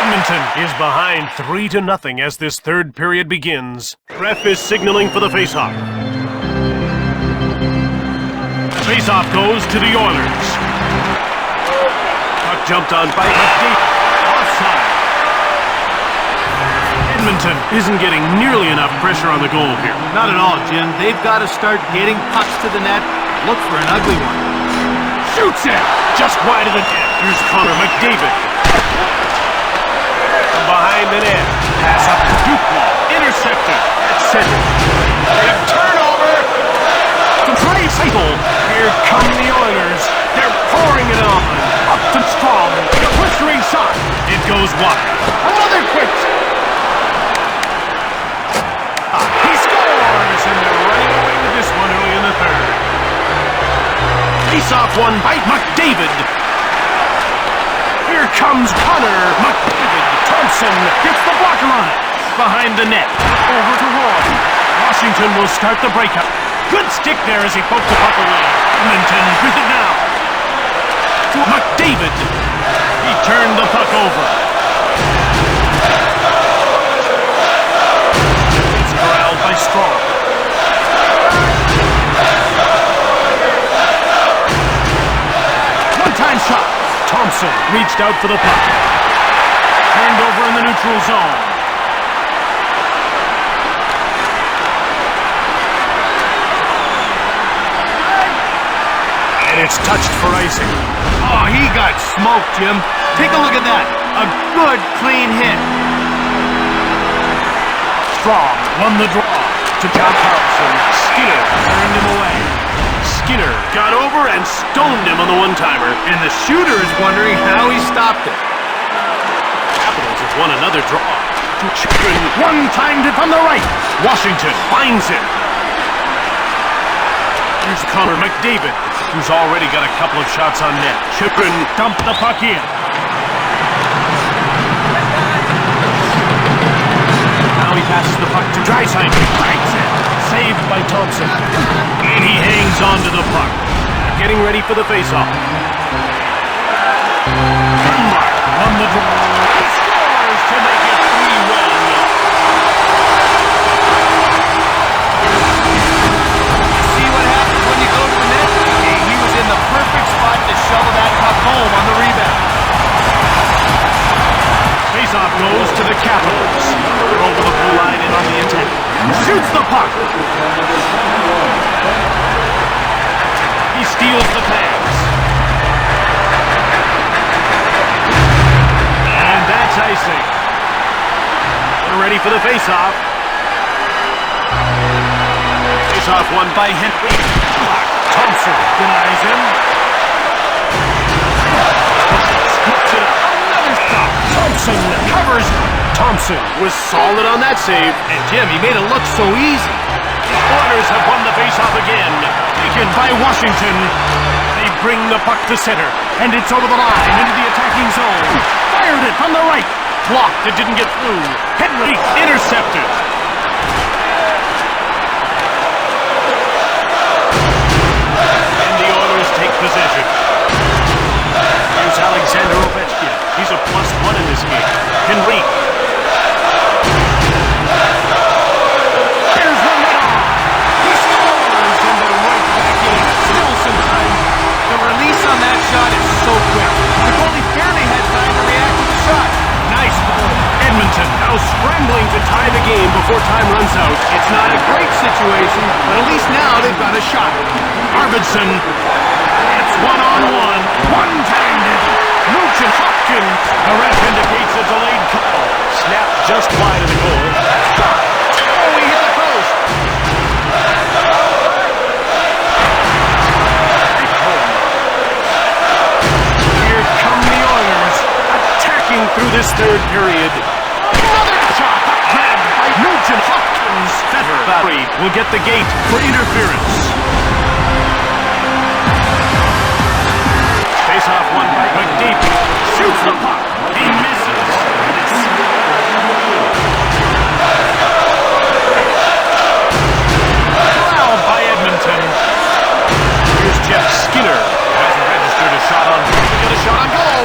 Edmonton is behind 3-0 as this third period begins. Ref is signaling for the faceoff. Faceoff goes to the Oilers. Puck jumped on by McDavid. Offside. Edmonton isn't getting nearly enough pressure on the goal here. Not at all, Jim. They've got to start getting pucks to the net. Look for an ugly one. Shoots it! Just wide of the net. Here's Connor McDavid. From behind the net. Pass up to Duclaw. Intercepted. At center. They have turnover. Trey Seitel. Here come the Oilers. They're pouring it on. Up to Strong. The blistering shot. It goes wide. Another quick. He scores, and they're running away with this one early in the third. Face-off won by McDavid. Here comes Connor McDavid. Thompson gets the blocker on it. Behind the net. Over to Roy. Washington will start the breakup. Good stick there as he poked the puck away. Edmonton with it now. To McDavid. He turned the puck over. It's corralled by Strong. One-time shot. Thompson reached out for the puck. Turned over in the neutral zone. And it's touched for icing. Oh, he got smoked, Jim. Take a look at that. A good, clean hit. Strong won the draw to John Carlson. Skinner turned him away. Skinner got over and stoned him on the one-timer. And the shooter is wondering how he stopped it. Capitals have won another draw. To Chikrin, one-timed it from the right. Washington finds it. Here's Connor McDavid, who's already got a couple of shots on net. Chikrin dumped the puck in. Now he passes the puck to Draisaitl. Banks it. Saved by Thompson. And he hangs on to the puck. Getting ready for the faceoff. Dunbar won the draw. He scores to make it 3-1. See what happens when you go to the net? He was in the perfect spot to shovel that puck home on the rebound. Faceoff goes to the Capitals. They're over the blue line and on the attack. Shoots the puck. He steals the pass. And that's icing. They're ready for the faceoff. Faceoff won by Henry. Thompson denies him. Scoops it up. Another stop. Thompson covers. Thompson was solid on that save. And Jim, he made it look so easy. The Oilers have won the faceoff again. Taken by Washington. They bring the puck to center. And it's over the line into the attacking zone. Fired it from the right. Blocked. It didn't get through. Henry intercepted. And the Oilers take possession. Here's Alexander Ovechkin. He's a +1 in this game. Henry. Here's the winner. He scores and they're right back in. Still some time. The release on that shot is so quick. The goalie barely had time to react to the shot. Nice ball. Edmonton now scrambling to tie the game before time runs out. It's not a great situation, but at least now they've got a shot. Arvidsson. It's one-on-one. One-timed. Nugent Hopkins. The ref indicates a delayed call. Snap just wide of the goal. Shot. Oh, he hit the post. Here come the Oilers, attacking through this third period. Another shot. Grabbed by Nugent Hopkins. Fetter. Barry will get the gate for interference. Face-off won by McDavid. Shoots the puck. He misses. Corralled by Edmonton. Here's Jeff Skinner. Hasn't registered a shot on goal. We got a shot on goal.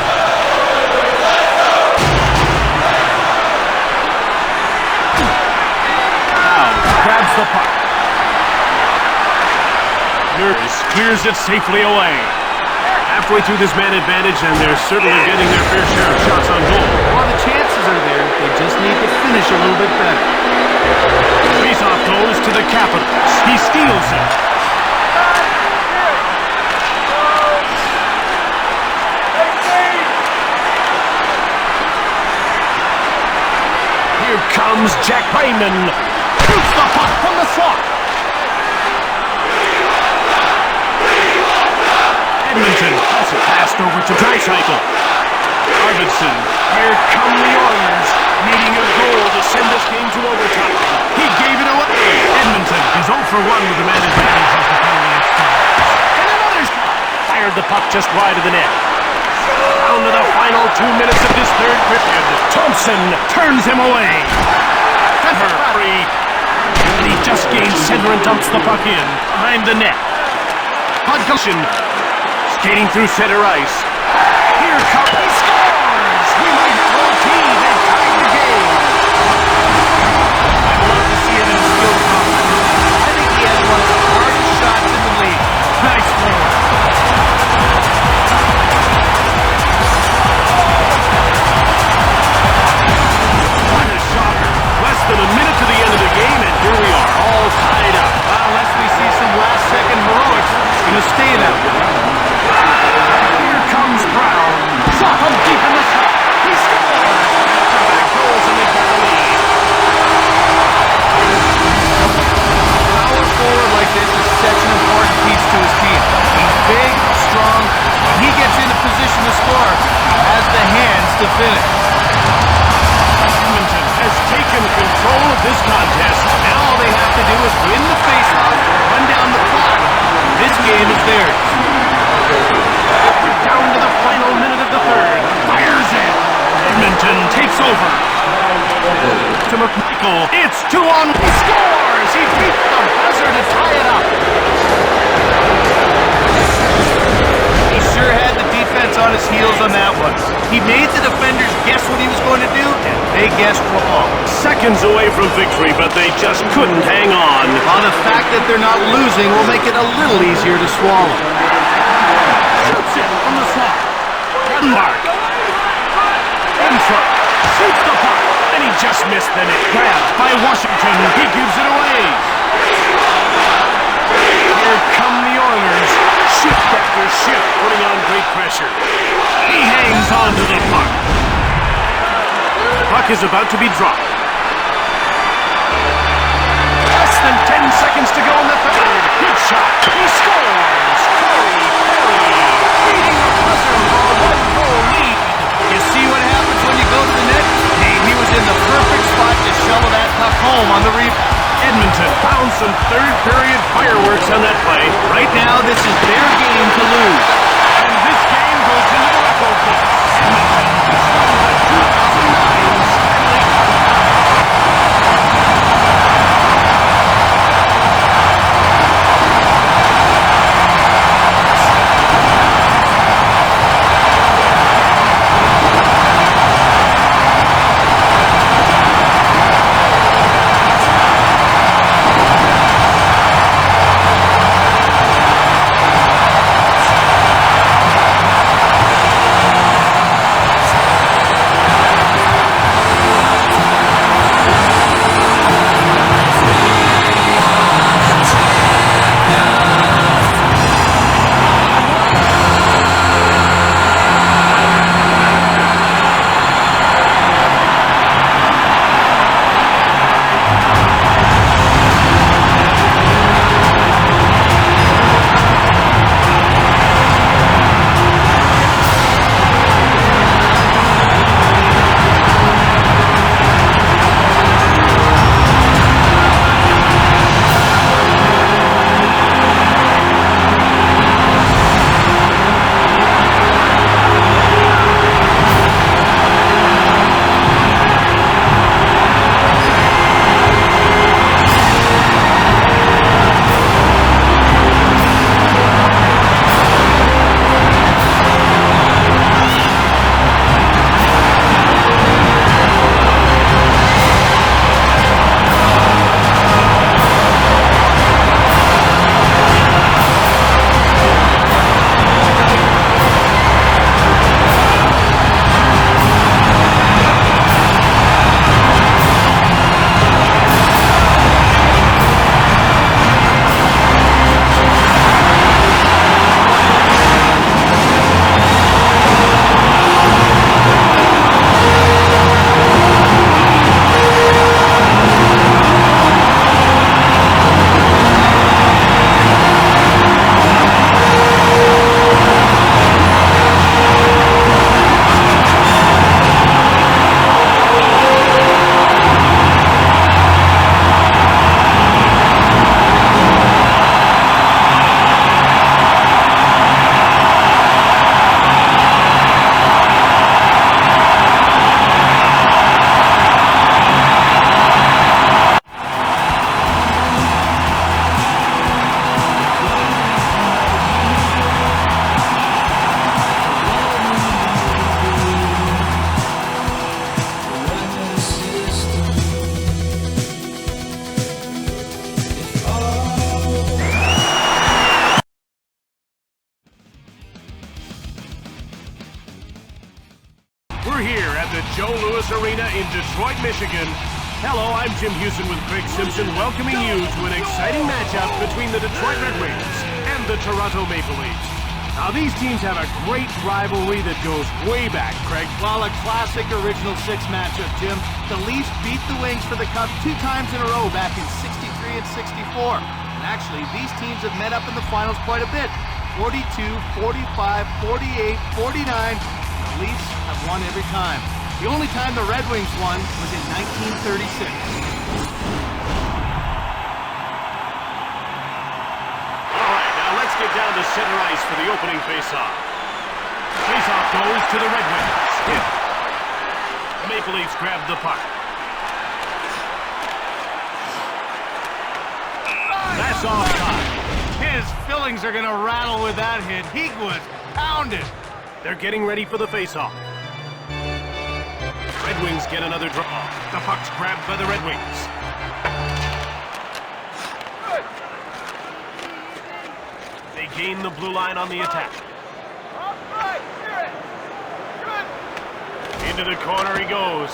clears it safely away. Halfway through this man advantage, and they're certainly getting their fair share of shots on goal. Well, the chances are there. They just need to finish a little bit better. Faceoff goes to the Capitals. He steals it. Here comes Jack Hyman. Shoots the puck from the slot. Edmonton has it passed over to Draisaitl. Arvidsson. Here come the Oilers, needing a goal to send this game to overtime. He gave it away. Edmonton is 0 for 1 with the man advantage as the penalty expires. And another shot. Fired the puck just wide of the net. Down to the final 2 minutes of this third period. Thompson turns him away. Free. And he just gains center and dumps the puck in behind the net. Hudson skating through center ice. Here comes, he scores! He might have OT. They tied the game. I'd love to see it in a skill competition. I think he has one of the hardest shots in the league. Nice play. What a shocker. Less than a minute to the end of the game, and here we are, all tied up. Well, unless we see some last-second heroics, it's going to stay that way. Here comes Brown. Shot from deep in the slot. He scores. Back goals and they get the lead. Power forward like this is such an important piece to his team. He's big, strong, and he gets into position to score. He has the hands to finish. Edmonton has taken control of this contest. Now all they have to do is win the faceoff, run down the clock. This game is theirs. Down to the final minute of the third. Fires it. Edmonton takes over. To McMichael. It's 2-on. He scores. He beat the buzzer to tie it up. He sure had the defense on his heels on that one. He made the defenders guess what he was going to do, and they guessed wrong. Seconds away from victory, but they just couldn't hang on. While the fact that they're not losing will make it a little easier to swallow. Shoots it from the slot. Mark. In front. Shoots the puck. And he just missed the net. Grabbed by Washington. He gives it away. Here come the Oilers. Shift after shift, putting on great pressure. He hangs on to the puck. Puck is about to be dropped. Less than 10 seconds to go in the third. Good shot. He scores. Corey Perry beating the buzzer for a 1-goal lead. You see what happens when you go to the net? Hey, he was in the perfect spot to shovel that puck home on the rebound. Edmonton found some third-period fireworks on that play. Right now, this is their game to lose. And this game goes into the record books. Edmonton has won the 2009 Stanley Cup. We're here at the Joe Louis Arena in Detroit, Michigan. Hello, I'm Jim Houston with Craig Simpson, welcoming you to an exciting matchup between the Detroit Red Wings and the Toronto Maple Leafs. Now, these teams have a great rivalry that goes way back, Craig. Well, a classic Original Six matchup, Jim. The Leafs beat the Wings for the Cup 2 times in a row back in '63 and '64. And actually, these teams have met up in the finals quite a bit. 42, 45, 48, 49. The Leafs have won every time. The only time the Red Wings won was in 1936. Get down to center ice for the opening faceoff. Faceoff goes to the Red Wings. Hit. The Maple Leafs grab the puck. That's offside. His fillings are going to rattle with that hit. He was pounded. They're getting ready for the faceoff. Red Wings get another draw. The puck's grabbed by the Red Wings. They gain the blue line on the attack. Into the corner he goes.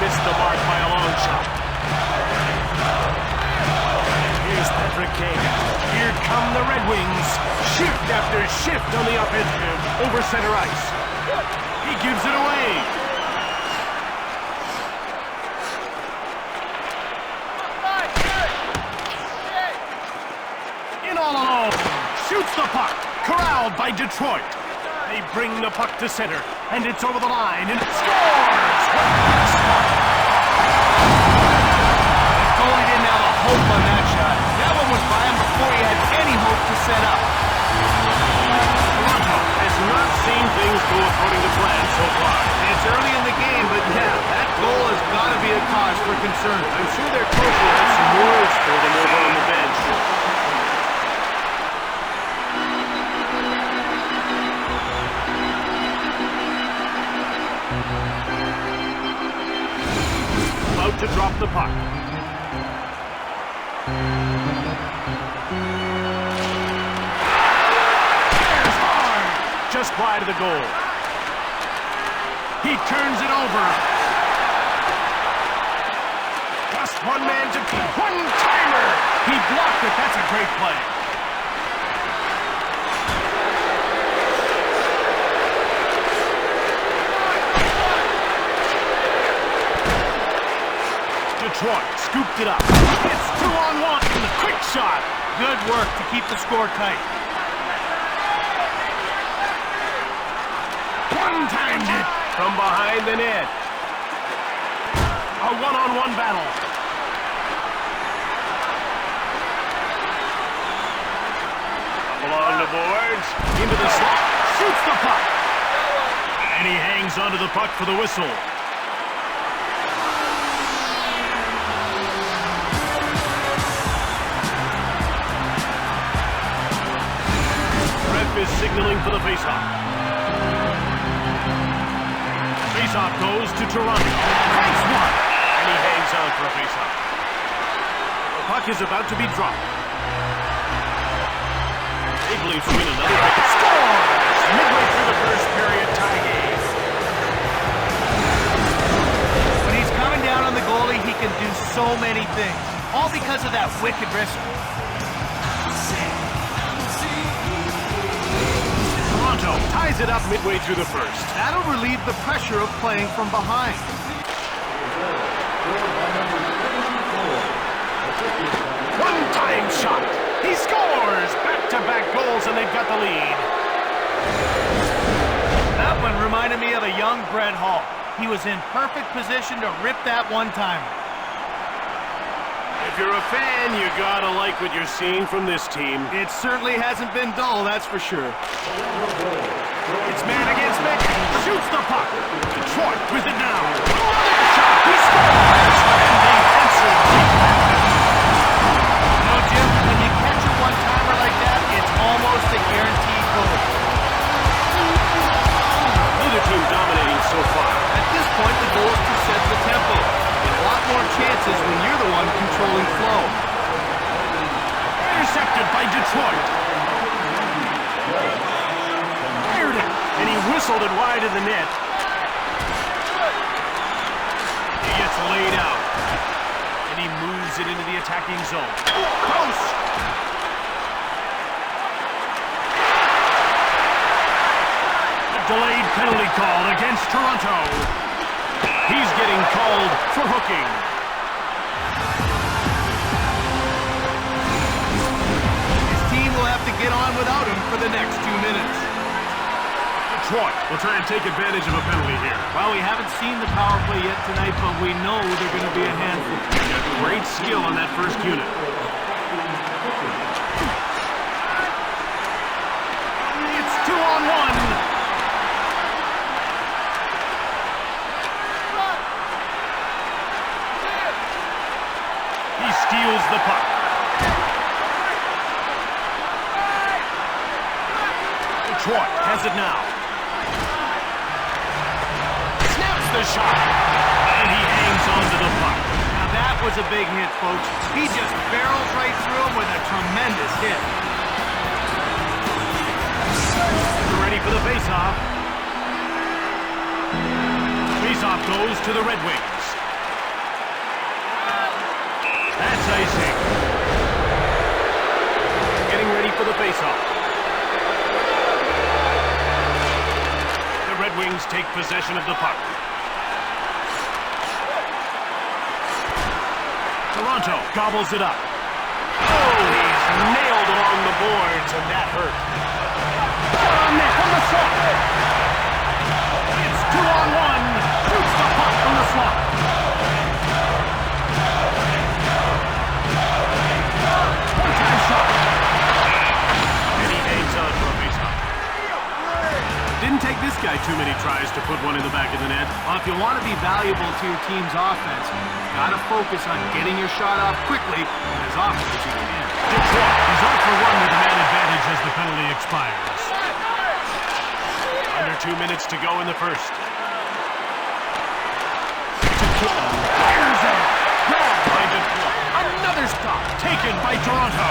Missed the mark by a long shot. Here's Patrick Kane. Here come the Red Wings. Shift after shift on the offensive over center ice. He gives it away. All alone, shoots the puck, corralled by Detroit. They bring the puck to center, and it's over the line, and it scores! The goalie didn't have a hope on that shot. That one was by him before he had any hope to set up. Toronto has not seen things go according to plan so far. It's early in the game, but yeah, that goal has got to be a cause for concern. I'm sure their coach will have some words for them over on the bench. About to drop the puck. There's hard. Just wide of the goal. He turns it over. Just one man to keep. One-timer. He blocked it. That's a great play. Detroit scooped it up. It's 2-on-1. Quick shot. Good work to keep the score tight. One-timed it from behind the net. A one-on-one battle. Up along the boards. Into the slot. Shoots the puck. And he hangs onto the puck for the whistle. Is signaling for the faceoff. Faceoff goes to Toronto. Nice one! And he hangs on for a faceoff. The puck is about to be dropped. Maple Leafs win another big score! Midway through the first period, tie game. When he's coming down on the goalie, he can do so many things. All because of that wicked wrist. Toronto ties it up midway through the first. That'll relieve the pressure of playing from behind. One-time shot. He scores! Back-to-back goals, and they've got the lead. That one reminded me of a young Brett Hall. He was in perfect position to rip that one-timer. If you're a fan, you gotta like what you're seeing from this team. It certainly hasn't been dull, that's for sure. It's man against man. Shoots the puck. Detroit with it now. Another shot. He scores! And the answer. No, Jim, when you catch a one-timer like that, it's almost a guaranteed goal. Neither team dominating so far. At this point, the goal is to set the tempo. A lot more chances when you're the one controlling flow. Intercepted by Detroit. Whistled it wide of the net. He gets laid out. And he moves it into the attacking zone. Close! A delayed penalty call against Toronto. He's getting called for hooking. His team will have to get on without him for the next 2 minutes. Detroit will try and take advantage of a penalty here. Well, we haven't seen the power play yet tonight, but we know they're going to be a handful. They got great skill on that first unit. It's 2-on-1. He steals the puck. Detroit has it now. The shot, and he hangs on to the puck. Now that was a big hit, folks. He just barrels right through him with a tremendous hit. They're ready for the faceoff. Faceoff goes to the Red Wings. That's icing. Getting ready for the faceoff. The Red Wings take possession of the puck. Toronto gobbles it up. Oh, he's nailed along the boards, and that hurt. On net from the slot. It's 2-on-1. Shoots the puck from the slot. One-time shot. And he hangs on for a faceoff. Didn't take this guy too many tries to put one in the back of the net. Well, if you want to be valuable to your team's offense, you got to focus on getting your shot off quickly and as often as you can. Detroit is off for one with the man advantage as the penalty expires. Under 2 minutes to go in the first. Fires it. Grabbed by Detroit. Another stop taken by Toronto.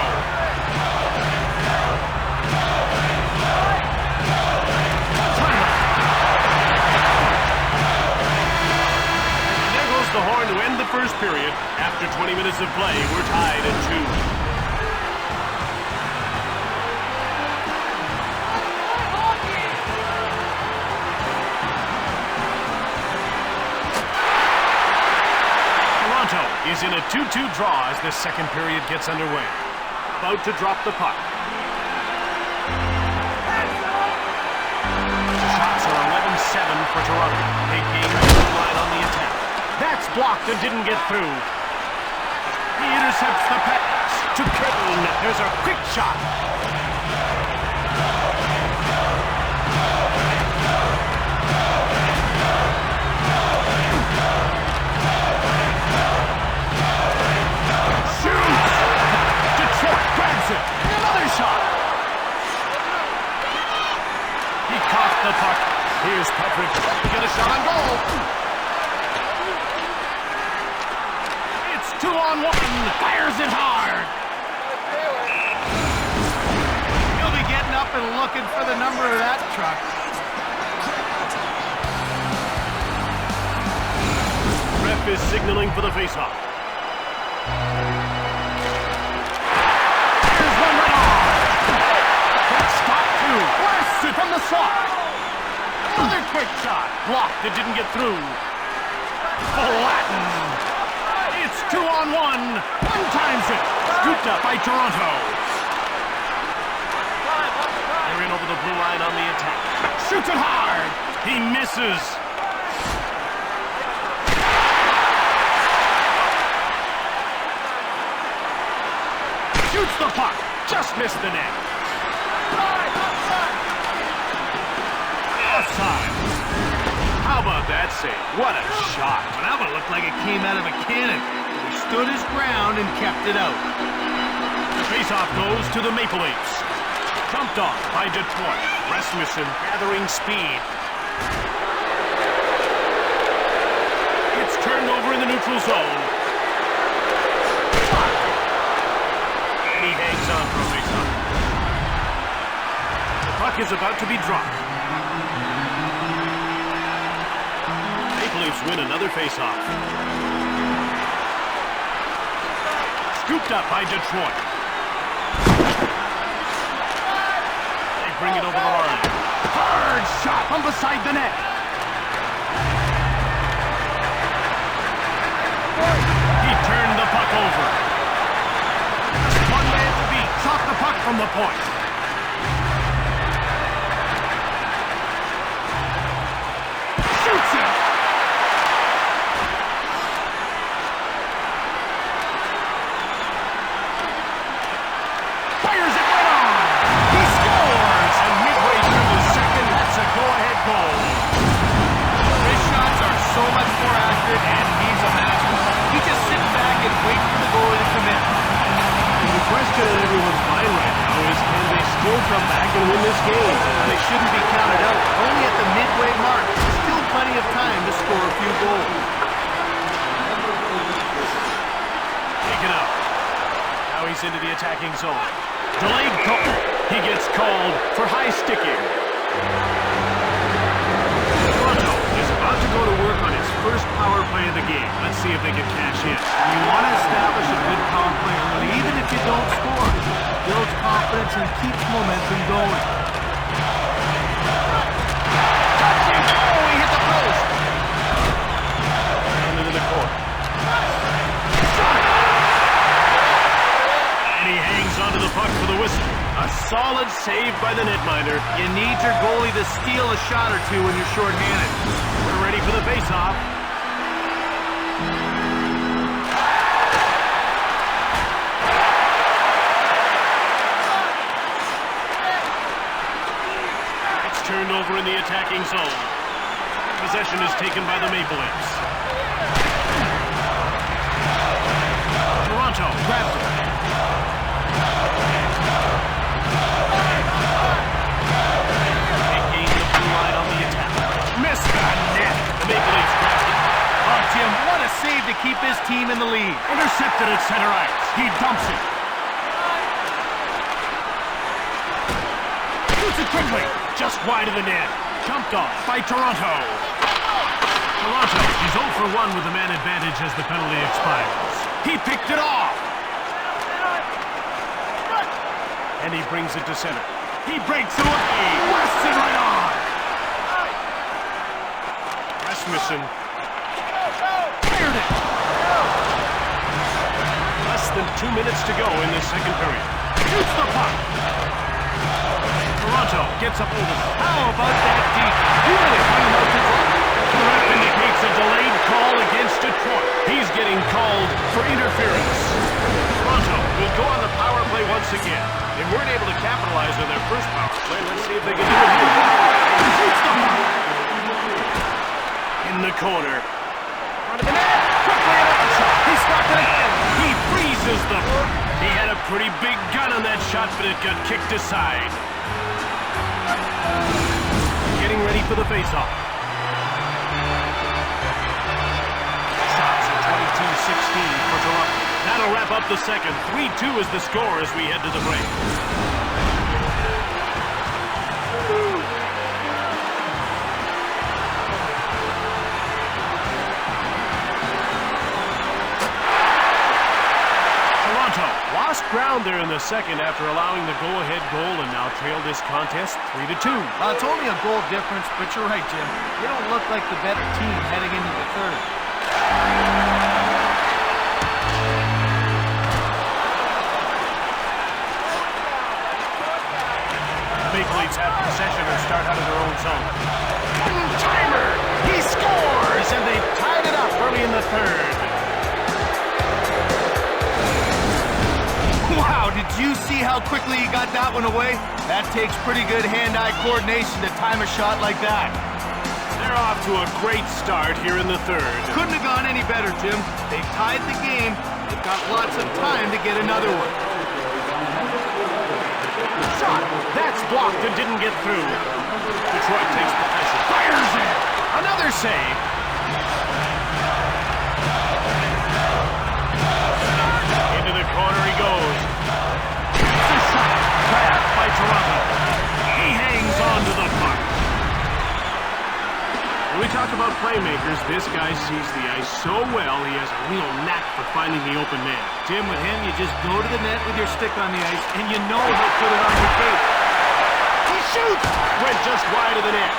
The horn to end the first period. After 20 minutes of play, we're tied at 2. Toronto is in a 2-2 draw as the second period gets underway. About to drop the puck. Shots are 11-7 for Toronto. They gain the line on the attack. That's blocked and didn't get through. He intercepts the pass to Kane. There's a quick shot. Shoots! Detroit grabs it. Another shot. He caught the puck. Here's Patrick. Get a shot on goal. 2-on-1, fires it hard. He'll be getting up and looking for the number of that truck. Ref is signaling for the faceoff. Here's one right on. Quick stop two. Blasts it from the slot. Another quick shot. Blocked. It didn't get through. Latin. It's 2-on-1. One times it. Scooped up by Toronto. They're in over the blue line on the attack. Shoots it hard. He misses. Shoots the puck. Just missed the net. Offside. How about that save? What a shot. Well, that one looked like it came out of a cannon. He stood his ground and kept it out. The faceoff goes to the Maple Leafs. Jumped off by Detroit. Rasmussen gathering speed. It's turned over in the neutral zone. And he hangs on for a faceoff. The puck is about to be dropped. Leafs win another faceoff. Scooped up by Detroit. They bring it over the line. Hard shot from beside the net. He turned the puck over. One man to beat. Shot the puck from the point. Shoots it. Fires it right on. He scores. And midway through the second, that's a go-ahead goal. His shots are so much more accurate, and he's a master. He just sits back and waits for the goalie to commit. The question in everyone's mind right now is, can they still come back and win this game? They shouldn't be counted out. Only at the midway mark. Still plenty of time to score a few goals. Taken out. Now he's into the attacking zone. Delayed goal. He gets called for high sticking. Toronto is about to go to work on his first power play of the game. Let's see if they can cash in. You want to establish a good power play early, even if you don't score. Builds confidence and keeps momentum going. Oh, he hit the post. Down into the corner. And he hangs onto the puck for the whistle. A solid save by the netminder. You need your goalie to steal a shot or two when you're shorthanded. We're ready for the faceoff. It's turned over in the attacking zone. Possession is taken by the Maple Leafs. Toronto grabs it. They gain the blue line on the attack. Missed that net. The Maple Leafs grab it. Oh, Jim, what a save to keep his team in the lead. Intercepted at center ice. He dumps it. Shoots it quickly. Just wide of the net. Jumped off by Toronto. Toronto is 0 for 1 with the man advantage as the penalty expires. He picked it off. And he brings it to center. He breaks away. Wrests it right on. Rasmussen. Fired it. Less than 2 minutes to go in this second period. Shoots the puck. Toronto gets up over them. How about that deep? The ref indicates a delayed call against Detroit. He's getting called for interference. Toronto will go on the power play once again. They weren't able to capitalize on their first power play. Let's see if they can do it here. He shoots the puck. In the corner. Front of the net. Quickly another shot. He stopped it again. He freezes them. He had a pretty big gun on that shot, but it got kicked aside. Getting ready for the faceoff. Shots at 22-16 for Toronto. That'll wrap up the second. 3-2 is the score as we head to the break. Toronto lost ground there in the second after allowing the go-ahead goal and now trail this contest 3-2. It's only a goal difference, but you're right, Jim. They don't look like the better team heading into the third. Maple Leafs have possession and start out of their own zone. One-timer! He scores! And they've tied it up early in the third. Wow, did you see how quickly he got that one away? That takes pretty good hand-eye coordination to time a shot like that. They're off to a great start here in the third. Couldn't have gone any better, Jim. They've tied the game. They've got lots of time to get another one. Shot! That's blocked and didn't get through. Detroit takes possession. Fires it! Another save. Into the corner he goes. It's a shot. Grabbed by Toronto. He hangs on to the puck. We talk about playmakers, this guy sees the ice so well, he has a real knack for finding the open man. Jim, with him, you just go to the net with your stick on the ice, and you know he'll put it on your tape. He shoots! Went just wide of the net.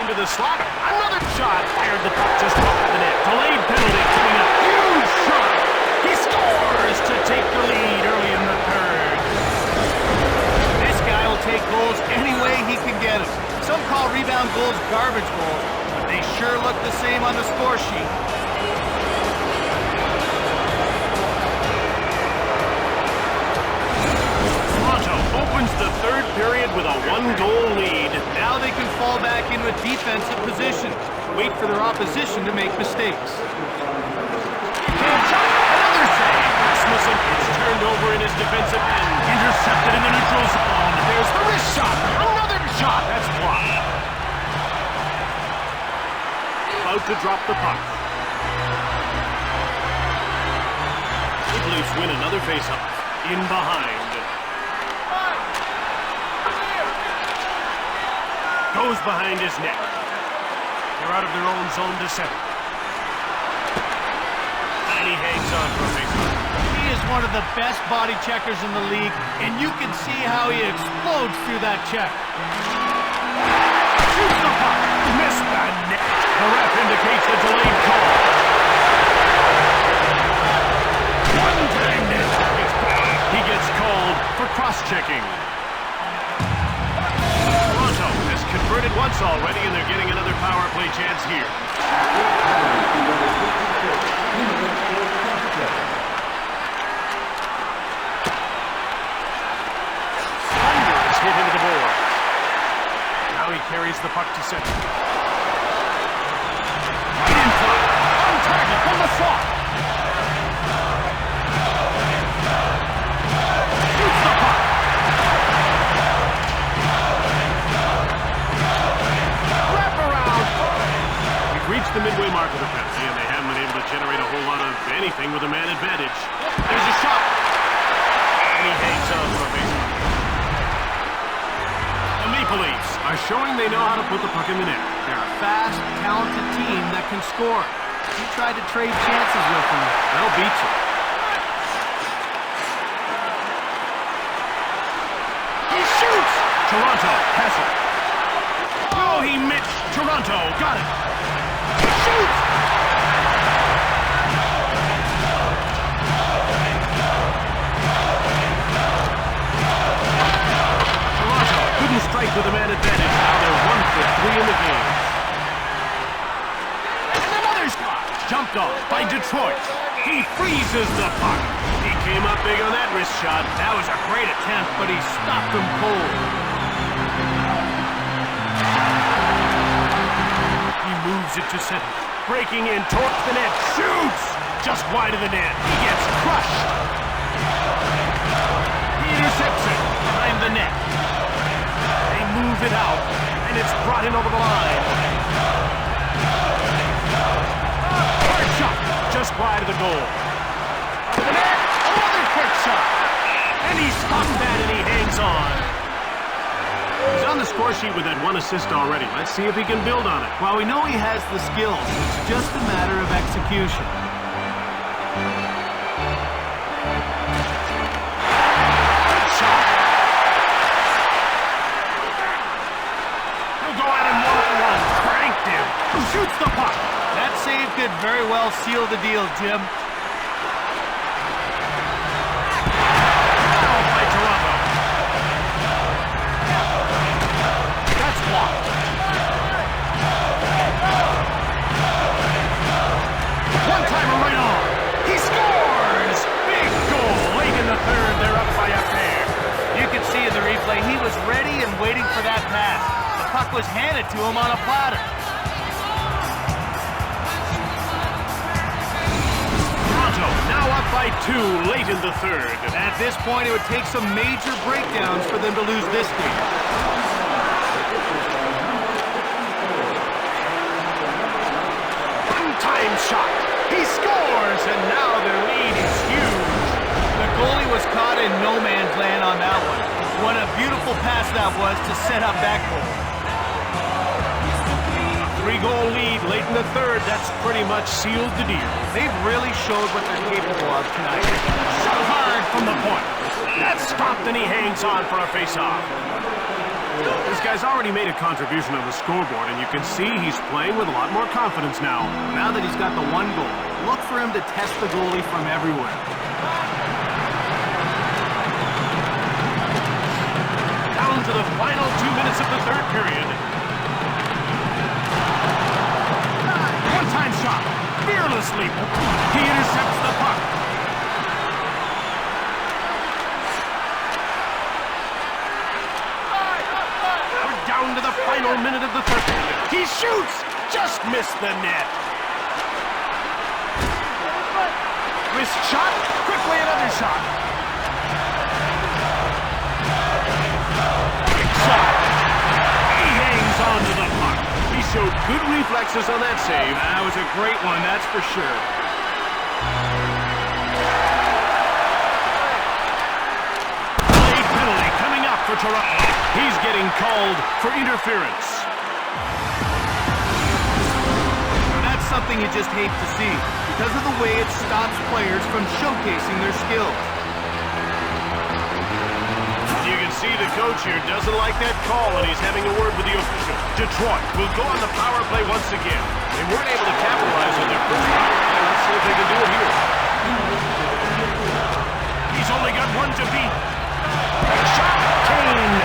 Into the slot. Another shot. Fired the puck just off the net. Delayed penalty coming up. Huge shot. He scores to take the lead early in the third. This guy will take goals any way he can get them. Some call rebound goals garbage goals, but they sure look the same on the score sheet. Toronto opens the third period with a one-goal lead. Now they can fall back into a defensive position. Wait for their opposition to make mistakes. Another save. Rasmussen is turned over in his defensive end. Intercepted in the neutral zone. There's the wrist shot. Another shot. That's blocked. About to drop the puck. Maple Leafs win another faceoff. In behind. Goes behind his net. They're out of their own zone to center. And he hangs on for a faceoff. He is one of the best body checkers in the league, and you can see how he explodes through that check. Shoots the puck. Missed the net. The ref indicates a delayed call. One-time net. He gets called for cross-checking. Toronto has converted once already, and they're getting another power play chance here. Thunder is hit into the boards. Now he carries the puck to center. Right in front. On target from the slot. Shoots the puck. Wrap around. We've reached the midway mark of the penalty, and they haven't been able to generate a whole lot of anything with a man advantage. There's a shot. And he hangs on for a baseline. The Maple Leafs are showing they know how to put the puck in the net. They're a fast, talented team that can score. You try to trade chances with them, they'll beat you. He shoots! Toronto has it. Oh, he missed. Toronto got it. He shoots! Toronto couldn't strike with a man advantage. Now they're 1 for 3 in the game. And another shot. Jumped off by Detroit. He freezes the puck. He came up big on that wrist shot. That was a great attempt, but he stopped him cold. He moves it to center. Breaking in towards the net. Shoots! Just wide of the net. He gets crushed. He intercepts it behind the net. They move it out, and it's brought in over the line. Hard shot. Just wide of the goal. Up the net. Another quick shot. And he stopped that, and he hangs on. He's on the score sheet with that 1 assist already. Let's see if he can build on it. Well, we know he has the skills. It's just a matter of execution. Good shot. He'll go at him 1-on-1. Cranked him. Shoots the puck. That save could very well seal the deal, Jim. By Toronto. That's blocked. One-timer right on. He scores! Big goal. Late in the third, they're up by a pair. You can see in the replay, he was ready and waiting for that pass. The puck was handed to him on a platter. Toronto now up by 2 late in the third. At this point, it would take some major breakdowns for them to lose this game. One-time shot. He scores, and now their lead is huge. The goalie was caught in no man's land on that one. What a beautiful pass that was to set up that goal. 3-goal lead late in the third. That's pretty much sealed the deal. They've really showed what they're capable of tonight. Shot hard from the point. That's stopped and he hangs on for a face-off. This guy's already made a contribution on the scoreboard, and you can see he's playing with a lot more confidence now. Now that he's got the 1 goal, look for him to test the goalie from everywhere. Down to the final 2 minutes of the third period. One-time shot, fearlessly. He intercepts the puck. We're down to the final minute of the third period. He shoots, just missed the net. Wrist shot, quickly another shot. Big shot. He hangs on to the puck. He showed good reflexes on that save. That was a great one, that's for sure. Late penalty coming up for Toronto. He's getting called for interference. That's something you just hate to see, because of the way it stops players from showcasing their skills. You can see the coach here doesn't like that call, and he's having a word with the official. Detroit will go on the power play once again. They weren't able to capitalize on their first power play. Let's see if they can do it here. He's only got one to beat. Big shot, Kane.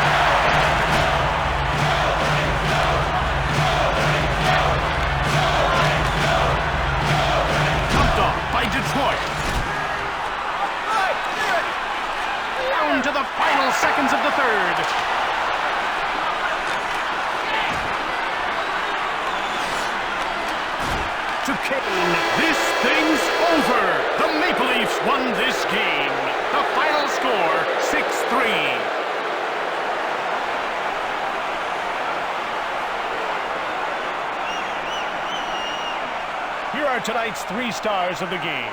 Dumped off by Detroit. Down to the final seconds of the third. To Kane. This thing's over. The Maple Leafs won this game. The final score, 6-3. Here are tonight's 3 stars of the game.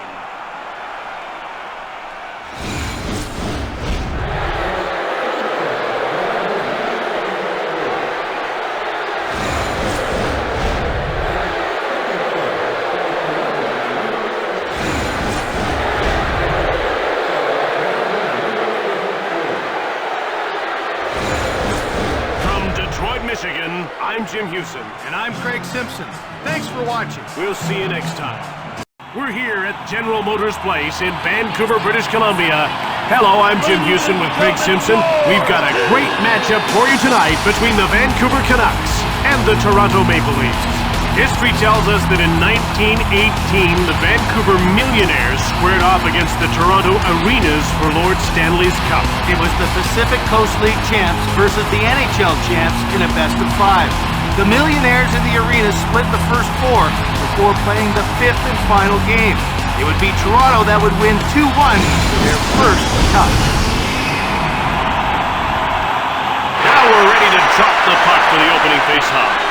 Michigan, I'm Jim Hewson. And I'm Craig Simpson. Thanks for watching. We'll see you next time. We're here at General Motors Place in Vancouver, British Columbia. Hello, I'm Jim Hewson with Craig Simpson. We've got a great matchup for you tonight between the Vancouver Canucks and the Toronto Maple Leafs. History tells us that in 1918, the Vancouver Millionaires squared off against the Toronto Arenas for Lord Stanley's Cup. It was the Pacific Coast League champs versus the NHL champs in a best-of-5. The Millionaires in the Arena split the first 4 before playing the 5th and final game. It would be Toronto that would win 2-1 their first cup. Now we're ready to drop the puck for the opening faceoff.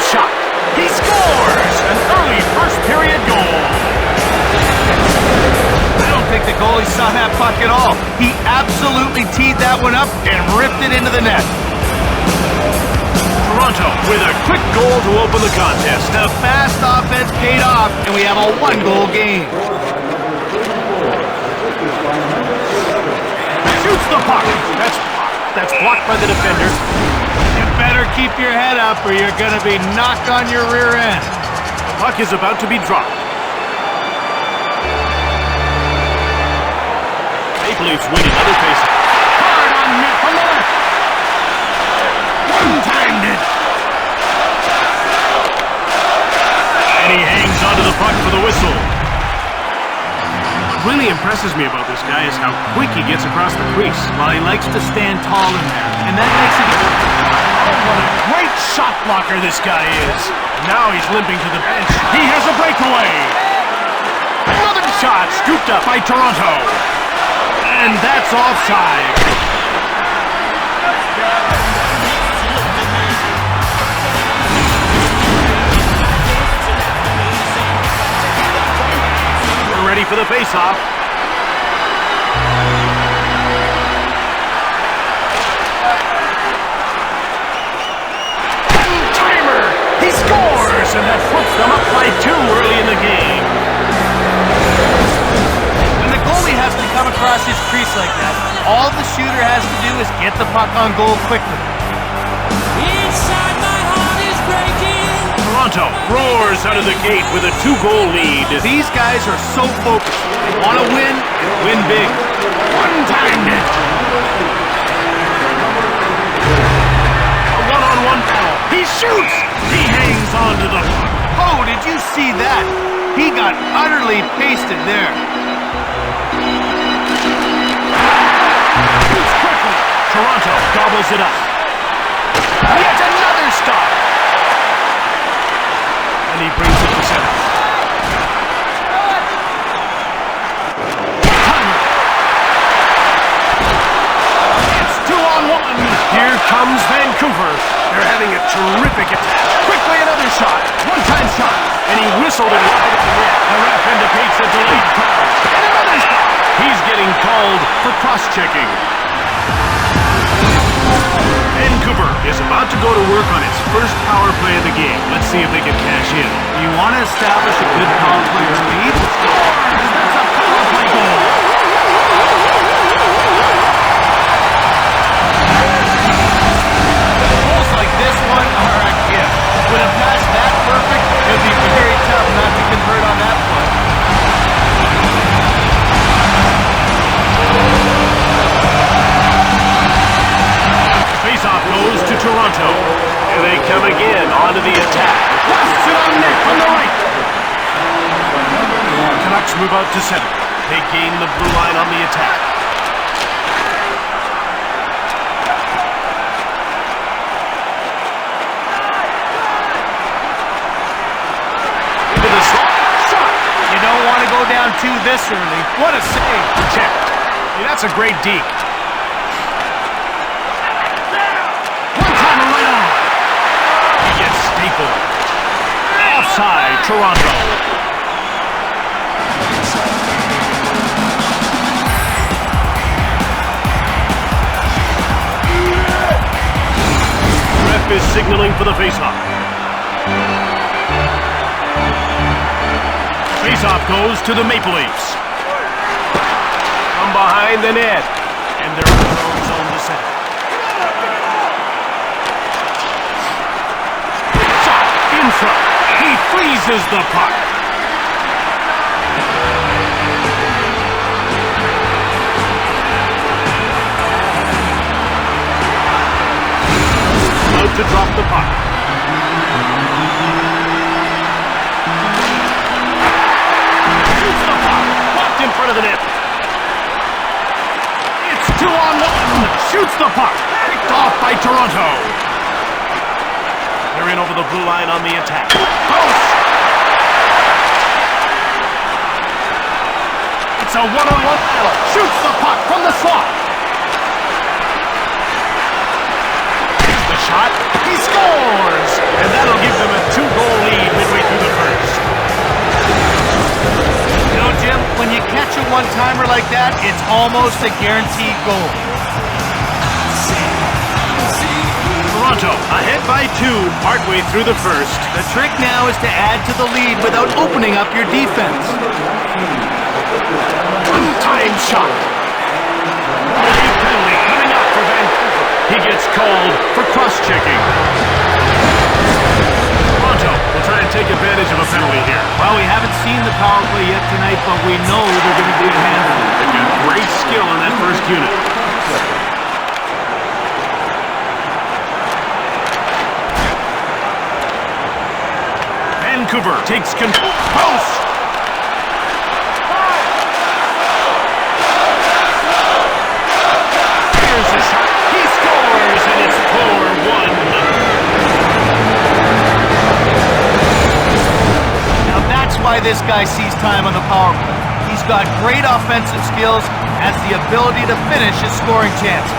Shot. He scores! An early first-period goal. I don't think the goalie saw that puck at all. He absolutely teed that one up and ripped it into the net. Toronto with a quick goal to open the contest. The fast offense paid off, and we have a 1-goal game. Shoots the puck. That's blocked by the defender. You better keep your head up or you're going to be knocked on your rear end. The puck is about to be dropped. Maple Leafs win another face. Hard on net from the left. One-timed it. And he hangs onto the puck for the whistle. What really impresses me about this guy is how quick he gets across the crease. Well, he likes to stand tall in there, and that makes it... What a great shot blocker this guy is. Now he's limping to the bench. He has a breakaway. Another shot scooped up by Toronto. And that's offside. We're ready for the faceoff. the puck on goal quickly. Inside my heart is breaking. Toronto roars out of the gate with a 2-goal lead. These guys are so focused. They want to win and win big. One-time net. A one-on-one battle. He shoots. He hangs on to the puck. Oh, did you see that? He got utterly pasted there. Shoots quickly. Toronto gobbles it up. Yet another stop. And he brings it to center. It's 2-on-1. Here comes Vancouver. They're having a terrific attack. Quickly another shot. One-time shot. And he whistled it wide of the net. The ref indicates a delayed foul. And another shot. He's getting called for cross-checking. Vancouver is about to go to work on its first power play of the game. Let's see if they can cash in. You want to establish a good power play lead? That's a power play goal. Goals like this one are a gift. With a pass that perfect, it would be very tough not to convert on that play. Faceoff goes to Toronto. Here they come again, onto the attack. Blasts it on net from the right. Canucks move out to center. They gain the blue line on the attack. Into the slot. Shot. You don't want to go down two this early. What a save. Check. Hey, that's a great deke. Offside, Toronto. Ref is signaling for the faceoff. Faceoff goes to the Maple Leafs. From behind the net. And they're in their own zone to center. Shot in front. He freezes the puck. About to drop the puck. Shoots the puck. Blocked in front of the net. It's 2-on-1. Shoots the puck. Picked off by Toronto. They're in over the blue line on the attack. Post! It's a one-on-one battle. Shoots the puck from the slot. Here's the shot. He scores! And that'll give them a 2-goal lead midway through the first. You know, Jim, when you catch a one-timer like that, it's almost a guaranteed goal. Toronto ahead by 2 partway through the first. The trick now is to add to the lead without opening up your defense. One-time shot. A penalty coming up for Vancouver. He gets called for cross-checking. Toronto will try and take advantage of a penalty here. Well, we haven't seen the power play yet tonight, but we know they're going to be a handful. They've got great skill in that first unit. Vancouver takes control. Post! Here's a shot. He scores, and it's 4-1. Now that's why this guy sees time on the power play. He's got great offensive skills, has the ability to finish his scoring chances.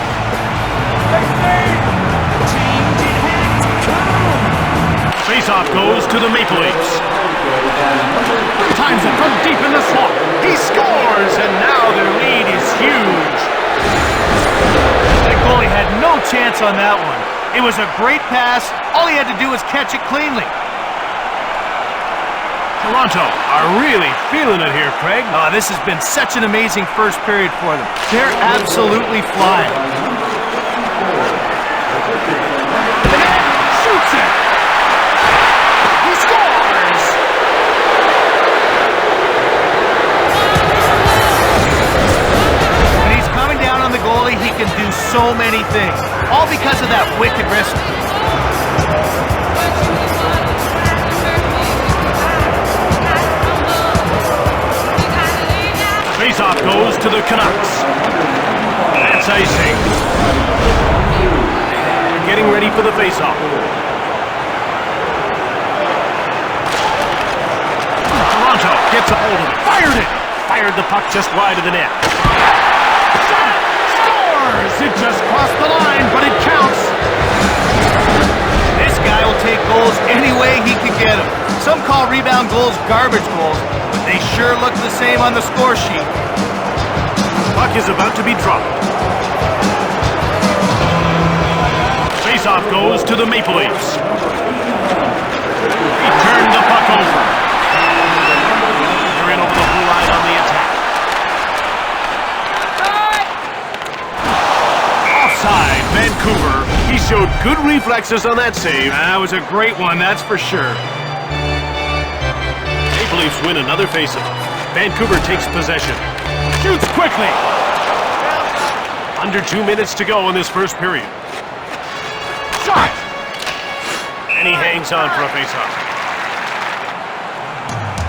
Faceoff goes to the Maple Leafs. Times it from deep in the slot. He scores, and now their lead is huge. That goalie had no chance on that one. It was a great pass. All he had to do was catch it cleanly. Toronto are really feeling it here, Craig. Oh, this has been such an amazing first period for them. They're absolutely flying. so many things, all because of that wicked wrist. Faceoff goes to the Canucks. That's icing. Getting ready for the faceoff. Toronto gets a hold of it. Fired it. Fired the puck just wide of the net. Shot! Scores! It just crossed the line, but it counts. This guy will take goals any way he can get them. Some call rebound goals garbage goals, but they sure look the same on the score sheet. Puck is about to be dropped. Faceoff goes to the Maple Leafs. He turned the puck over. They're in over the blue line on the attack. Offside, Vancouver. He showed good reflexes on that save. That was a great one, that's for sure. Maple Leafs win another faceoff. Vancouver takes possession. Shoots quickly. Under 2 minutes to go in this first period. Shot! And he hangs on for a faceoff.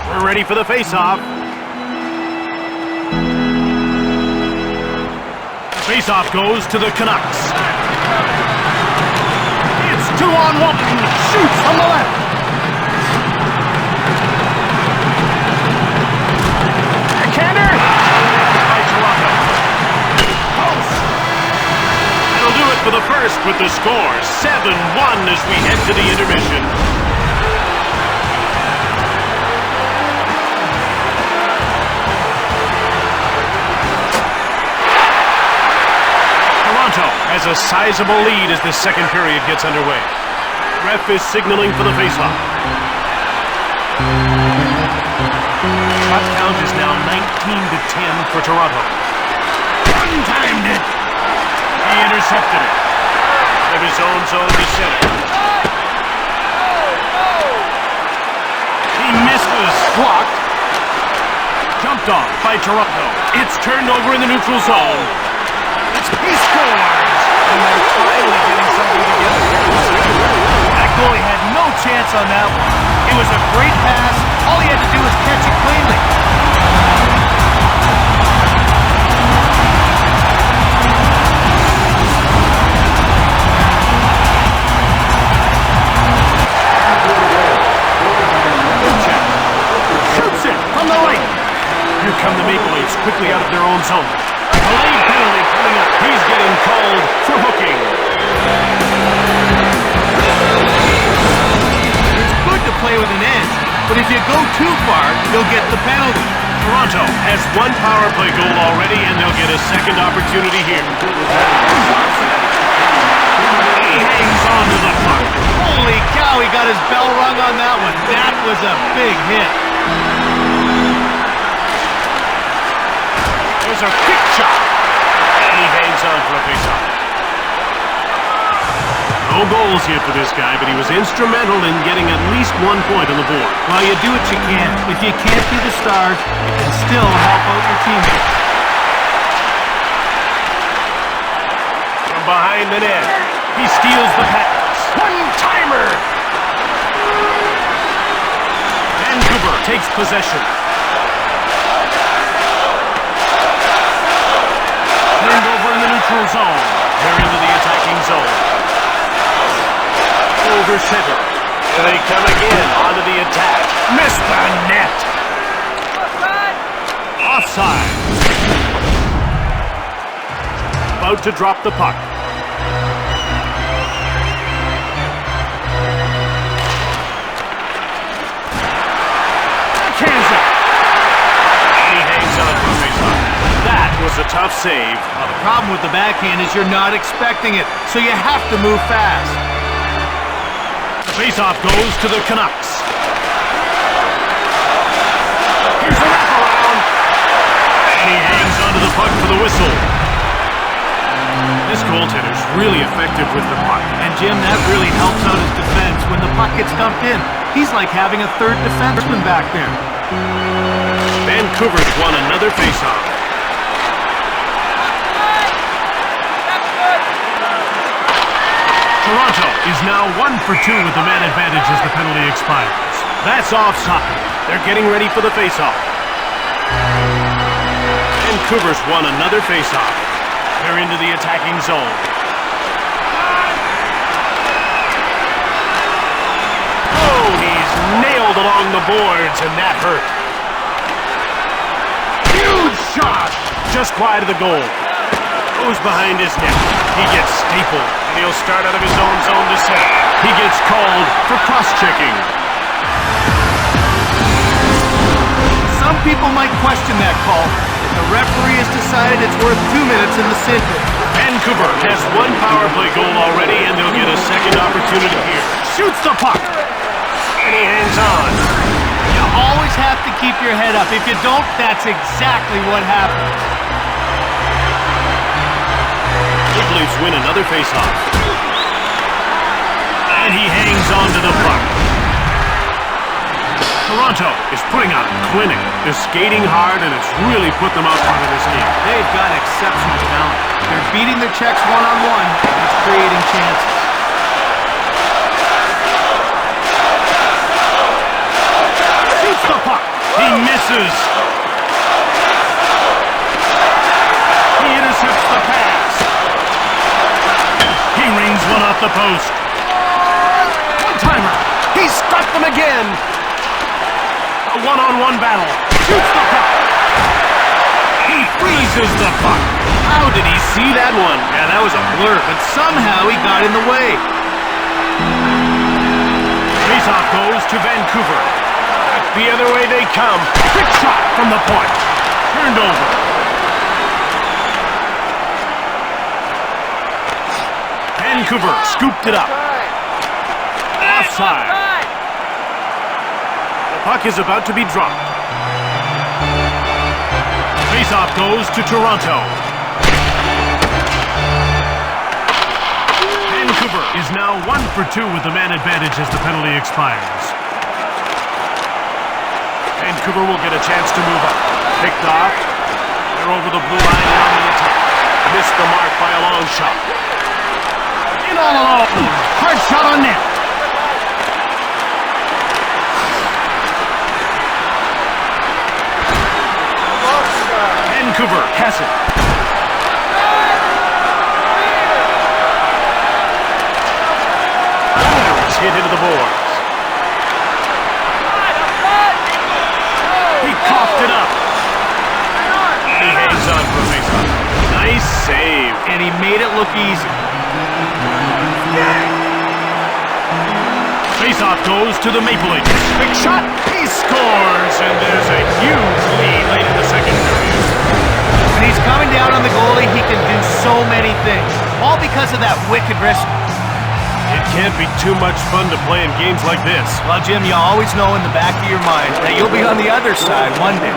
We're ready for the faceoff. Faceoff goes to the Canucks. It's 2-on-1. Shoots from the left. Canner! By Toronto. Close. That'll do it for the first with the score. 7-1 as we head to the intermission. Toronto has a sizable lead as this second period gets underway. Ref is signaling for the faceoff. Shot count is now 19-10 for Toronto. One-timed it. He intercepted it. Out of his own zone to center. He misses. Blocked. Jumped off by Toronto. It's turned over in the neutral zone. He scores! And they're finally getting something together. That goalie had no chance on that one. It was a great pass. All he had to do was catch it cleanly. Shoots it from the right. Here come the Maple Leafs quickly out of their own zone. A late penalty coming up. He's getting called for hooking. It's good to play with an edge, but if you go too far, you'll get the penalty. Toronto has one power play goal already, and they'll get a second opportunity here. He hangs on to the puck. Holy cow, he got his bell rung on that one. That was a big hit. There's a quick shot. And he hangs on for a faceoff. No goals yet for this guy, but he was instrumental in getting at least 1 point on the board. Well, you do what you can. If you can't be the stars, you can still help out your teammates. From behind the net, he steals the pass. One-timer! Vancouver takes possession. Turned over in the neutral zone. They're into the attacking zone. Over center. Here they come again onto the attack. Missed the net. Offside. About to drop the puck. Kansas. And he hangs on for a faceoff. That was a tough save. Well, the problem with the backhand is you're not expecting it, so you have to move fast. Faceoff goes to the Canucks. Here's a wraparound. And he hangs onto the puck for the whistle. This goaltender's really effective with the puck. And Jim, that really helps out his defense. When the puck gets dumped in, he's like having a third defenseman back there. Vancouver's won another faceoff. Toronto is now 1 for 2 with the man advantage as the penalty expires. That's offside. They're getting ready for the faceoff. Vancouver's won another faceoff. They're into the attacking zone. Oh, he's nailed along the boards, and that hurt. Huge shot! Just wide of the goal. Goes behind his net. He gets stapled, and he'll start out of his own zone to set. He gets called for cross-checking. Some people might question that call, but the referee has decided it's worth 2 minutes in the center. Vancouver has one power play goal already, and they'll get a second opportunity here. Shoots the puck, and he hangs on. You always have to keep your head up. If you don't, that's exactly what happens. Maple Leafs win another faceoff. And he hangs on to the puck. Toronto is putting on a clinic. They're skating hard, and it's really put them out front of this game. They've got exceptional talent. They're beating their checks one-on-one. It's creating chances. Shoots the puck. He misses. He intercepts the pass. He rings one off the post. One-timer. He's struck them again. A one-on-one battle. Shoots the puck. He freezes the puck. How did he see that one? Yeah, that was a blur, but somehow he got in the way. Faceoff goes to Vancouver. Back the other way they come. Quick shot from the point. Turned over. Vancouver scooped it up. Offside. The puck is about to be dropped. Faceoff goes to Toronto. Vancouver is now 1 for 2 with the man advantage as the penalty expires. Vancouver will get a chance to move up. Picked off. They're over the blue line and on the attack. Missed the mark by a long shot. In all alone. Hard shot on net. Vancouver has it. Is hit into the boards. He coughed it up. He hangs on for a faceoff. Nice save. And he made it look easy. Faceoff goes to the Maple Leafs. Big shot. He scores, and there's a huge lead late in the second period. When he's coming down on the goalie, he can do so many things. All because of that wicked wrist. It can't be too much fun to play in games like this. Well, Jim, you always know in the back of your mind that you'll be on the other side one day.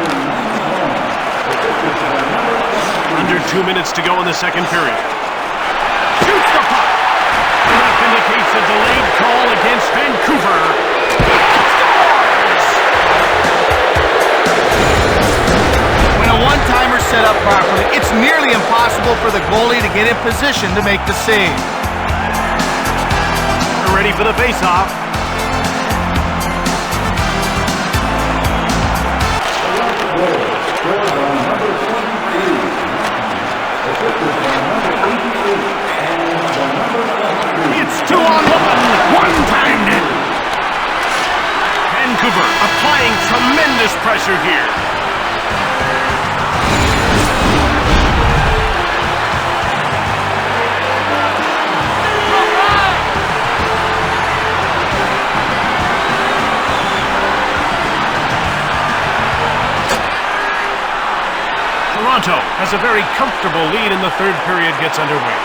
Under 2 minutes to go in the second period. Shoots the puck. The ref indicates a delayed call against Vancouver. When a one-timer's set up properly, it's nearly impossible for the goalie to get in position to make the save. They're ready for the face-off. It's 2-on-1. One-timed it. Vancouver applying tremendous pressure here. Toronto has a very comfortable lead and the third period gets underway.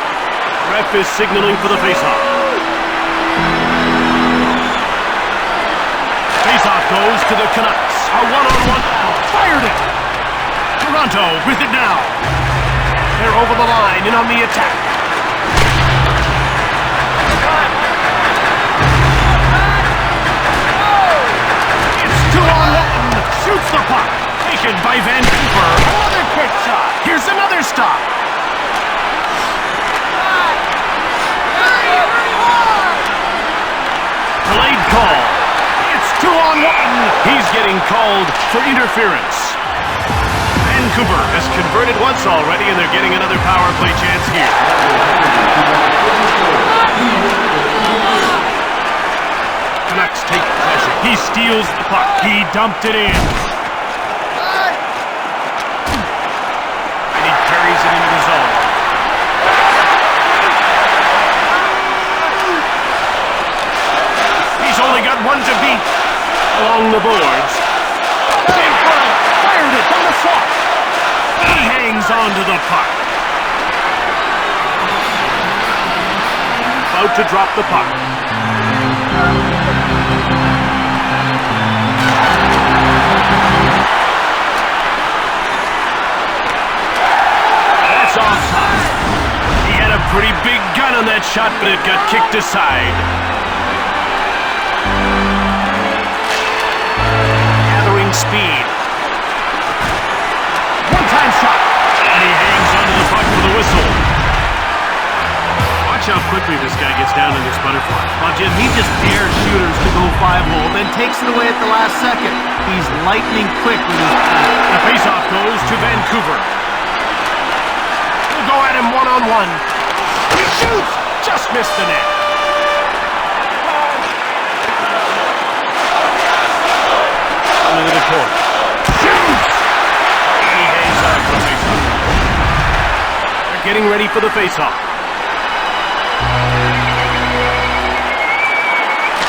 Ref is signaling for the faceoff. Faceoff goes to the Canucks. A one-on-one battle. Fired it. Toronto with it now. They're over the line and on the attack. It's 2-on-1. Shoots the puck. Taken by Vancouver. Another quick shot. Here's another stop. called for interference. Vancouver has converted once already, and they're getting another power play chance here. Canucks take possession. He steals the puck. He dumped it in. And he carries it into the zone. He's only got one to beat along the boards. In front, fired it from the slot. He hangs on to the puck. About to drop the puck. That's offside. He had a pretty big gun on that shot, but it got kicked aside. Gathering speed. One-time shot. And he hangs onto the puck with a whistle. Watch how quickly this guy gets down in this butterfly. Well, Jim, he just dares shooters to go 5-hole, then takes it away at the last second. He's lightning quick with his pass. The faceoff goes to Vancouver. He'll go at him one-on-one. He shoots! Just missed the net. Into the corner. Shoots! He hangs on for the faceoff. They're getting ready for the faceoff.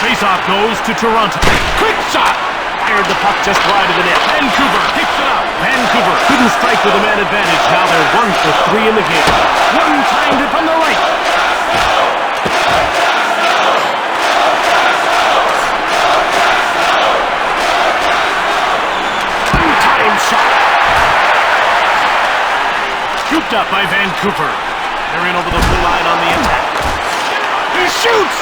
Faceoff goes to Toronto. Quick shot! Fired the puck just wide of the net. Vancouver picks it up. Vancouver couldn't strike with a man advantage. Now they're 1 for 3 in the game. One-timed it from the right. One-time shot. Scooped up by Vancouver. They're in over the blue line on the attack. He shoots!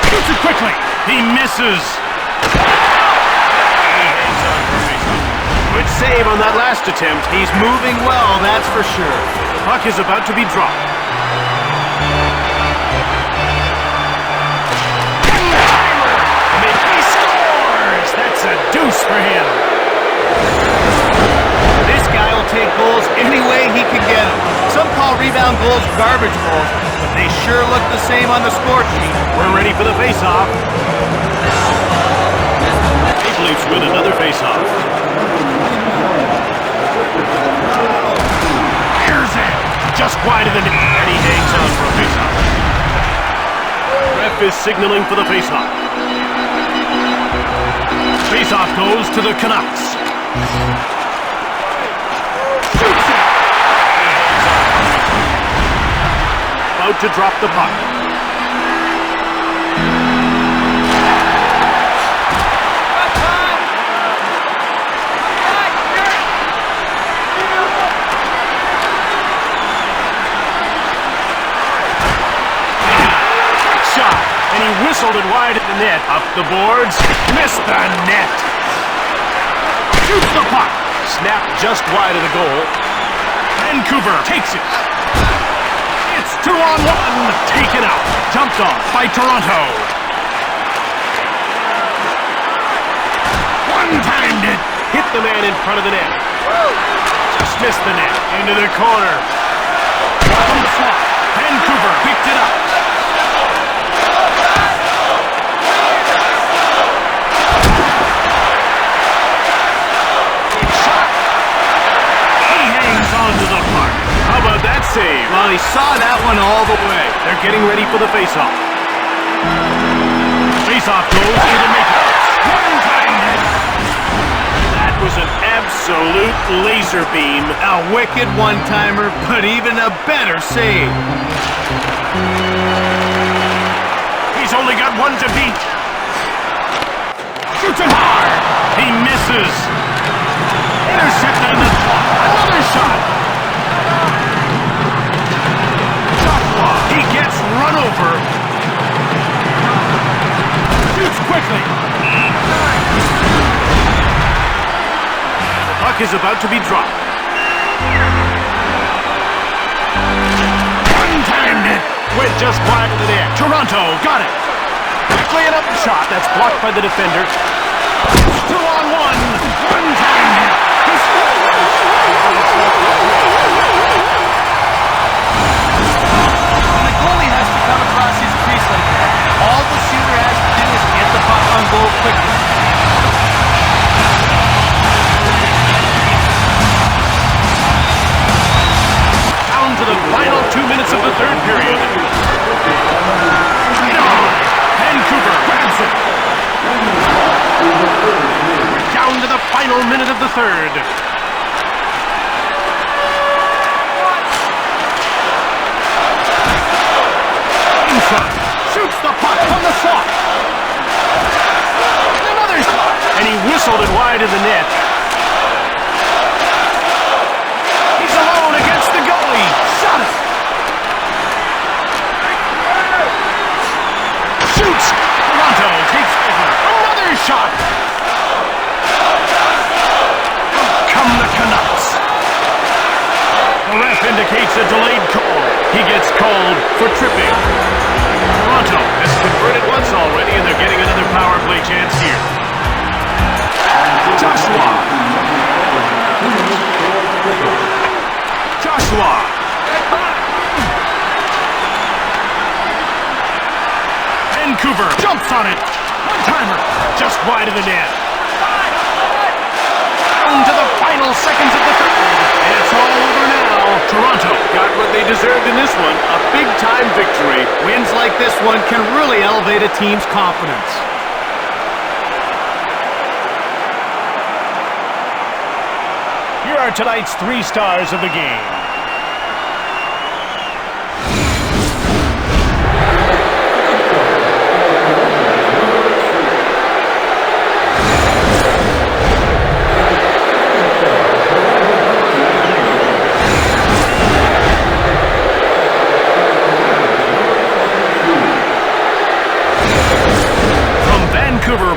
Shoots it quickly. He misses. He hangs on for faceoff. Good save on that last attempt. He's moving well, that's for sure. The puck is about to be dropped. He scores! That's a deuce for him. This guy will take goals any way he can get them. Some call rebound goals garbage goals, but they sure look the same on the score sheet. We're ready for the faceoff. Maple Leafs win another faceoff. Here's it! Just wide of the net. And he hangs on for a faceoff. Ref is signaling for the faceoff. Faceoff goes to the Canucks. Shoots it! About to drop the puck. Shot, and he whistled it wide at the net. Up the boards, missed the net. Shoots the puck. Snapped just wide of the goal. Vancouver takes it. It's 2-on-1. Taken out. Jumped off by Toronto. One-timed it. Hit the man in front of the net. Just missed the net. Into the corner. From the slot. Vancouver picked it up. Onto the puck. How about that save? Well, he saw that one all the way. They're getting ready for the faceoff. Faceoff goes to the makeup. One-timed it. That was an absolute laser beam. A wicked one-timer, but even a better save. He's only got one to beat. Shoots it hard. He misses. Intercepted in the slot. Another shot. He gets run over. Shoots quickly. The puck is about to be dropped. One-timed it with just wide of the net. Toronto got it. Quickly an up shot. That's blocked by the defender. 2-on-1. One time. When the goalie has to come across his crease like that, all the shooter has to do is get the puck on goal quickly. Down to the final 2 minutes of the third period. Right on. Vancouver grabs it. We're down to the final minute of the third. In front. Shoots the puck from the slot. Another shot. And he whistled it wide of the net. He's alone against the goalie. Shot it. Shoots. Toronto takes over. Another shot. Come the Canucks. The ref indicates a delayed call. He gets called for tripping. Toronto has converted once already, and they're getting another power play chance here. Joshua. Vancouver jumps on it. One-timer. Just wide of the net. Down to the final seconds of the third. And it's all over now. Toronto got what they deserved in this one. A big-time victory. Wins like this one can really elevate a team's confidence. Here are tonight's 3 stars of the game.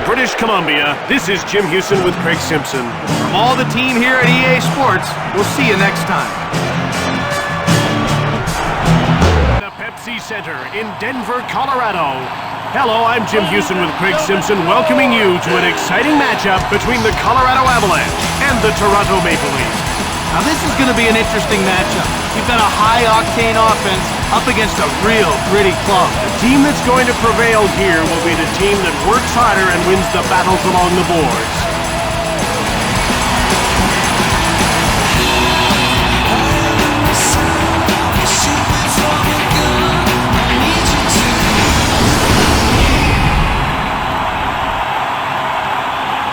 British Columbia, this is Jim Houston with Craig Simpson. From all the team here at EA Sports, we'll see you next time. The Pepsi Center in Denver, Colorado. Hello, I'm Jim Houston with Craig Simpson, welcoming you to an exciting matchup between the Colorado Avalanche and the Toronto Maple Leafs. Now this is going to be an interesting matchup. You've got a high-octane offense up against a real gritty club. The team that's going to prevail here will be the team that works harder and wins the battles along the boards.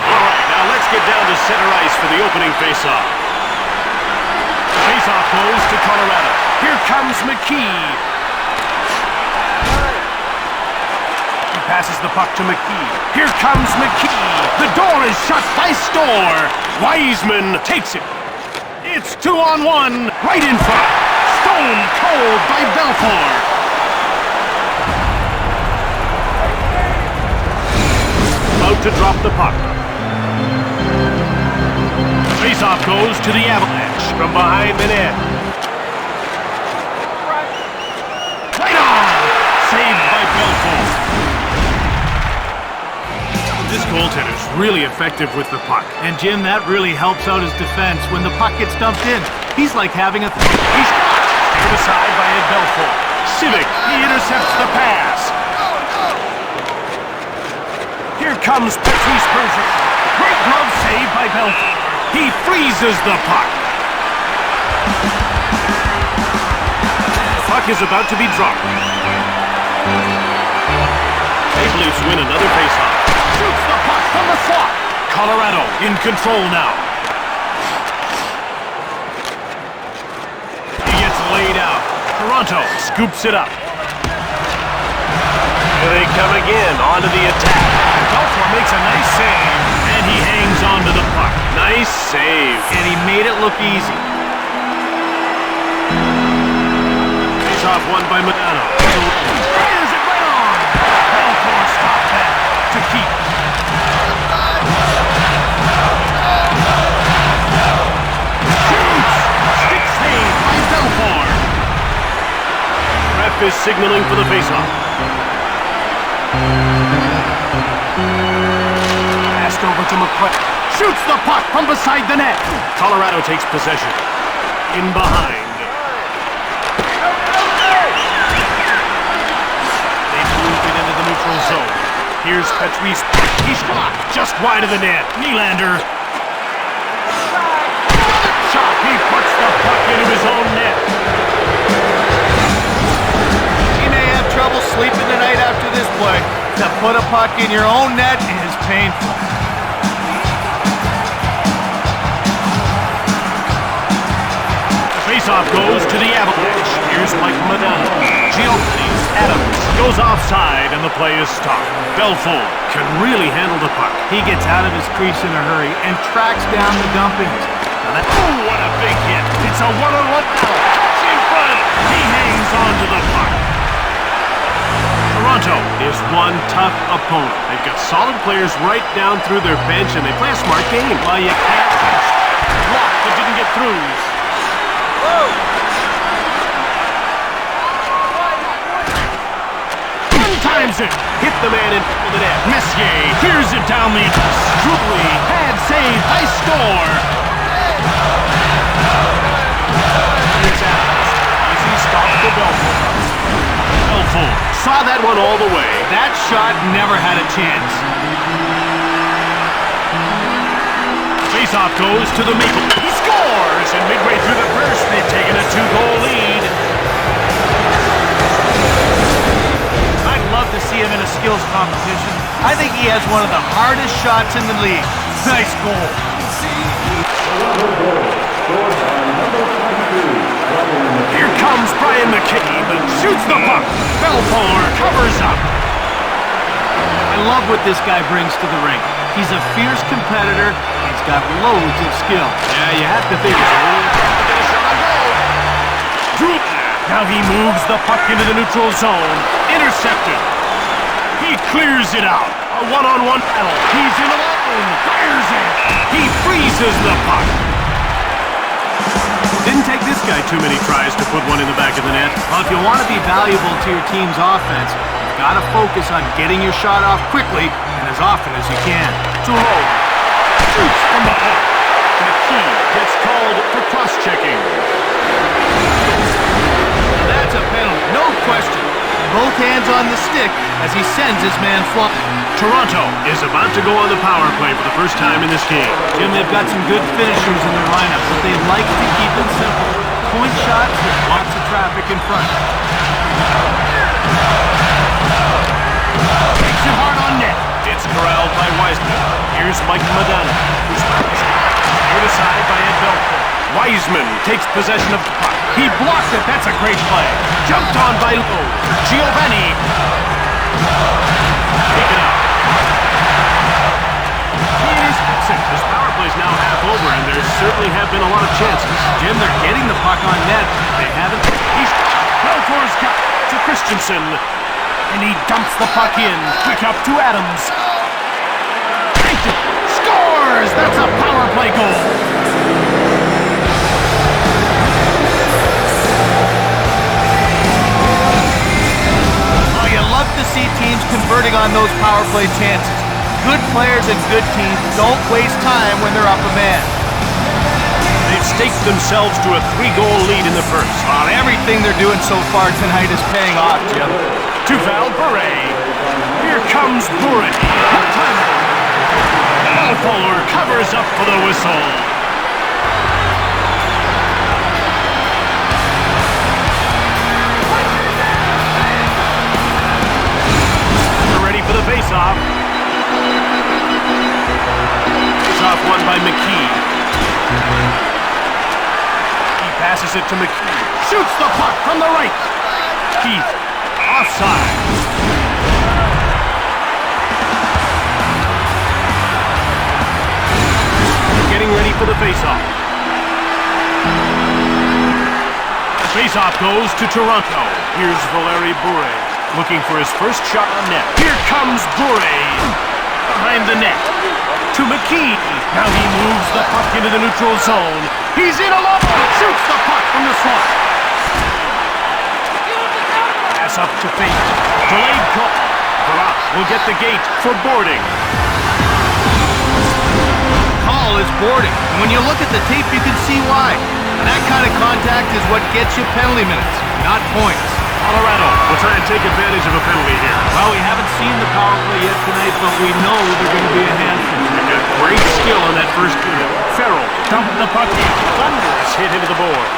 All right, now let's get down to center ice for the opening face-off. Face-off goes to Colorado. Here comes McKee. He passes the puck to McKee. Here comes McKee. The door is shut by Storr. Wiseman takes it. It's 2-on-1 right in front. Stone cold by Belfour. About to drop the puck. Face-off goes to the Avalanche from behind the net. Right on! Saved by Belfour. This goaltender's really effective with the puck. And Jim, that really helps out his defense when the puck gets dumped in. He's like having a... He's put aside by Ed Belfour. Civic, he intercepts the pass. Here comes Patrice Bergeron. Great glove save by Belfour. He freezes the puck. The puck is about to be dropped. Maple Leafs win another faceoff. Shoots the puck from the slot. Colorado in control now. He gets laid out. Toronto scoops it up. Here they come again, onto the attack. Belfour makes a nice save, and he hangs on to the puck. Nice save. And he made it look easy. Face-off won by Modano. Fires it right on. Belfour stopped that to keep. Shoots. Stick save by Belfour. Ref is signaling for the faceoff. Passed over to McQuaid. Shoots the puck from beside the net. Colorado takes possession. In behind. They moved it into the neutral zone. Here's Petry's. He's blocked just wide of the net. Nylander. Shot. He puts the puck into his own net. You may have trouble sleeping tonight after this play. To put a puck in your own net is painful. The faceoff goes to the Avalanche. Here's Mike Madonna. Giovanni's Adams goes offside and the play is stopped. Belfour can really handle the puck. He gets out of his crease in a hurry and tracks down the dumpings. Oh, what a big hit. It's a one-on-one battle. It's in front. He hangs on to the puck. Toronto is one tough opponent. They've got solid players right down through their bench, and they play a smart game. Well, you can't Block that didn't get through. One times it. Hit the man in front of the net. Messier hears it down the ice. Drury, bad save, nice score. Here's Adams. Easy stop for Belfour. Belfour saw that one all the way. That shot never had a chance. Faceoff goes to the Maple. He scores! And midway through the first, they've taken a 2-goal lead. I'd love to see him in a skills competition. I think he has one of the hardest shots in the league. Nice goal. Here comes Brian McCabe and shoots the puck. Belfour covers up. I love what this guy brings to the rink. He's a fierce competitor. He's got loads of skill. Yeah, you have to think it's a little tough to get a shot on goal. Now he moves the puck into the neutral zone. Intercepted. He clears it out. A one-on-one battle. He's in alone. Fires it. He freezes the puck. Didn't take this guy too many tries to put one in the back of the net. Well, if you want to be valuable to your team's offense, you've got to focus on getting your shot off quickly and as often as you can. Too low. Shoots from the point. McKee gets called for cross-checking. That's a penalty, no question. Both hands on the stick as he sends his man flying. Toronto is about to go on the power play for the first time in this game. Jim, they've got some good finishers in their lineup, but they like to keep it simple. Point shots with lots of traffic in front. Takes it hard on net. It's corralled by Wiseman. Here's Mike Madonna, who's cleared aside by Ed Belfour. Wiseman takes possession of the puck. He blocked it. That's a great play. Jumped on by Lowe. Giovanni. Take it out. Here's Hudson. This power play's now half over, and there certainly have been a lot of chances. Jim, they're getting the puck on net. They haven't. He's Belfour's got to Christensen. And he dumps the puck in. Quick up to Adams. Scores! That's a power play goal. Oh, you love to see teams converting on those power play chances. Good players and good teams don't waste time when they're up a man. They've staked themselves to a 3-goal lead in the first. Well, everything they're doing so far tonight is paying off, Jim. To Val Bure. Here comes Bure. Belfour covers up for the whistle. They're ready for the face-off. Face-off won by McKee. He passes it to McKee. Shoots the puck from the right. Keith. Offside. Getting ready for the faceoff. The faceoff goes to Toronto. Here's Valeri Bure looking for his first shot on net. Here comes Bure behind the net to McKee. Now he moves the puck into the neutral zone. He's in alone. Shoots the puck from the slot. pass up to feet. Delayed call. Brock will get the gate for boarding. Call is boarding. And when you look at the tape, you can see why. That kind of contact is what gets you penalty minutes, not points. Colorado will try and take advantage of a penalty here. Well, we haven't seen the power play yet tonight, but we know they're going to be a handful. And got great skill in that first period. Farrell dumped the puck in. Thunderous hit into the boards.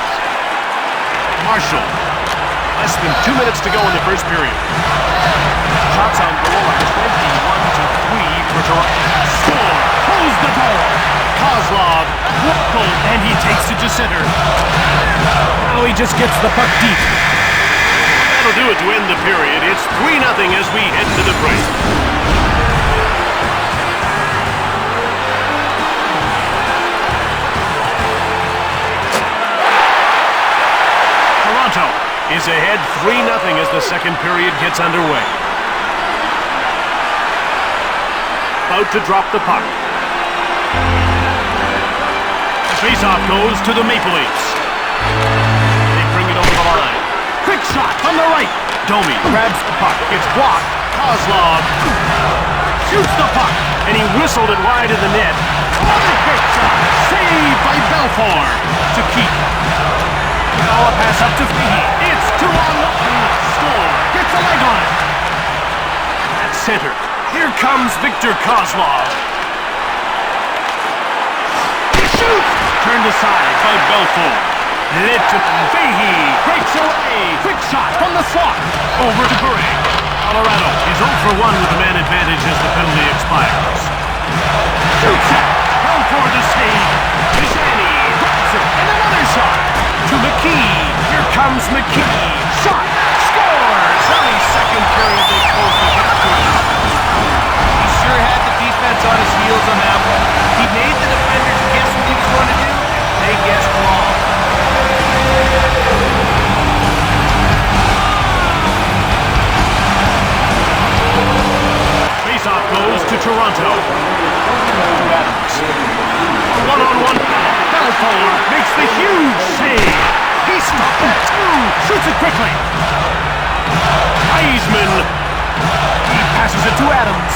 Marshall. Less than 2 minutes to go in the first period. Shots on goal at 21-3 for Toronto. Score! Close the door! Kozlov, goal, and he takes it to center. Now he just gets the puck deep. That'll do it to end the period. It's 3-0 as we head to the break. Toronto is ahead 3-0 as the second period gets underway. About to drop the puck. Faceoff goes to the Maple Leafs. They bring it over the line. Quick shot from the right. Domi grabs the puck. It's blocked. Kozlov shoots the puck, and he whistled it wide of the net. Another great shot. Saved by Belfour to keep. Now a pass up to Fahey. It's 2-on-1. Score. Gets a leg on it. At center. Here comes Victor Kozlov. He shoots. Turned aside by Belfour. Led to Fahey. Breaks away. Quick shot from the slot. Over to Bure. Colorado is 0 for 1 with the man advantage as the penalty expires. Shoots it. Belfour to save. Vizani grabs it. And another shot. To McKee. Here comes McKee. Shot. Scores. Early second period. They close the gap to it. He sure had the defense on his heels on that one. He made the defenders guess what he was going to do. They guessed wrong. Faceoff goes to Toronto. One-on-one. Belfour makes the huge save. He stopped at 2. Shoots it quickly. Heisman. He passes it to Adams.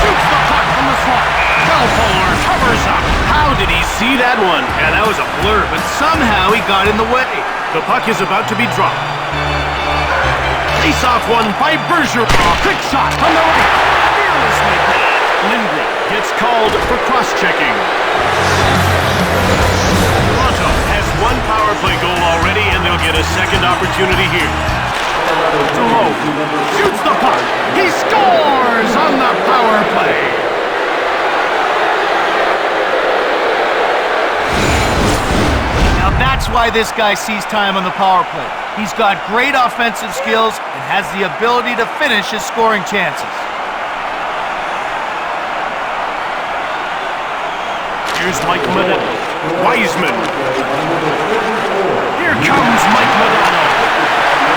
Shoots the puck from the slot. Belfour covers up. How did he see that one? Yeah, that was a blur, but somehow he got in the way. The puck is about to be dropped. Face-off won by Bergeron. Quick shot from the right. Fearlessly played. Lindgren gets called for cross-checking. Toronto has one power play goal already, and they'll get a second opportunity here. Thoreau shoots the puck. He scores on the power play. Now that's why this guy sees time on the power play. He's got great offensive skills and has the ability to finish his scoring chances. Here's Mike Modano. Wiseman. Here comes Mike Modano.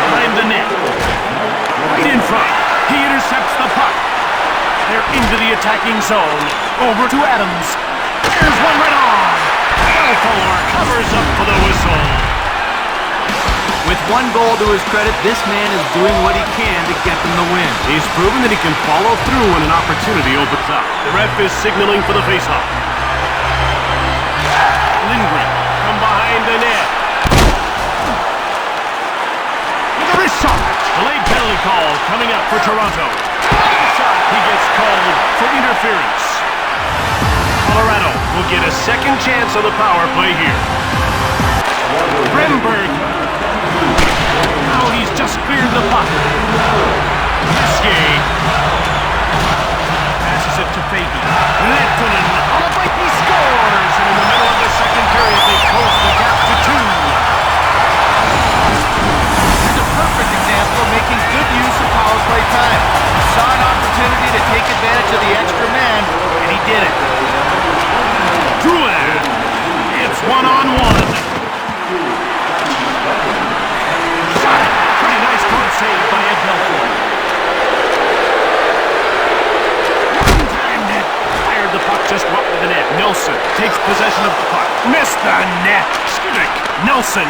Behind the net. Right in front. He intercepts the puck. They're into the attacking zone. Over to Adams. Here's one right on. Belfour covers up for the whistle. With one goal to his credit, this man is doing what he can to get them the win. He's proven that he can follow through when an opportunity opens up. The ref is signaling for the faceoff. Lindgren from behind the net. With a wrist shot. Delayed penalty call coming up for Toronto. Shot. He gets called for interference. Colorado will get a second chance on the power play here. Bremberg. Now he's just cleared the puck. Messier. Passes it to Fahey. Lehtonen on a break. He scores. And in the middle of the second period, they close the gap to 2. Here's a perfect example of making good use of power play time. He saw an opportunity to take advantage of the extra man, and he did it. Drouin. It's one-on-one. Shot. Pretty nice glove save by Ed Belfour. One-time net. Fired the puck just wide of the net. Nelson takes possession of the puck. Missed the net. Skiddick. Nelson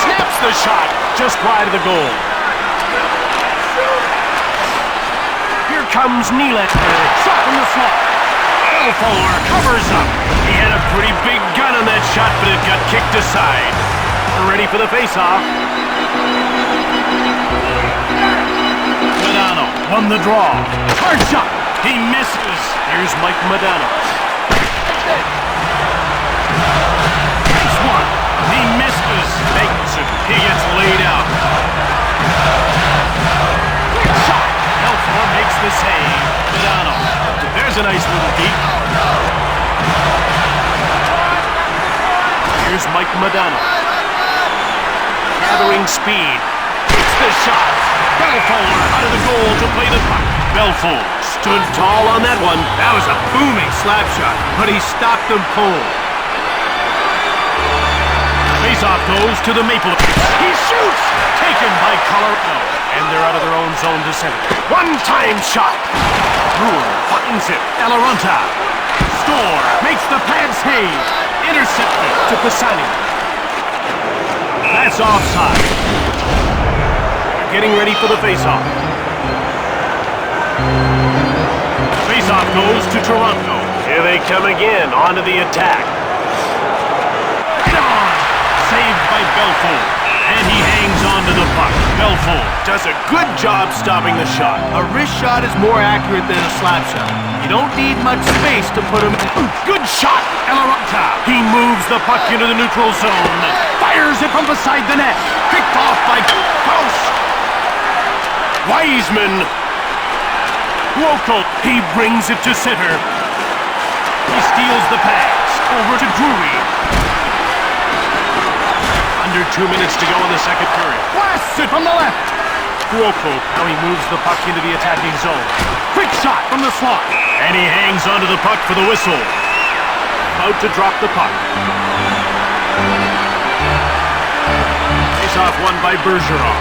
snaps the shot just wide of the goal. comes Nylander. Shot from the slot. Belfour covers up. He had a pretty big gun on that shot, but it got kicked aside. Ready for the faceoff. Modano won the draw. Hard shot. He misses. Here's Mike Modano. Nice one. He misses. Magnuson. He gets laid out. Quick shot. Belfour makes the save. Modano. There's a nice little beat. Here's Mike Modano. Gathering speed. Hits the shot. Belfour out of the goal to play the puck. Belfour stood tall on that one. That was a booming slap shot, but he stopped them cold. Faceoff goes to the Maple Leafs. He shoots! Taken by Colorado. And they're out of their own zone to center. One-time shot. Brewer finds it. Eloranta. Store makes the pad save. Intercepted to Pisani. That's offside. They're getting ready for the faceoff. Faceoff goes to Toronto. Here they come again, onto the attack. Right on! Saved by Belfour. And he hangs on to the puck. Belfour does a good job stopping the shot. A wrist shot is more accurate than a slap shot. You don't need much space to put him in. Good shot! Eloranta. He moves the puck into the neutral zone. Fires it from beside the net. Picked off by Faust. Wiseman. Woko. He brings it to center. He steals the pass. Over to Drury. Under 2 minutes to go in the second period. Blasts it from the left. Woko. Now he moves the puck into the attacking zone. Quick shot from the slot. And he hangs onto the puck for the whistle. About to drop the puck. Face-off won by Bergeron.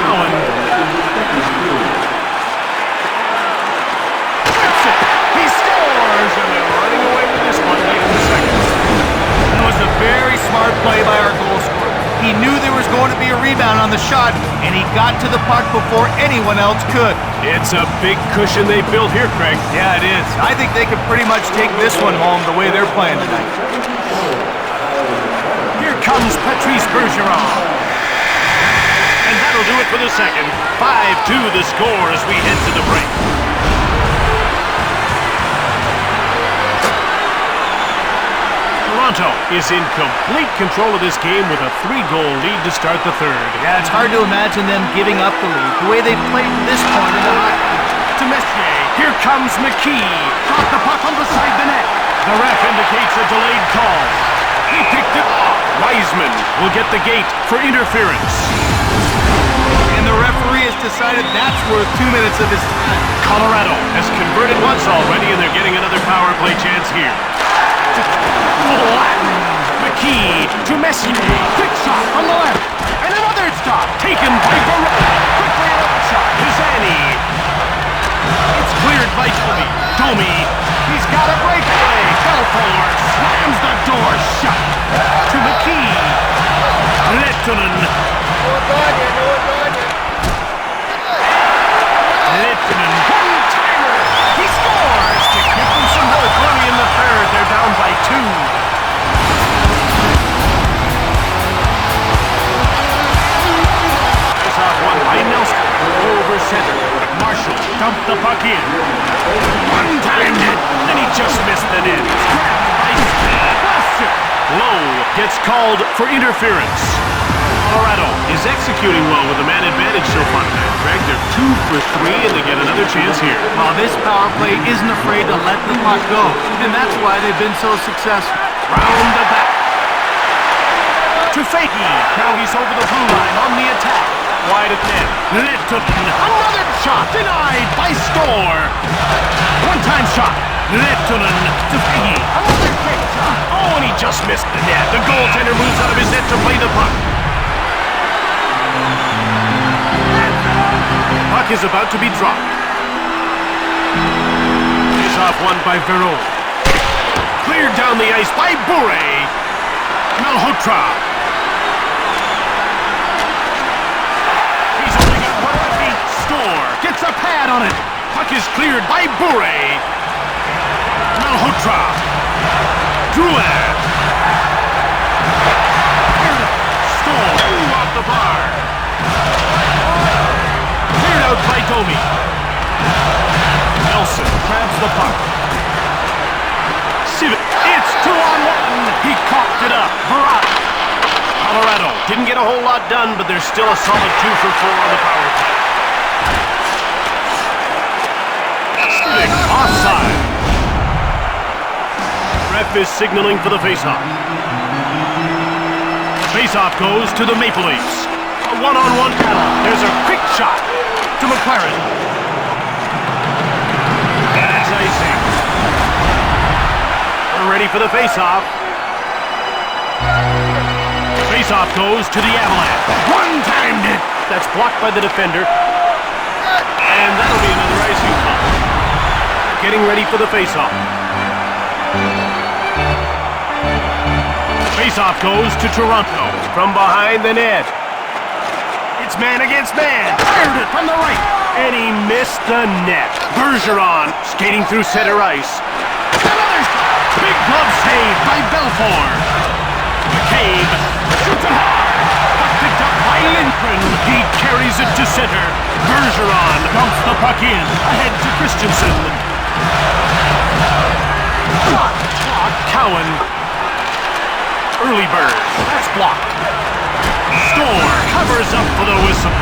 Owen. That's it. He scores! And they're running away with this one late in the second. That was a very smart play by our goal scorer. He knew there was going to be a rebound on the shot, and he got to the puck before anyone else could. It's a big cushion they built here, Craig. Yeah, it is. I think they could pretty much take this one home the way they're playing tonight. Here comes Patrice Bergeron. And that'll do it for the second. 5-2 the score as we head to the break. Toronto is in complete control of this game with a 3-goal lead to start the third. Yeah, it's hard to imagine them giving up the lead the way they've played to this point in the hockey. To Messier. Here comes McKee. Drop the puck on beside the net. The ref indicates a delayed call. He picked it off. Wiseman will get the gate for interference. And the referee has decided that's worth 2 minutes of his time. Colorado has converted once already, and they're getting another power play chance here. McKee to Messier. Quick shot from the left. And another stop taken by Barrett. Quickly another shot. Pisani. It's cleared by Domi. Domi. He's got a breakaway. Belfour slams the door shut. To McKee. Lettonen. Lettonen. One-timer. He scores to give them some hope early in the third. They're down by 2. One by Nelson. Over center. Marshall dumped the puck in. One-timed it. And he just missed the net. Grabbed by Lowe gets called for interference. Colorado is executing well with the man advantage so far tonight. Greg, they're 2 for 3 and they get another chance here. Well, this power play isn't afraid to let the puck go, and that's why they've been so successful. Round the back. To Fahey. Now he's over the blue line on the attack. Wide of net. Lettonen. Another shot denied by Store. One-time shot. Lettonen to Fahey. Another quick shot. Oh, and he just missed the net. The goaltender moves out of his net to play the puck. Puck is about to be dropped. Face-off won by Veron. Cleared down the ice by Bure. Malhotra. He's only got 1 feet. Store gets a pad on it. Puck is cleared by Bure. Malhotra. Drouin. Storm off the bar. Cleared out by Domi. Nelson grabs the puck. It's 2-on-1. He coughed it up. Barat. Colorado didn't get a whole lot done, but there's still a solid 2 for 4 on the power play. Stick offside. Ref is signaling for the faceoff. Faceoff goes to the Maple Leafs. A one-on-one battle. There's a quick shot to McLaren. And it's icing. We're ready for the faceoff. Faceoff goes to the Avalanche. One-timed it. That's blocked by the defender. And that'll be another icing call. Getting ready for the faceoff. Faceoff goes to Toronto from behind the net. It's man against man. Fired it from the right. And he missed the net. Bergeron skating through center ice. Another big glove save by Belfour. McCabe shoots it hard. Puck picked up by Lindgren. He carries it to center. Bergeron dumps the puck in. Ahead to Christensen. Cowan. Early bird. That's blocked. Storr covers up for the whistle.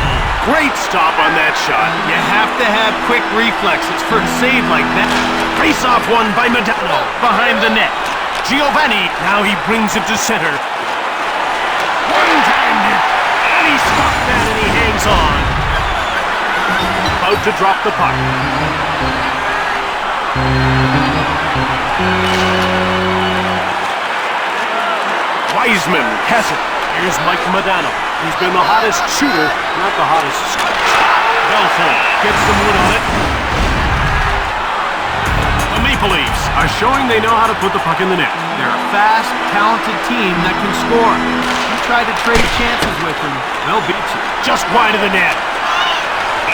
Great stop on that shot. You have to have quick reflexes for a save like that. Face-off won by Modano. Behind the net. Giovanni. Now he brings it to center. One-timed it. And he stopped that and he hangs on. About to drop the puck. Wiseman has it. Here's Mike Modano. He's been the hottest shooter, not the hottest scorer. Belfour gets some wood on it. The Maple Leafs are showing they know how to put the puck in the net. They're a fast, talented team that can score. You try to trade chances with them, they'll beat you. Just wide of the net.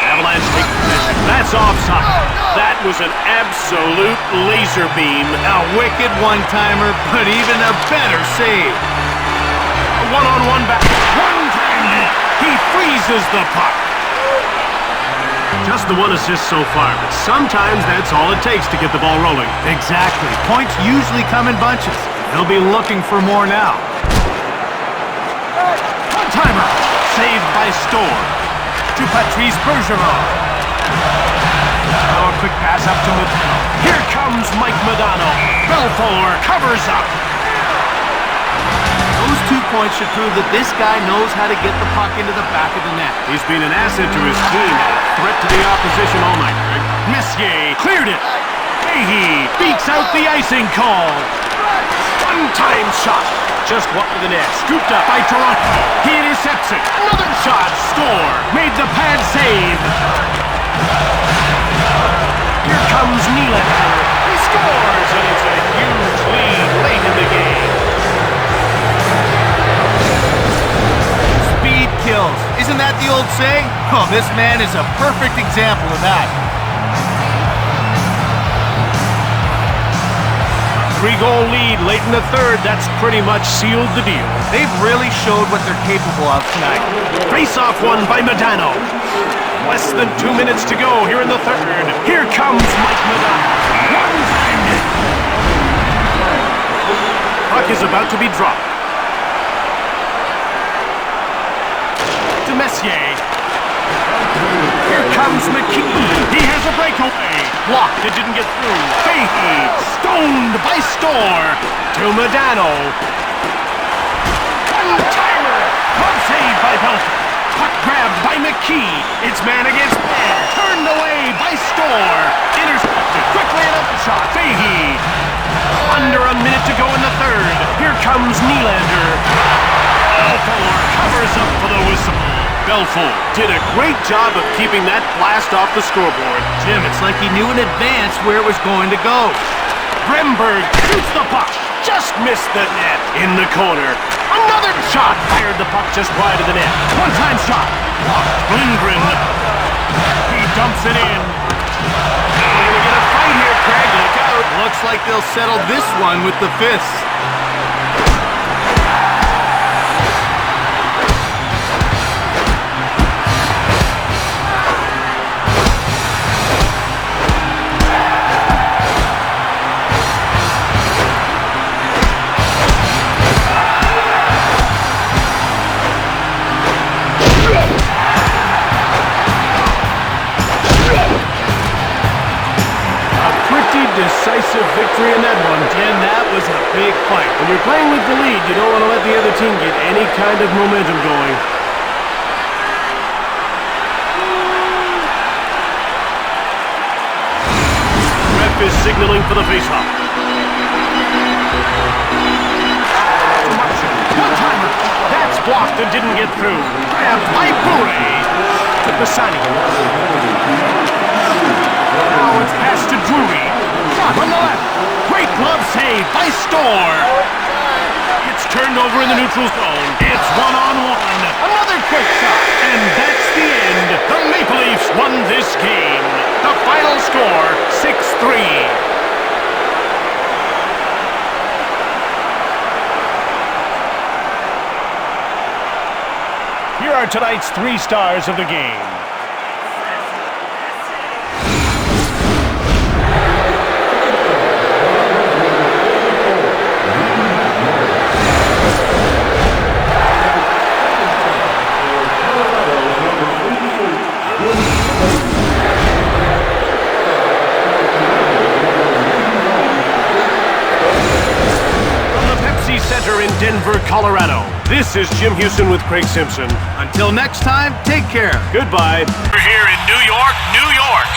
Avalanche take possession. That's offside. That was an absolute laser beam. A wicked one-timer, but even a better save. A one-on-one back. One-timed it. He freezes the puck. Just the one assist so far, but sometimes that's all it takes to get the ball rolling. Exactly. Points usually come in bunches. They'll be looking for more now. One-timer. Saved by Storr. To Patrice Bergeron. Now a quick pass up to Modano. Here comes Mike Modano. Belfour covers up. Those 2 points should prove that this guy knows how to get the puck into the back of the net. He's been an asset to his team and a threat to the opposition all night, Greg. Messier cleared it. Fahey beats out the icing call. One-time shot. Just wide of the net. Scooped up by Toronto. He intercepts it. Another shot. Storr made the pad save. Here comes Nylander. He scores, and it's a huge lead late in the game. Speed kills. Isn't that the old saying? Oh, this man is a perfect example of that. 3-goal lead late in the third. That's pretty much sealed the deal. They've really showed what they're capable of tonight. Face-off won by Modano. Less than 2 minutes to go here in the third. Here comes Mike Modano. One-timed it. Puck is about to be dropped. To Messier. Here comes McKee. He has a breakaway. Blocked. It didn't get through. Fahey. Stoned by Storr. To Modano. One-timer. Glove save by Belfour. Puck grabbed by McKee. It's man against man. Turned away by Storr. Intercepted. Quickly another shot. Fahey. Under a minute to go in the third. Here comes Nylander. Belfour covers up for the whistle. Belfour did a great job of keeping that blast off the scoreboard. Jim, it's like he knew in advance where it was going to go. Gremberg shoots the puck. Just missed the net in the corner. Another shot. Fired the puck just wide of the net. One-time shot. Lindgren. He dumps it in. Looks like they'll settle this one with the fists. Decisive victory in that one. And that was a big fight. When you're playing with the lead, you don't want to let the other team get any kind of momentum going. Ref is signaling for the faceoff. One-timer. That's blocked and didn't get through. And by Bure to Pisani. Now it's passed to Drury. Shot on the left. Great glove save by Storr. It's turned over in the neutral zone. It's one-on-one. Another quick shot. And that's the end. The Maple Leafs won this game. The final score, 6-3. Here are tonight's 3 stars of the game. Center in Denver, Colorado. This is Jim Houston with Craig Simpson. Until next time, take care. Goodbye. We're here in New York, New York.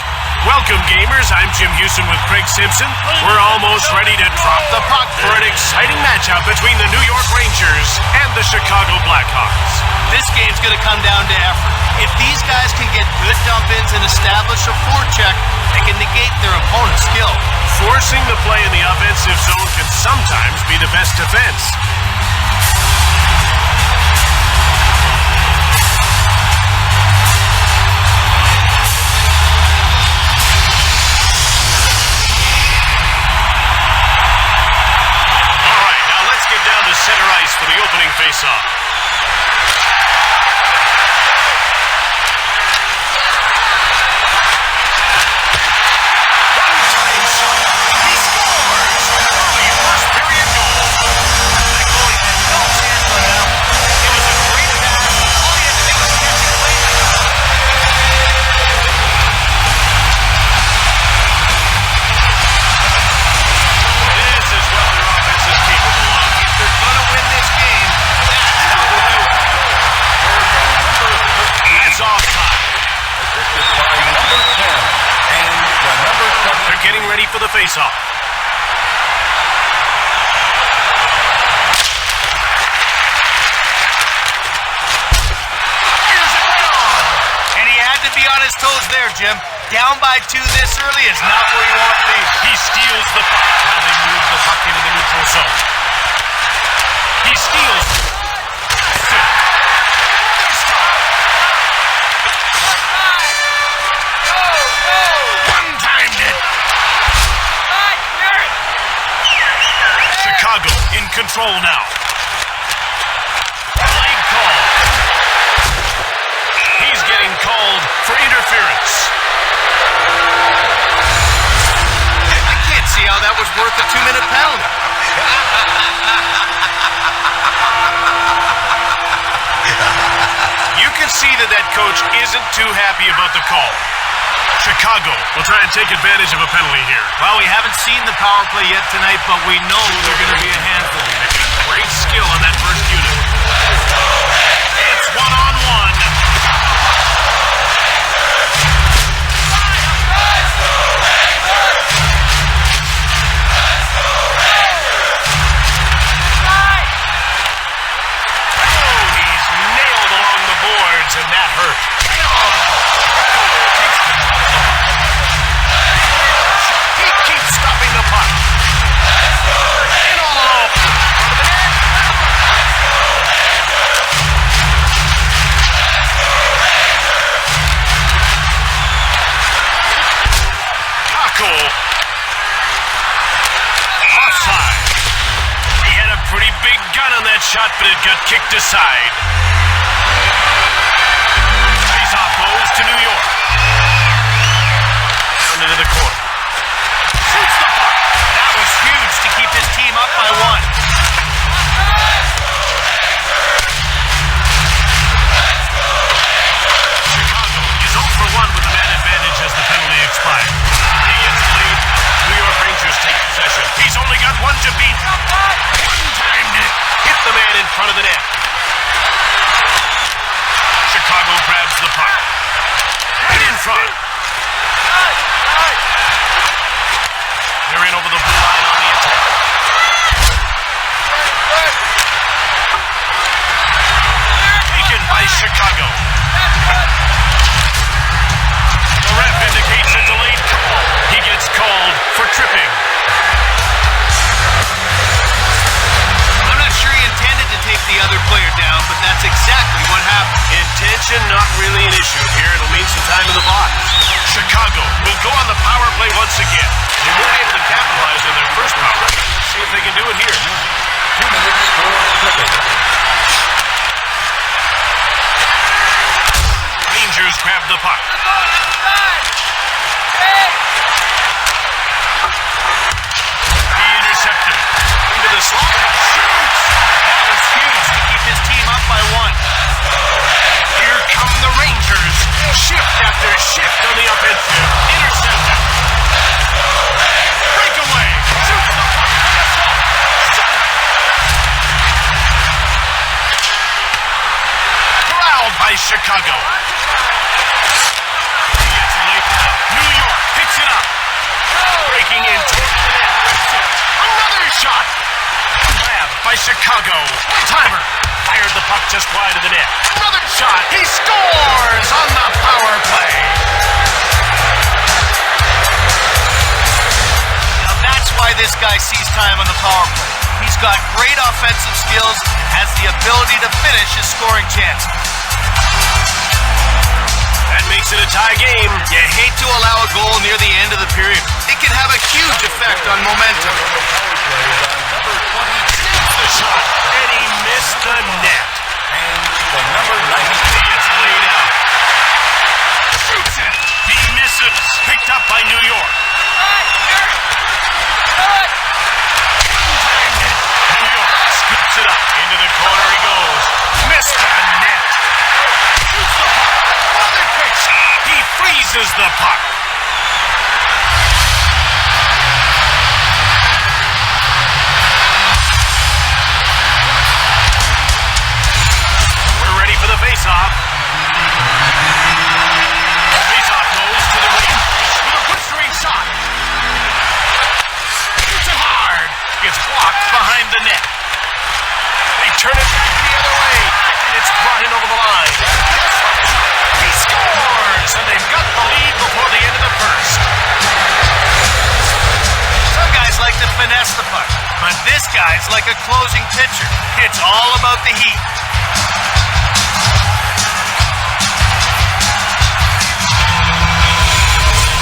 Welcome, gamers. I'm Jim Houston with Craig Simpson. We're almost ready to drop the puck for an exciting matchup between the New York Rangers and the Chicago Blackhawks. This game's going to come down to effort. If these guys can get good dump-ins and establish a forecheck, they can negate their opponent's skill. Forcing the play in the offensive zone can sometimes be the best defense. All right, now let's get down to center ice for the opening faceoff. For the face-off. Here's a goal! And he had to be on his toes there, Jim. Down by 2 this early is not where you want to be. He steals the puck while they move the puck into the neutral zone. He steals. Chicago in control now. Leg call. He's getting called for interference. I can't see how that was worth a 2-minute penalty. You can see that coach isn't too happy about the call. Chicago will try and take advantage of a penalty here. Well, we haven't seen the power play yet tonight, but we know they're going to be a handful. Great skill on that first unit. It's one-on-one. Oh, he's nailed along the boards, and that hurt. Stopping the puck. In all alone. gun on that shot, but it got kicked aside. Face-off goes to New York. Down into the corner. Shoots the puck. That was huge to keep his team up by 1. Chicago is 0 for 1 with the man advantage as the penalty expired. He gets the lead. New York Rangers take possession. He's only got 1 to beat. One-timed it. Hit the man in front of the net. Chicago grabs the puck. Right in front. They're in over the blue line on the attack. Taken by Chicago. The ref indicates a delayed call. He gets called for tripping. I'm not sure he intended to take the other player down, but that's exactly what happened. Intention not really an issue here. It'll mean some time in the box. Chicago will go on the power play once again. They weren't able to capitalize on their first power. Let's see if they can do it here. 2 minutes for tripping. Rangers grab the puck. He intercepted it. Into the slot. Shoots! That was huge to keep his team up by 1. Here come the Rangers. Shift after shift on the offensive. Intercepted. Breakaway. Shoots the puck from the slot. Corralled by Chicago. He gets laid out. New York picks it up. Breaking in towards the net. Another shot. Grabbed by Chicago. One-timer. Fired the puck just wide of the net. Another shot. He scores on the power play. Now that's why this guy sees time on the power play. He's got great offensive skills, has the ability to finish his scoring chances. That makes it a tie game. You hate to allow a goal near the end of the period. It can have a huge effect on momentum. The shot, and he missed the net. And the number 90. He gets laid out. Shoots it. He misses. Picked up by New York. New York scoops it up. Into the corner he goes. Missed the net. Shoots the puck. Another quick shot. He freezes the puck. We're ready for the face-off. Face-off goes to the Rangers with a blistering shot. Shoots it hard. Gets blocked behind the net. They turn it back the other way, and it's brought in over the line. He scores, and they've got the lead before the end of the first. Some guys like to finesse the puck, but this guy's like a closing pitcher. It's all about the heat.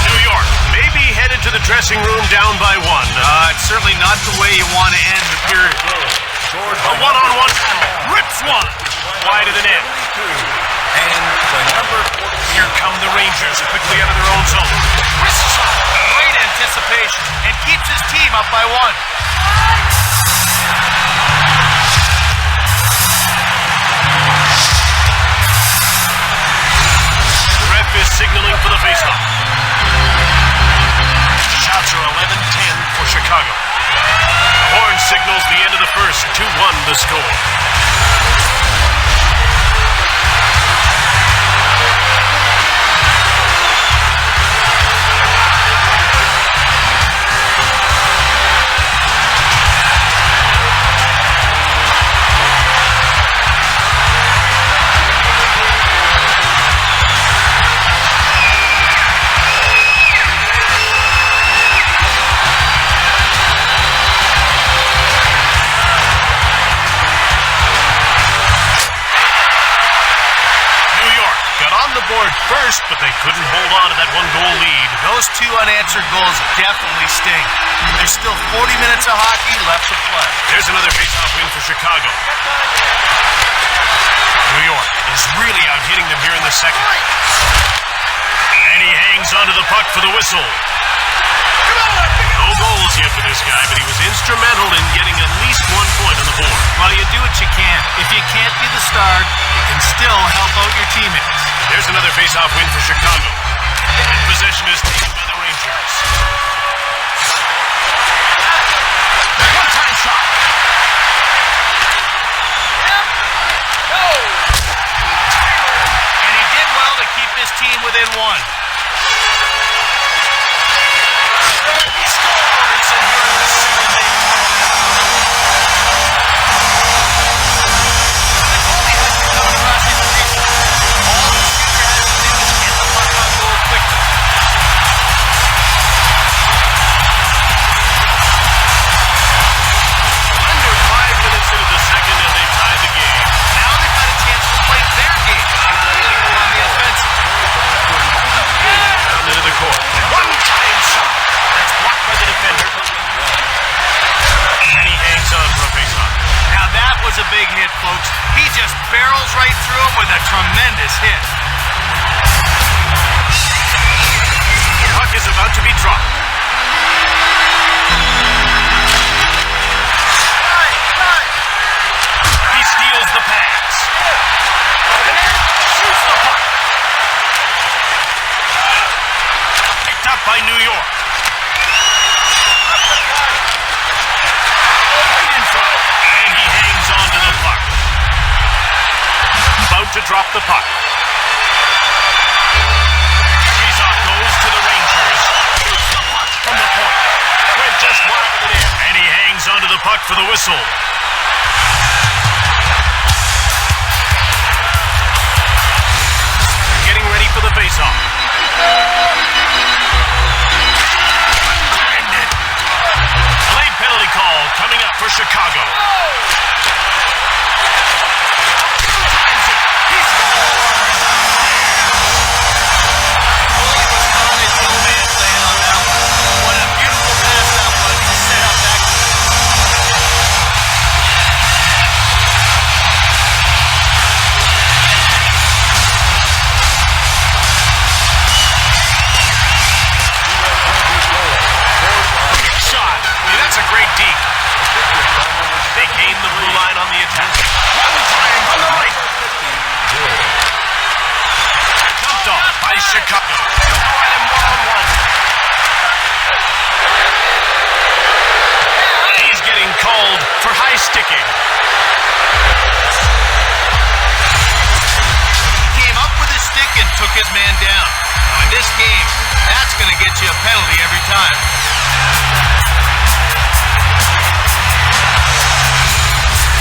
New York may be headed to the dressing room down by 1. It's certainly not the way you want to end the period. A one-on-one battle. Rips one. Wide of the net. And the number 40. Here come the Rangers quickly out of their own zone. Wrist shot. Great anticipation and keeps his team up by 1. The ref is signaling for the faceoff. Shots are 11-10 for Chicago. Horn signals the end of the first. 2-1 the score. scored first, but they couldn't hold on to that one-goal lead. Those two unanswered goals definitely sting. There's still 40 minutes of hockey left to play. There's another face-off win for Chicago. New York is really out-hitting them here in the second. And he hangs onto the puck for the whistle. No goals yet for this guy, but he was instrumental in getting at least 1 point on the board. Well, you do what you can. If you can't be the star, you can still help out your teammates. There's another face-off win for Chicago. And possession is taken by the Rangers. One-time shot. And he did well to keep his team within one. He scores, and here in the second they the goalie has to come across his crease. All the shooter has to do is get the puck on goal quickly. Under 5 minutes into the second, and they tied the game. Now they've got a chance to play their game and really go on the offensive. Down into the court. One-time shot. That's blocked by the defender. And he hangs on for a face-off. Now that was a big hit, folks. He just barrels right through him with a tremendous hit. The puck is about to be dropped. He steals the pass. Shoots the puck. Picked up by New York. Right in front. And he hangs on to the puck. About to drop the puck. Faceoff goes to the Rangers. Shoots the puck from the point. Went just wide of the net. And he hangs onto the puck for the whistle. Getting ready for the faceoff. Late penalty call coming up for Chicago. He scores! Goalie was caught his no man's land on that one. What a beautiful pass that was to set up that goal. Shot. Yeah, that's a great deep. They gain the blue line on the attack. One time on the right. Dumped off by Chicago. Right in 1-on-1. He's getting called for high sticking. Came up with his stick and took his man down. Now in this game, that's going to get you a penalty every time.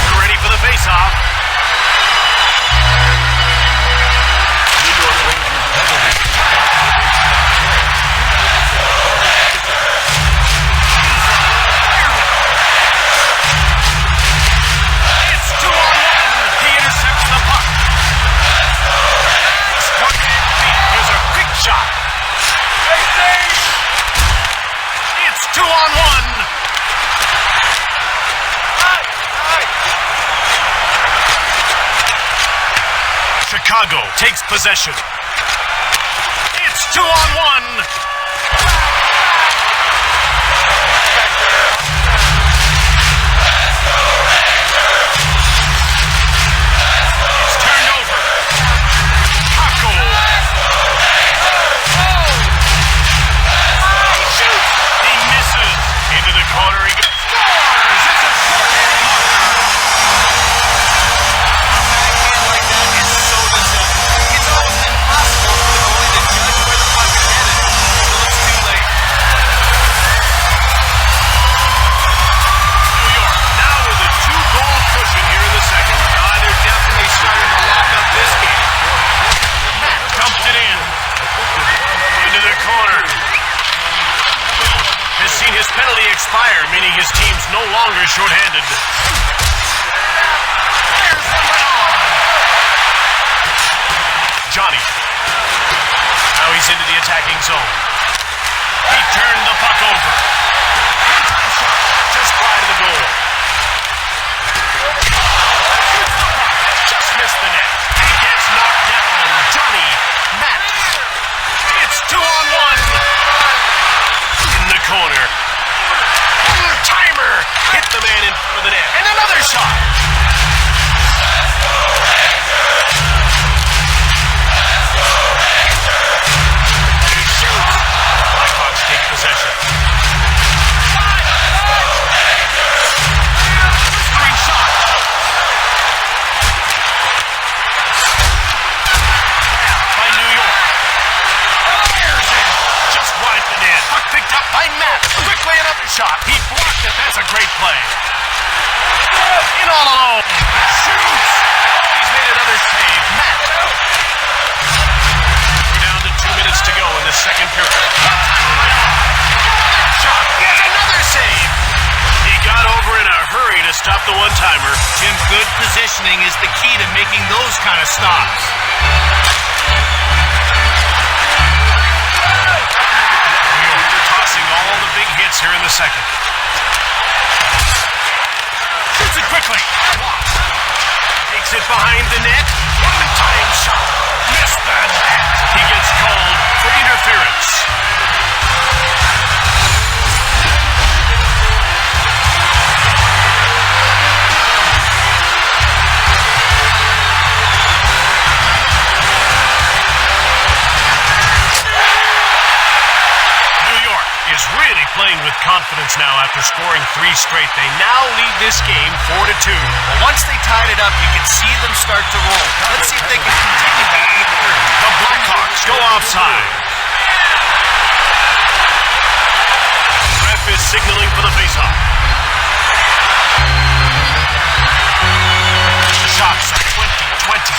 We're ready for the face-off. It's 2-on-1. He intercepts the puck. Struck in deep. There's a quick shot. It's 2-on-1. Chicago takes possession. It's 2-on-1. It's turned over. Paco. He shoots. He misses. Into the corner he goes. Scores! It's a short-handed marker. Like that is so deceptive. It's almost impossible for the goalie to judge where the puck is headed until it's too late. New York now with a 2-goal cushion here in the second. They're definitely starting to lock up this game. Matt dumped it in. Into the corner. Has seen his penalty expire, meaning his team's no longer shorthanded. There's one went on. Johnny. he's into the attacking zone. He turned the puck over. One-time shot, just wide of the goal. Shoots the puck, just missed the net. He gets knocked down. Johnny Matt. It's 2-on-1. In the corner. Timer. Hit the man in front of the net. And another shot. He shoots. Blackhawks take possession. Three shots. By New York. Here's it. Just wide the net. Puck picked up by Matt. Quickly another shot. He blocked it. That's a great play. In all alone. Shoots. He's made another save. Matt. We're down to 2 minutes to go in the second period. One-timer right off. Another shot. He has another save. He got over in a hurry to stop the one-timer. Jim, good positioning is the key to making those kind of stops. They're tossing all the big hits here in the second. Shoots it quickly. Takes it behind the net. One-time shot. Missed the net. He gets called for interference. Is really playing with confidence now after scoring 3 straight. They now lead this game 4-2. Well, once they tied it up, you can see them start to roll. Let's see if they can continue that in the third. The Blackhawks go offside. Ref is signaling for the faceoff. The shots are 20-20.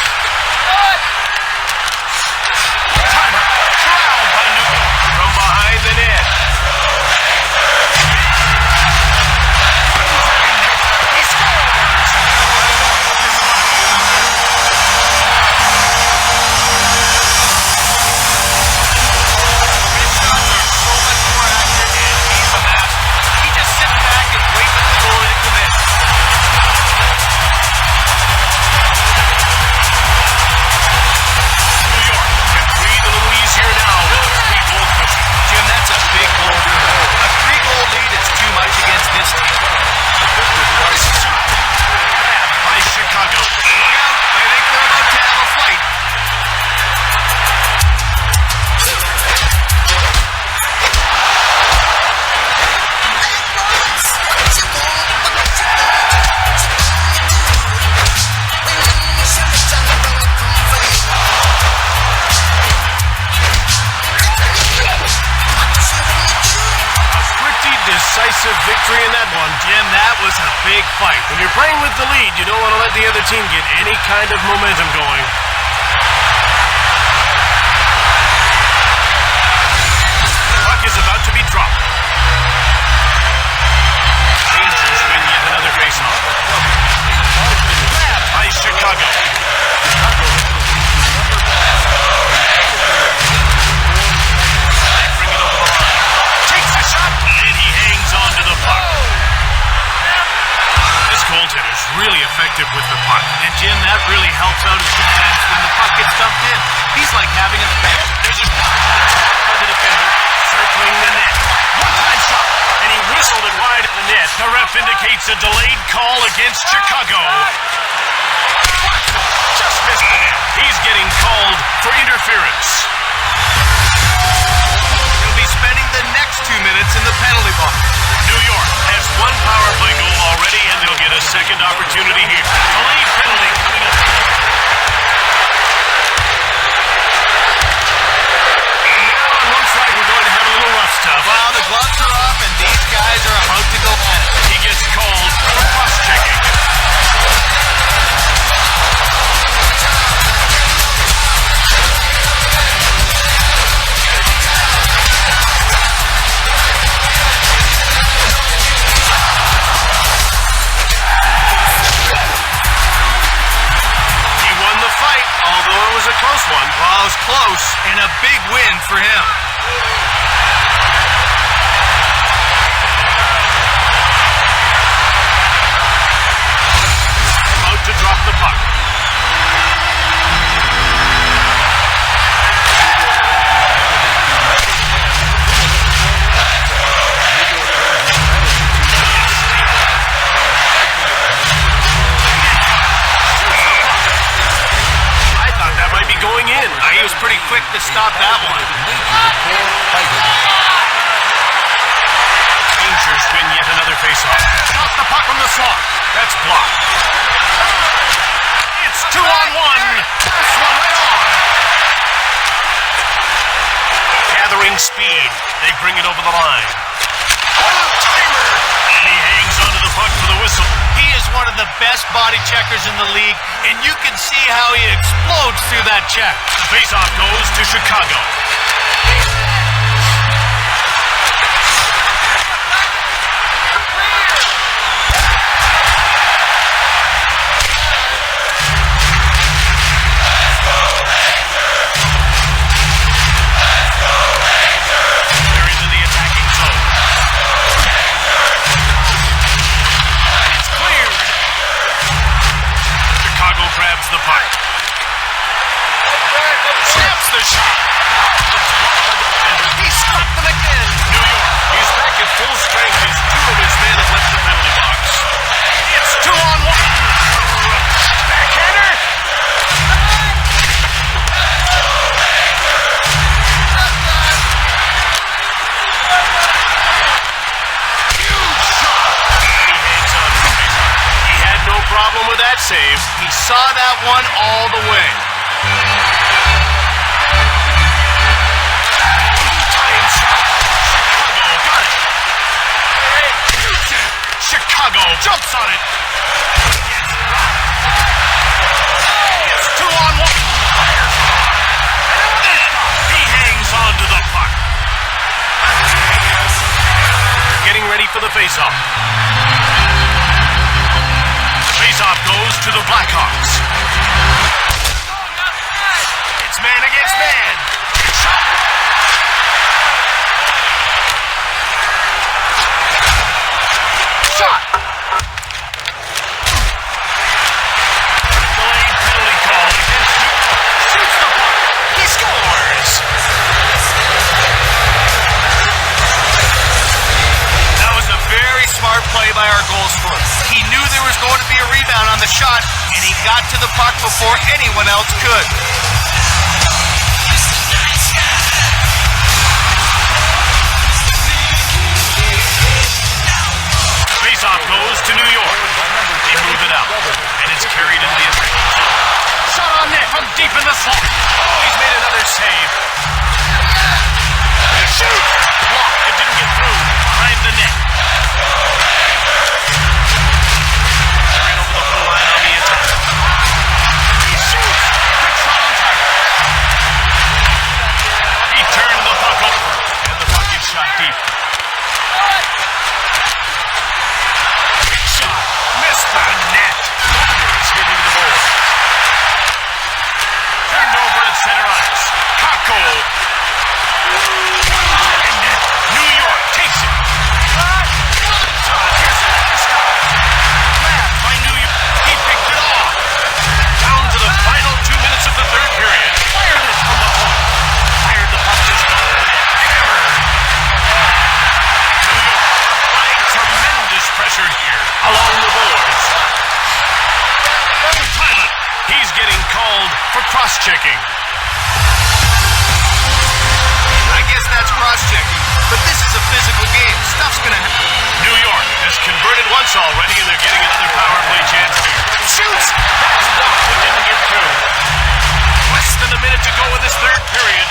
Timer. Corralled by New York from behind the net. Decisive victory in that one. Jim, that was a big fight. When you're playing with the lead, you don't want to let the other team get any kind of momentum going. The puck is about to be dropped. Rangers win yet another faceoff. Grabbed by Chicago. Bring it over the line. Takes a shot, and he hangs on to the puck. This goaltender's really effective with the puck. And Jim, that really helps out his defense when the puck gets dumped in. He's like having a There's a shot by the defender, circling the net. One-time shot, and he whistled it wide at the net. The ref indicates a delayed call against Chicago. Just missed the net. He's getting called for interference. He'll be spending the next 2 minutes in the penalty box. New York has one power play goal already, and they'll get a second opportunity here. Delayed penalty coming up. Now it looks like we're going to have a little rough stuff. Well, the gloves are off, and these guys are about to go at it. He gets called for cross-checking. stop that one. Rangers win yet another faceoff. Off the puck from the slot. That's blocked. It's 2-on-1. This one right on. Gathering speed. They bring it over the line. Timer. And he hangs onto the puck for the whistle. He is one of the best body checkers in the league, and you can see how he explodes through that check. The faceoff goes to Chicago. They're into the attacking zone. It's cleared. Chicago grabs the puck. Snaps the shot. He stopped them again. New York, he's back at full strength as two of his men have left the penalty box. It's 2-on-1. Backhander. Huge shot. He hangs on to the faceoff. He had no problem with that save. He saw that one all the way. Chicago jumps on it. It's 2-on-1. He hangs on to the puck. Getting ready for the faceoff. Faceoff goes to the Blackhawks. It's man against man. Shot. Shot! Delayed penalty call against New York. Shoots the puck. He scores! That was a very smart play by our goal scorer. He knew there was going to be a rebound on the shot, and he got to the puck before anyone else could. Faceoff goes to New York. They move it out, and it's carried into the attacking zone. Shot on net from deep in the slot. Oh, he's made another save. Shoot! Blocked. It didn't get through. Behind the net. Right over the blue line on the attack. He shoots. Quick shot on target. He turned the puck over, and the puck is shot deep. Shot. Missed the net. Is hitting the board. Turned over at center ice. Kako. New York takes it. Here's another stop. Grabbed by New York. He picked it off. Down to the final 2 minutes of the third period. Fired it from the point. Fired the puck just over the net. Hammered. New York applying tremendous pressure here along the boards. Tyler, he's getting called for cross-checking. I guess that's cross-checking, but this is a physical game. Stuff's gonna happen. New York has converted once already, and they're getting another power play chance here. Shoots! That's blocked, but didn't get through. Less than a minute to go in this third period.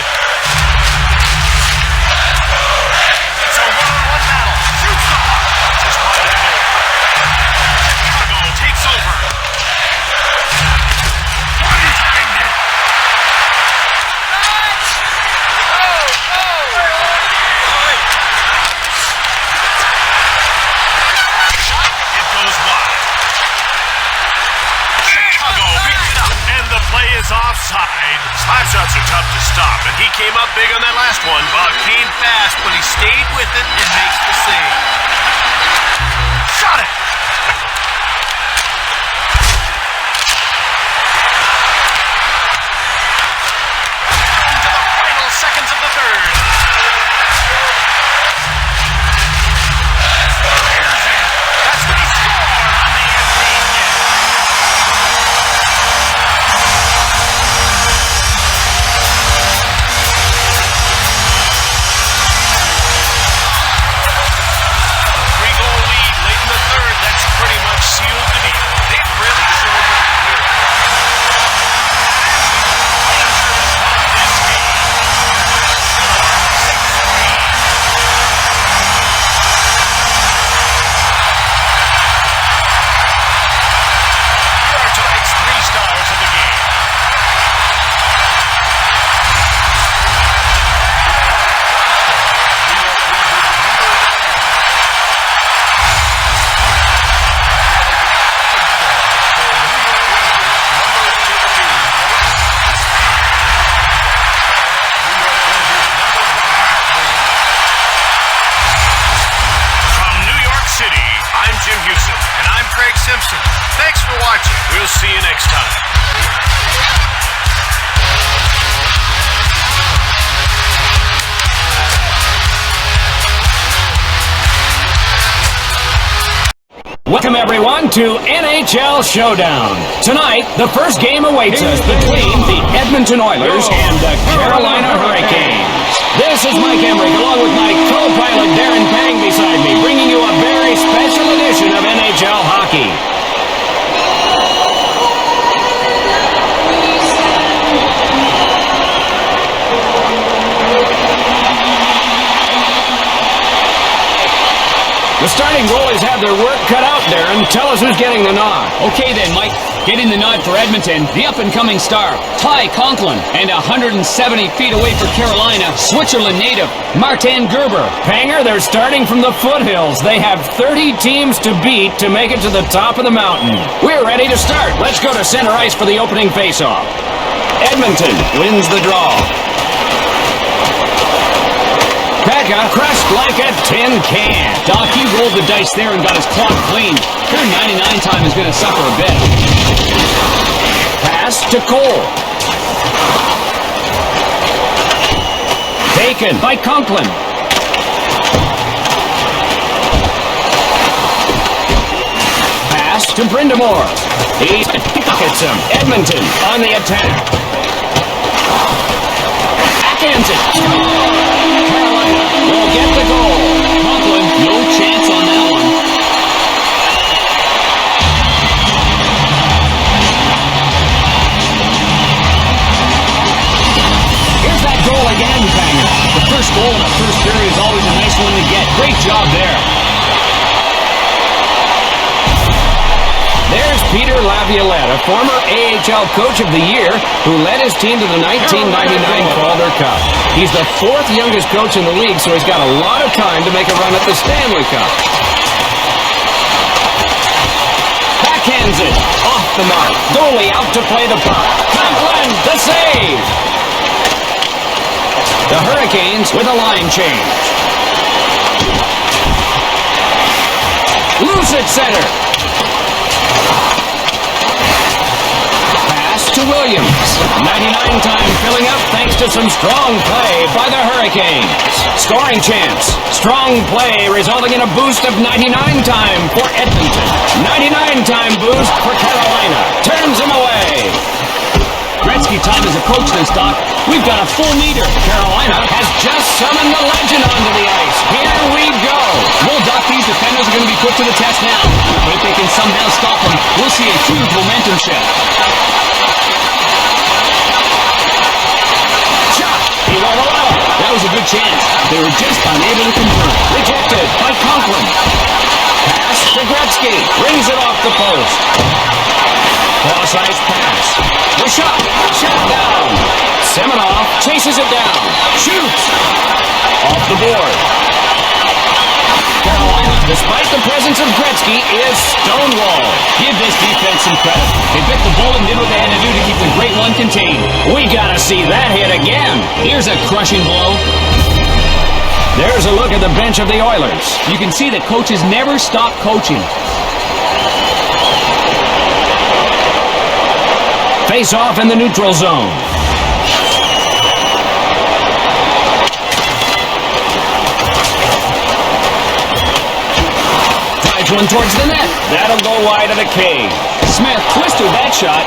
It's a one-on-one battle. Shoots the puck. Just wide of the goal. Chicago takes over. One-timed it. Shot. It goes wide. Chicago picks it up, and the play is offside. Slap shots are tough to stop, and he came up big on that last one. Bob came fast, but he stayed with it and makes the save. Shot it! Into the final seconds of the third. Here's it. That's what he scored on the empty net. I'm Jim Houston. And I'm Craig Simpson. Thanks for watching. We'll see you next time. Welcome everyone to NHL Showdown. Tonight, the first game awaits us between the Edmonton Oilers and the Carolina Hurricanes. This is Mike Emmerich along with my co-pilot Darren Pang beside me, bringing you a very special edition of NHL Hockey. The starting goalies have their work cut out, Darren. Tell us who's getting the nod. Okay then, Mike. Getting the nod for Edmonton, the up-and-coming star, Ty Conklin. And 170 feet away for Carolina, Switzerland native, Martin Gerber. Panger, they're starting from the foothills. They have 30 teams to beat to make it to the top of the mountain. We're ready to start. Let's go to center ice for the opening faceoff. Edmonton wins the draw. Becca crushed like a tin can. Doc, he rolled the dice there and got his clock clean. Her 99 time is going to suffer a bit. Pass to Cole. Taken by Conklin. Pass to Brindamore. He pockets him. Edmonton on the attack. Backhands it. Carolina will get the goal. Conklin, no chance on that one. Here's that goal again, Panger. The first goal in a first period is always a nice one to get. Great job there. There's Peter Laviolette, a former AHL Coach of the Year who led his team to the 1999 Calder Cup. He's the fourth youngest coach in the league, so he's got a lot of time to make a run at the Stanley Cup. Backhands it. Off the mark. Goalie out to play the puck. Conklin, the save. The Hurricanes with a line change. Loose at center. Pass to Williams. 99 time filling up thanks to some strong play by the Hurricanes. Scoring chance. Strong play resulting in a boost of 99 time for Edmonton. 99 time boost for Carolina. Turns him away. Gretzky time has approached this, Doc. We've got a full meter. Carolina has just summoned the legend onto the ice. Here we go. Well, Doc, these defenders are going to be put to the test now. But if they can somehow stop them, we'll see a huge momentum shift. Shot. He won't allow it. That was a good chance. They were just unable to convert. Rejected by Conklin. Pass to Gretzky. Rings it off the post. Cross-ice pass. The shot. Shot down. Semenoff chases it down. Shoots. Off the board. Carolina, despite the presence of Gretzky, is stonewalled. Give this defense some credit. They bit the bullet and did what they had to do to keep the great one contained. We gotta see that hit again. Here's a crushing blow. There's a look at the bench of the Oilers. You can see that coaches never stop coaching. Face off in the neutral zone. Drives one towards the net. That'll go wide of the cage. Smith twisted that shot.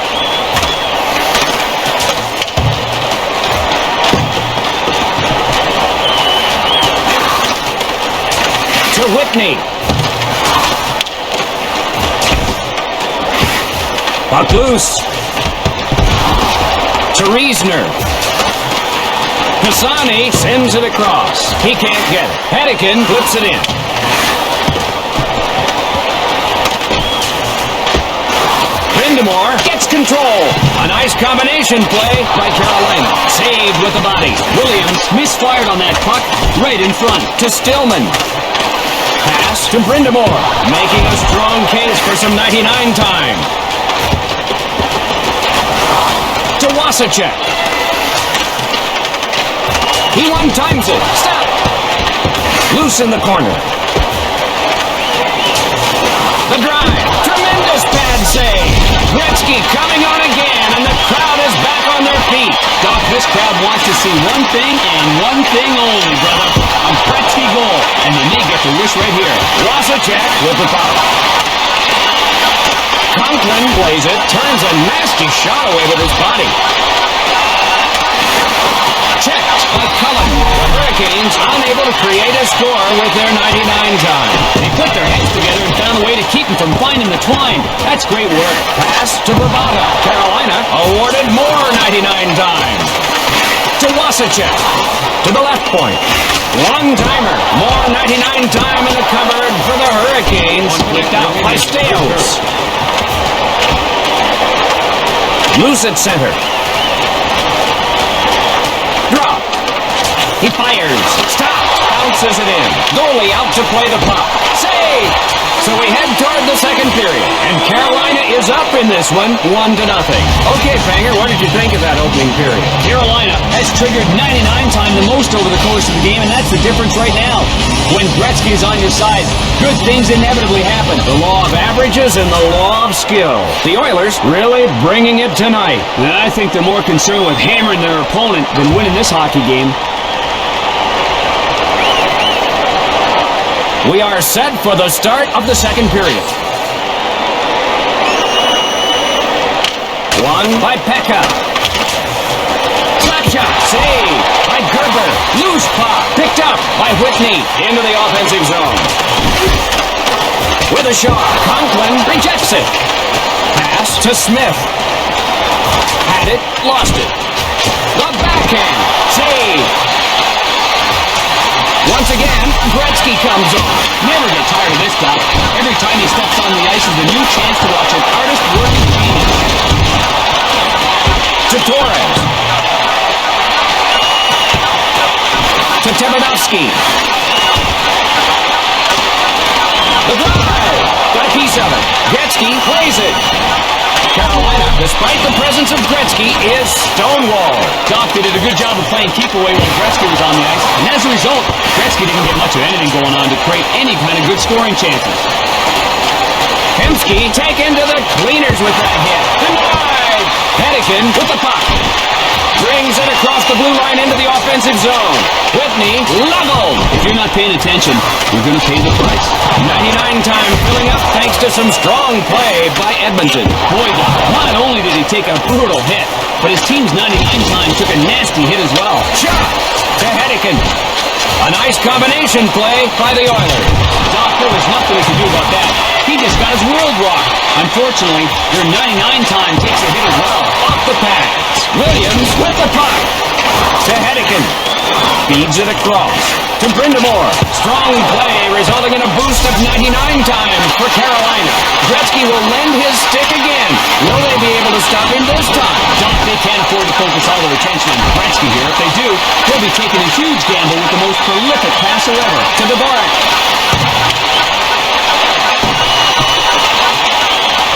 To Whitney. Puck loose. To Riesner. Pisani sends it across. He can't get it. Hedican flips it in. Brindamore gets control. A nice combination play by Carolina. Saved with the body. Williams misfired on that puck right in front. To Stillman. Pass to Brindamore. Making a strong case for some 99 time. To Wasacek. He one-times it. Stop. Loose in the corner. The drive. Tremendous pad save. Gretzky coming on again, and the crowd is back on their feet. Doc, this crowd wants to see one thing and one thing only, brother. A Gretzky goal, and they may get their wish right here. Wasacek with the puck. Conklin plays it, turns a nasty shot away with his body. Checked by Cullen. The Hurricanes unable to create a score with their 99 time. They put their heads together and found a way to keep him from finding the twine. That's great work. Pass to Bravata. Carolina awarded more 99 time. To Wasacek. To the left point. One-timer. More 99 time in the cupboard for the Hurricanes. Flipped out by Stales. Loose at center. Drop. He fires. Stop. Bounces it in. Goalie out to play the puck. Save! So we head toward the second period. And Carolina is up in this one, 1-0. Okay, Fanger, what did you think of that opening period? Carolina has triggered 99 time the most over the course of the game, and that's the difference right now. When Gretzky is on your side, good things inevitably happen. The law of averages and the law of skill. The Oilers really bringing it tonight. And I think they're more concerned with hammering their opponent than winning this hockey game. We are set for the start of the second period. One by Pekka. Slapshot. Save by Gerber. Loose puck. Picked up by Whitney into the offensive zone. With a shot. Conklin rejects it. Pass to Smith. Had it. Lost it. The backhand. Save. Once again, Gretzky comes on. Never get tired of this, Doc. Every time he steps on the ice is a new chance to watch an artist-worthy genius. To Torres. To Tebedovsky. The drive. Got a piece of it. Gretzky plays it. Carolina, despite the presence of Gretzky, is stonewalled. Doc, they did a good job of playing keep away when Gretzky was on the ice, and as a result, Gretzky didn't get much of anything going on to create any kind of good scoring chances. Hemsky taken to the cleaners with that hit. Denied. Hedican with the puck. Brings it across the blue line into the offensive zone. Whitney leveled. If you're not paying attention, you're going to pay the price. 99 time filling up thanks to some strong play by Edmonton. Boy, Doc, not only did he take a brutal hit, but his team's 99 time took a nasty hit as well. Shot to Hedican. A nice combination play by the Oilers. Doc, there was nothing he could do about that. He just got his world rocked. Unfortunately, their 99 time takes a hit as well. Off the pads. Williams with the puck. To Hedican. Feeds it across. To Brindamore. Strong play resulting in a boost of 99 time for Carolina. Gretzky will lend his stick again. Will they be able to stop him this time? Doc, they can't afford to focus all their attention on Gretzky here. If they do, they'll be taking a huge gamble with the most prolific passer ever. To Dvorak.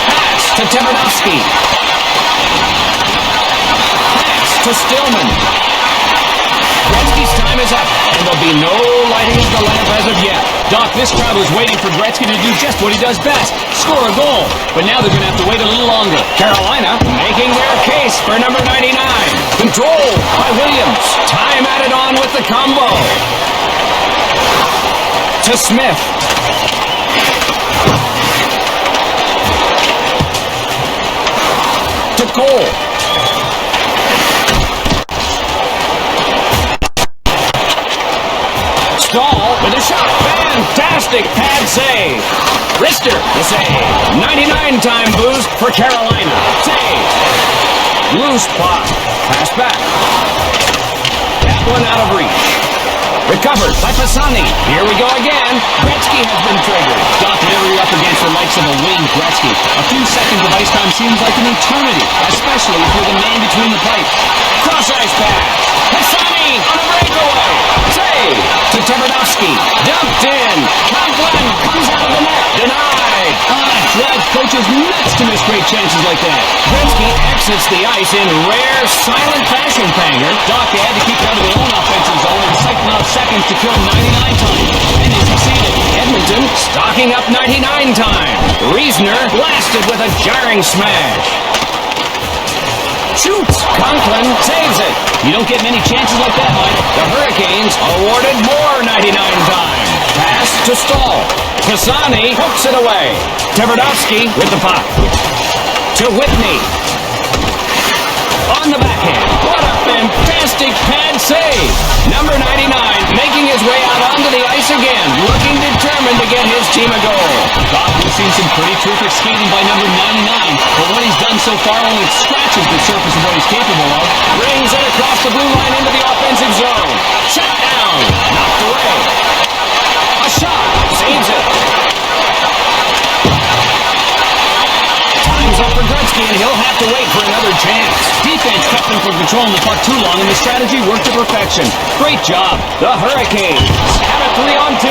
Pass to Tebedovsky. Pass to Stillman. Gretzky's time is up, and there'll be no lighting of the lamp as of yet. Doc, this crowd was waiting for Gretzky to do just what he does best, score a goal. But now they're going to have to wait a little longer. Carolina making their case for number 99. Control by Williams. Time added on with the combo. To Smith. To Cole. Stahl with a shot. Fantastic pad save. Rister the save. 99 time boost for Carolina. Save. Loose puck. Pass back. That one out of reach. Recovered by Pisani. Here we go again. Gretzky has been triggered. Doc, whenever you're up against the likes of a Wayne Gretzky, a few seconds of ice time seems like an eternity, especially if you're the man between the pipes. Cross-ice pass. Pisani on a breakaway. Save to Tebedovsky. Dumped in. Conklin comes out of the net. Denied. It drives coaches nuts to miss great chances like that. Gretzky exits the ice in rare, silent fashion, Fanger. Doc, they had to keep out of their own offensive zone and siphon out seconds to kill 99 times. And they succeeded. Edmonton stocking up 99 time. Reisner blasted with a jarring smash. Shoots! Conklin saves it. You don't get many chances like that, Mike. The Hurricanes awarded more 99 time. Pass to Stahl. Pisani hooks it away. Tverdovsky with the puck. To Whitney. On the backhand. What a fantastic pad save. Number 99 making his way out onto the ice again, looking determined to get his team a goal. Doc, we've seen some pretty terrific skating by number 99, but what he's done so far only scratches the surface of what he's capable of. Brings it across the blue line into the offensive zone. Shut down. Knocked away. A shot. Saves it. Time's up for Gretzky, and he'll have to wait for another chance. Defense kept him from controlling the puck too long, and the strategy worked to perfection. Great job. The Hurricanes have a 3-on-2.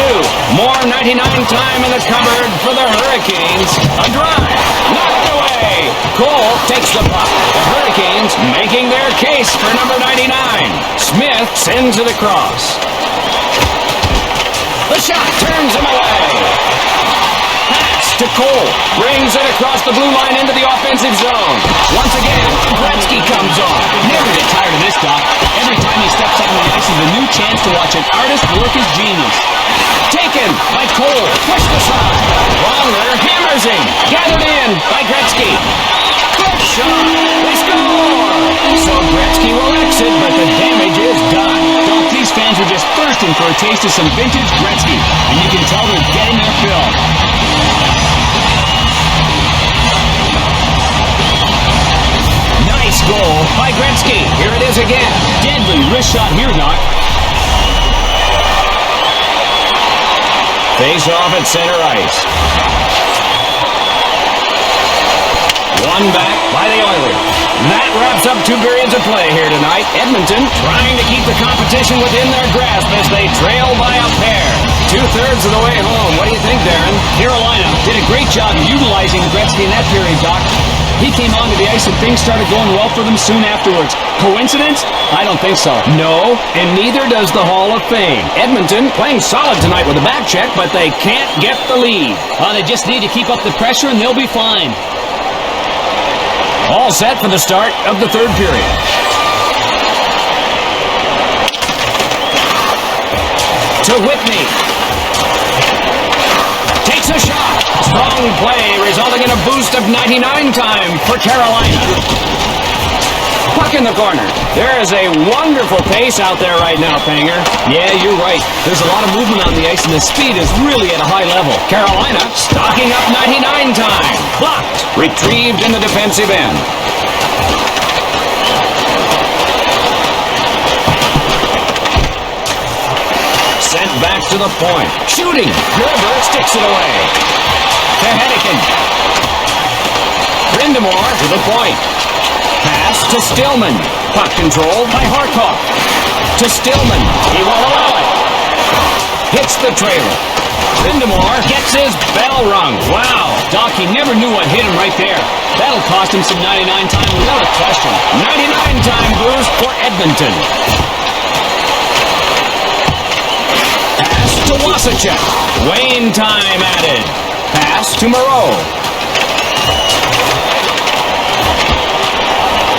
More 99 time in the cupboard for the Hurricanes. A drive. Knocked away. Cole takes the puck. The Hurricanes making their case for number 99. Smith sends it across. The shot turns him away. Pass to Cole. Brings it across the blue line into the offensive zone. Once again, Gretzky comes on. Never get tired of this, Doc. Every time he steps out on the ice is a new chance to watch an artist work his genius. Taken by Cole. Pushed aside. Longer hammers him. Gathered in by Gretzky. Good shot. They score. So Gretzky will exit, but the damage is done. Doc, these fans are just thirsting for a taste of some vintage Gretzky, and you can tell they're getting their fill. Nice goal by Gretzky. Here it is again. Deadly wrist shot here, Doc. Face off at center ice. One back by the Oilers. That wraps up 2 periods of play here tonight. Edmonton trying to keep the competition within their grasp as they trail by a pair. 2/3 of the way home. What do you think, Darren? Carolina did a great job utilizing Gretzky in that period, Doc. He came onto the ice and things started going well for them soon afterwards. Coincidence? I don't think so. No, and neither does the Hall of Fame. Edmonton playing solid tonight with a back check, but they can't get the lead. They just need to keep up the pressure and they'll be fine. All set for the start of the 3rd period. To Whitney. Takes a shot. Strong play resulting in a boost of 99 time for Carolina. Puck in the corner. There is a wonderful pace out there right now, Panger. Yeah, you're right. There's a lot of movement on the ice and the speed is really at a high level. Carolina stocking up 99 time. Blocked. Retrieved in the defensive end. Sent back to the point. Shooting. Gerber sticks it away. To Hennigan. Brindamore to the point. Pass to Stillman. Puck control by Harkov. To Stillman. He won't allow it. Hits the trailer. Brindamore gets his bell rung. Wow. Doc, he never knew what hit him right there. That'll cost him some 99 time without a question. 99 time boost for Edmonton. Pass to Wasachek. Wayne time added. Pass to Moreau.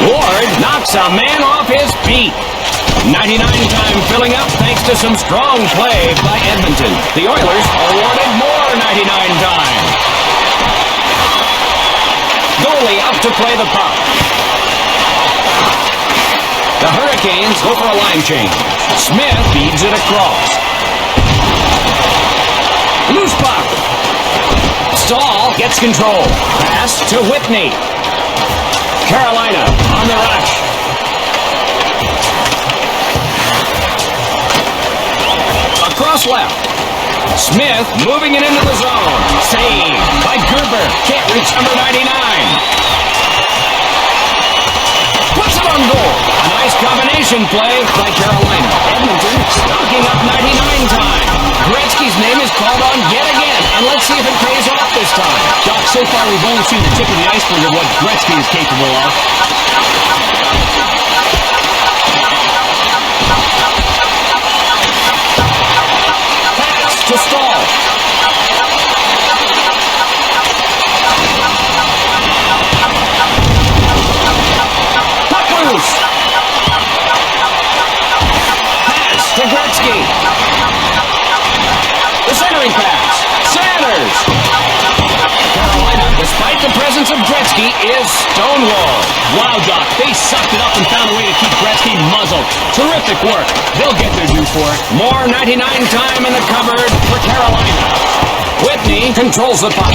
Ward knocks a man off his feet. 99 time filling up thanks to some strong play by Edmonton. The Oilers awarded more 99 time. Goalie up to play the puck. The Hurricanes go for a line change. Smith feeds it across. Loose puck. Stahl gets control. Pass to Whitney. Carolina on the rush. Across left. Smith moving it into the zone. Save by Gerber. Can't reach number 99. Puts it on goal. A nice combination play by Carolina. Edmonton stocking up 99 time. Gretzky's name is called on yet again, and let's see if it pays off this time. Doc, so far we've only seen the tip of the iceberg of what Gretzky is capable of. Pass to Stahl. Gretzky is stonewalled. Wow, Doc, they sucked it up and found a way to keep Gretzky muzzled. Terrific work. They'll get their due for it. More 99 time in the cupboard for Carolina. Whitney controls the puck.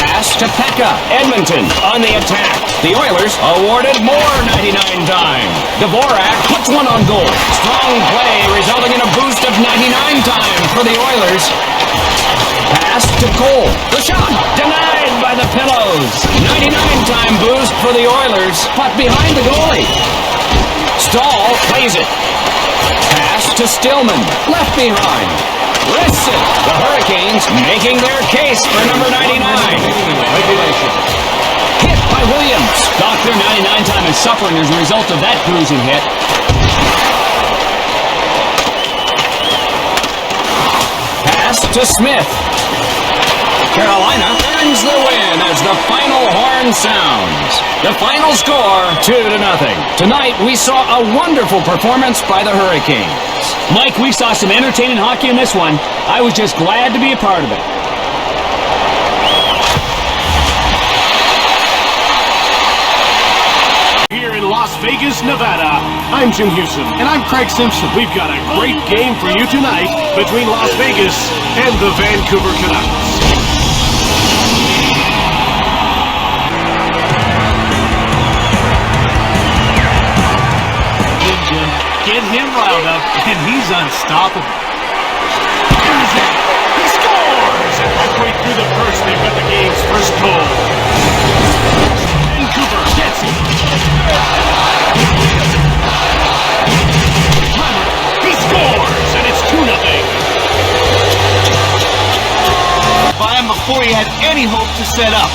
Pass to Pekka. Edmonton on the attack. The Oilers awarded more 99 time. Dvorak puts one on goal. Strong play resulting in a boost of 99 time for the Oilers. Pass to Cole. The shot denied by the Pillows. 99 time boost for the Oilers. Puck behind the goalie. Stahl plays it. Pass to Stillman. Left behind. Wrists it. The Hurricanes making their case for number 99. Hit by Williams. Doc, their 99 time is suffering as a result of that bruising hit. Pass to Smith. Carolina earns the win as the final horn sounds. The final score, 2-0. Tonight, we saw a wonderful performance by the Hurricanes. Mike, we saw some entertaining hockey in this one. I was just glad to be a part of it. Here in Las Vegas, Nevada, I'm Jim Houston. And I'm Craig Simpson. We've got a great game for you tonight between Las Vegas and the Vancouver Canucks. Get him riled up, and he's unstoppable. Here's it. He scores! And halfway through the first, they've got the game's first goal. Vancouver gets it. He scores, and it's 2-0. By him before he had any hope to set up.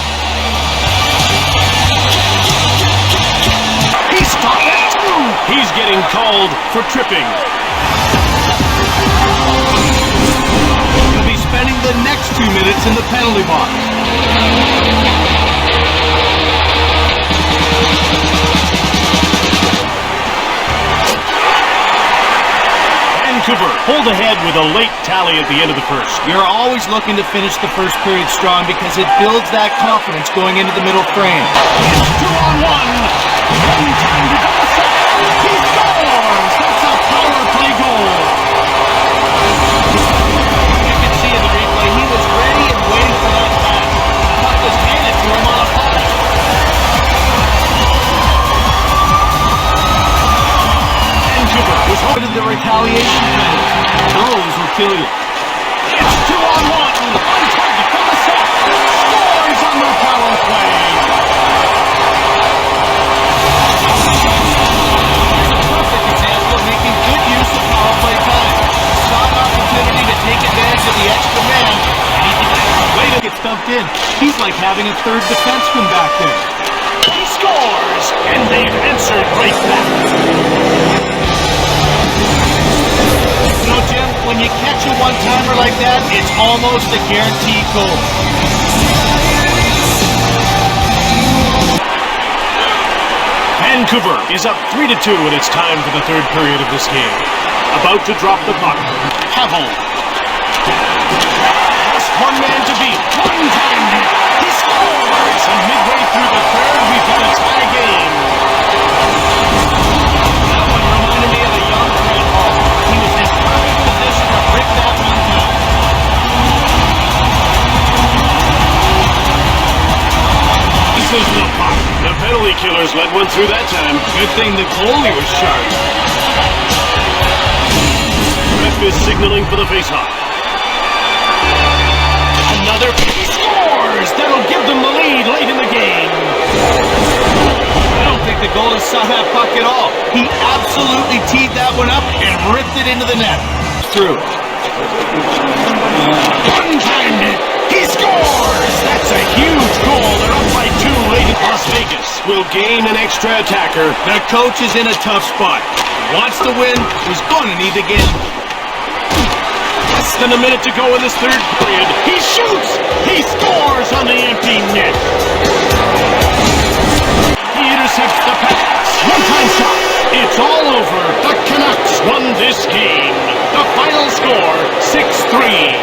He stopped at 2. He's getting called for tripping. He'll be spending the next 2 minutes in the penalty box. Vancouver hold ahead with a late tally at the end of the first. You're always looking to finish the first period strong because it builds that confidence going into the middle frame. It's 2-on-1. One time to go. He scores! That's a power play goal. You can see in the replay he was ready and waiting for that pass. The puck was handed to him on a play. Vancouver was What did the retaliation penalty? Those will kill you. It's 2-on-1. On target for the set. Scores on the power play. Perfect example of making good use of power play time. Saw an opportunity to take advantage of the extra man, and he did it. Way to get stumped in. He's like having a third defenseman back there. He scores, and they've answered right back. You know, Jim, when you catch a one-timer like that, it's almost a guaranteed goal. Vancouver is up 3-2, and it's time for the third period of this game. About to drop the puck. Havel. Just one man to beat. One time. He scores! And midway through the third, we've got a tie game. That one reminded me of a young Fred Hall. He was in perfect position to break that one down. This is the puck. The penalty killers let one through that time. Good thing the goalie was sharp. Ref is signaling for the faceoff. Another scores! That'll give them the lead late in the game. I don't think the goalie saw that puck at all. He absolutely teed that one up and ripped it into the net. Through. One time he scores! That's a huge goal. They're up by 2 late in Las Vegas. Will gain an extra attacker. The coach is in a tough spot. Wants to win. He's going to need to get him. Less than a minute to go in this third period. He shoots! He scores on the empty net. He intercepts the pass. One-time shot. It's all over. The Canucks won this game. The final score, 6-3.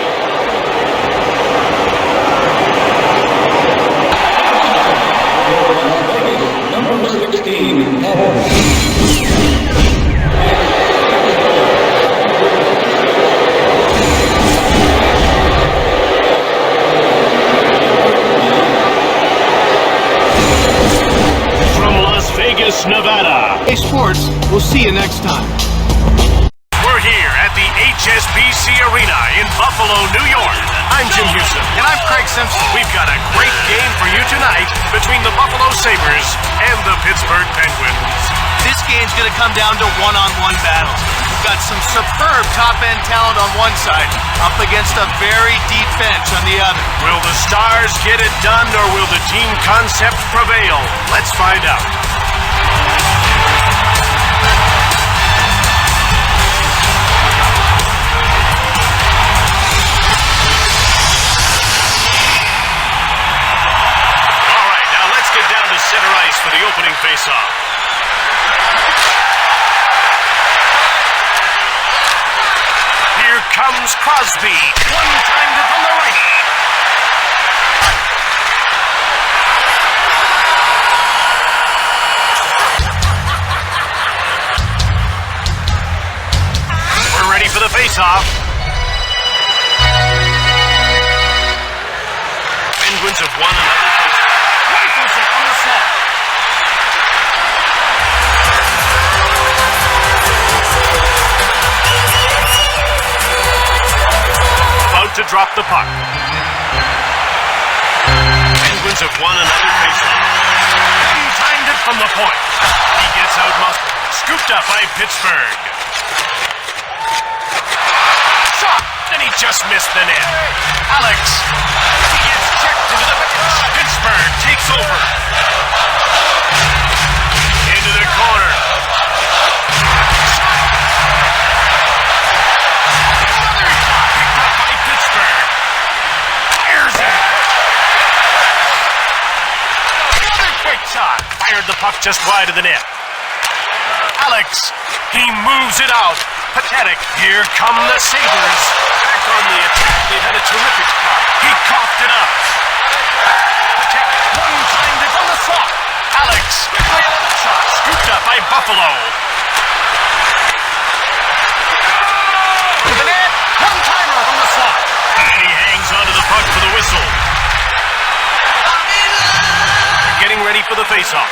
Vegas, Nevada. Hey, sports, we'll see you next time. We're here at the HSBC Arena in Buffalo, New York. I'm Jim Houston. And I'm Craig Simpson. We've got a great game for you tonight between the Buffalo Sabres and the Pittsburgh Penguins. This game's going to come down to one-on-one battles. We've got some superb top-end talent on one side, up against a very deep bench on the other. Will the Stars get it done, or will the team concept prevail? Let's find out. All right, now let's get down to center ice for the opening face-off. Here comes Crosby. One-timed it from the right. We're ready for the face-off. Penguins have won another face-off. Rifles it from the slot. To drop the puck. Penguins have won another faceoff. Timed it from the point. He gets out muscled. Scooped up by Pittsburgh. Shot! And he just missed the net. Alex. He gets checked into the bench. Pittsburgh takes over. Into the corner. Shot. Fired the puck just wide of the net. Alex, he moves it out. Pathetic. Here come the Sabres. Back on the attack. They've had a terrific start. He coughed it up. Pathetic. One-timed it from the slot. Alex, another shot. Scooped up by Buffalo. To the net. One-timer from the slot. And he hangs onto the puck for the whistle. Getting ready for the face-off. Here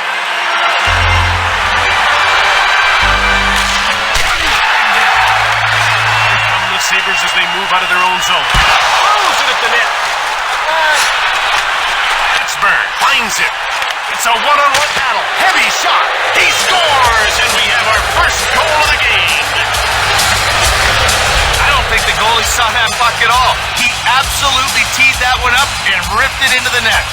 come the Sabres as they move out of their own zone. Throws it at the net. Pittsburgh finds it. It's a one-on-one battle. Heavy shot. He scores, and we have our first goal of the game. I don't think the goalie saw that puck at all. He absolutely teed that one up and ripped it into the net.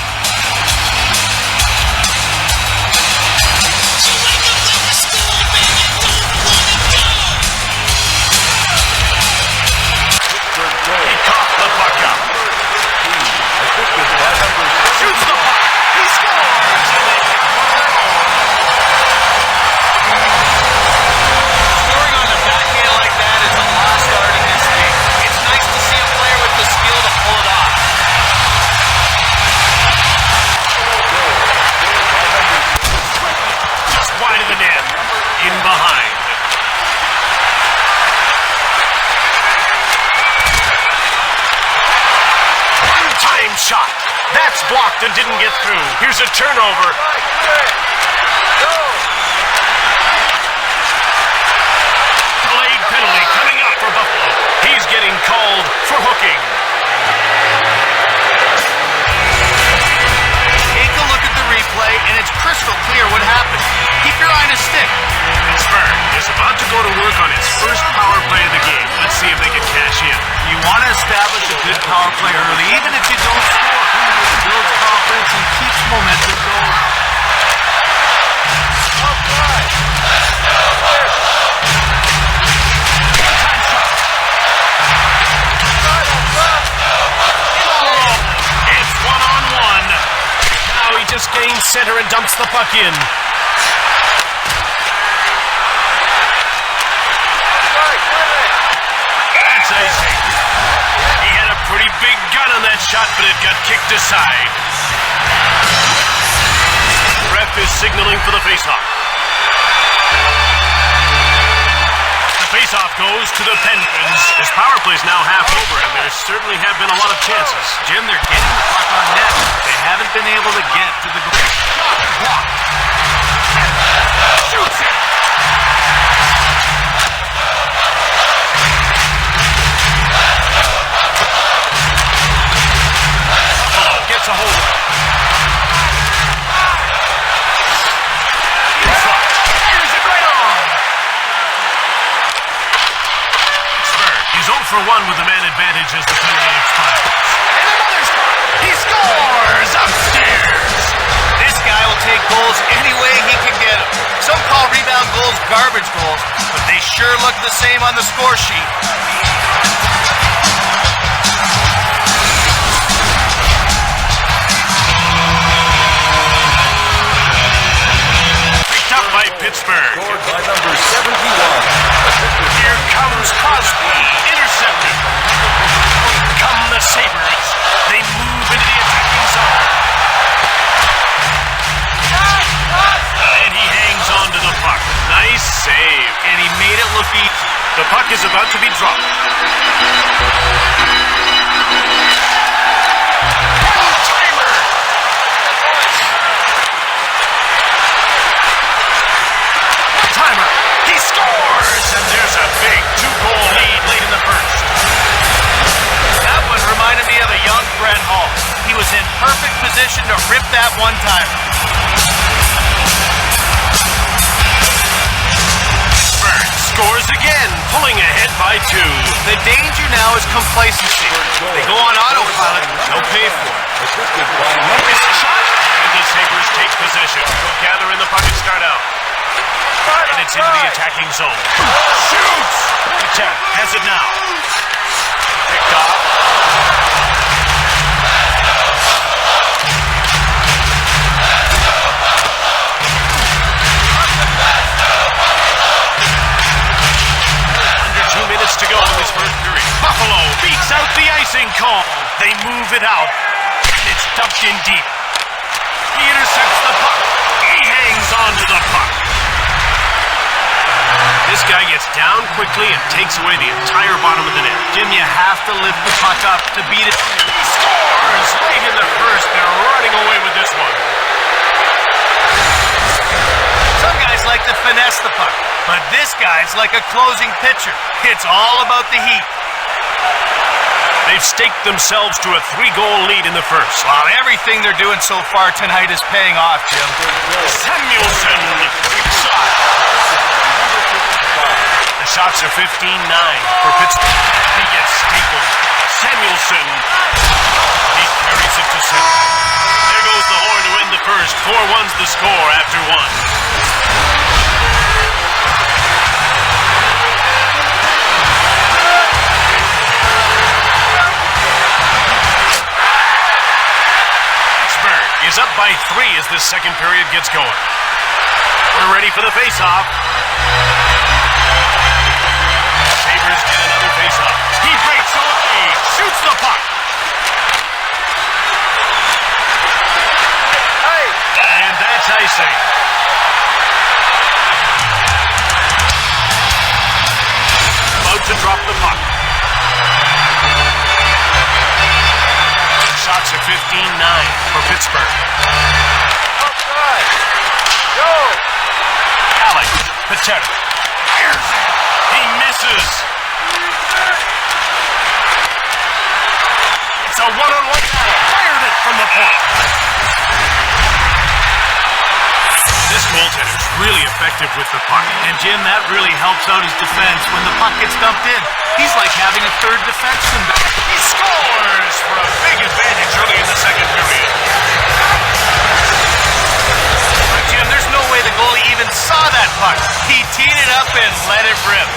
He coughed the puck up. Shoots the puck. He scores. Scoring on the backhand like that is a lost art in this league. It's nice to see a player with the skill to pull it off. Just wide of the net. In behind. One-time shot. That's blocked and didn't get through. Here's a turnover. Delayed penalty coming up for Buffalo. He's getting called for hooking. Take a look at the replay, and it's crystal clear what happened. Keep your eye on his stick. Pittsburgh is about to go to work on its first power play of the game. Let's see if they can cash in. You want to establish a good power play early, even if you don't score. It builds confidence and keeps momentum going. It's one-on-one. Now he just gains center and dumps the puck in. That's icing. He had a pretty big gun on that shot, but it got kicked aside. Ref is signaling for the faceoff. The faceoff goes to the Penguins. This power play's now half over, and there certainly have been a lot of chances. Jim, they're getting the puck on net. They haven't been able to get to the goal. Shot blocked. Shoots it! Buffalo gets a hold of it. In front. Fires it right on! He's 0 for 1 with the man advantage as the penalty expires. And another shot! He scores! Upstairs! This guy will take goals any way he can get them. Some call rebound goals garbage goals, but they sure look the same on the score sheet. Picked up by Pittsburgh. Scored by number 71. Here comes Crosby. Intercepted. Come the Sabres. They move into the attacking zone. And he hangs on to the puck. Nice save. And he made it look easy. The puck is about to be dropped. One-timer. Timer. He scores! And there's a big 2-goal lead late in the first. That one reminded me of a young Brett Hall. He was in perfect position to rip that one-timer. Burns scores again, pulling ahead by 2. The danger now is complacency. They go on autopilot, they'll pay for it. Assisted by It's a shot, and the Sabres take possession. Gather in the puck and start out. And it's into the attacking zone. Shoots! Patel has it now. Picked off. Under 2 minutes to go in this first period. Buffalo beats out the icing call. They move it out, and it's dumped in deep. He intercepts the puck. He hangs on to the puck. This guy gets down quickly and takes away the entire bottom of the net. Jim, you have to lift the puck up to beat it. He scores late in the first. They're running away with this one. Some guys like to finesse the puck, but this guy's like a closing pitcher. It's all about the heat. They've staked themselves to a 3-goal lead in the first. Wow, everything they're doing so far tonight is paying off, Jim. Samuelson, quick shot. The shots are 15-9 for Pittsburgh. He gets stapled. Samuelson. He carries it to center. There goes the horn to end the first. 4-1's the score after 1. Is up by 3 as this second period gets going. We're ready for the face-off. Sabres get another face-off. He breaks away, shoots the puck. And that's icing. About to drop the puck. Shots are 15-9 for Pittsburgh. outside. Go. Alex Pacheco fires it. He misses. It's a one-on-one. Fired it from the point. This goaltender's really effective with the puck. And Jim, that really helps out his defense. When the puck gets dumped in, he's like having a third defenseman back. He scores for a big advantage early in the second period. But Jim, there's no way the goalie even saw that puck. He teed it up and let it rip.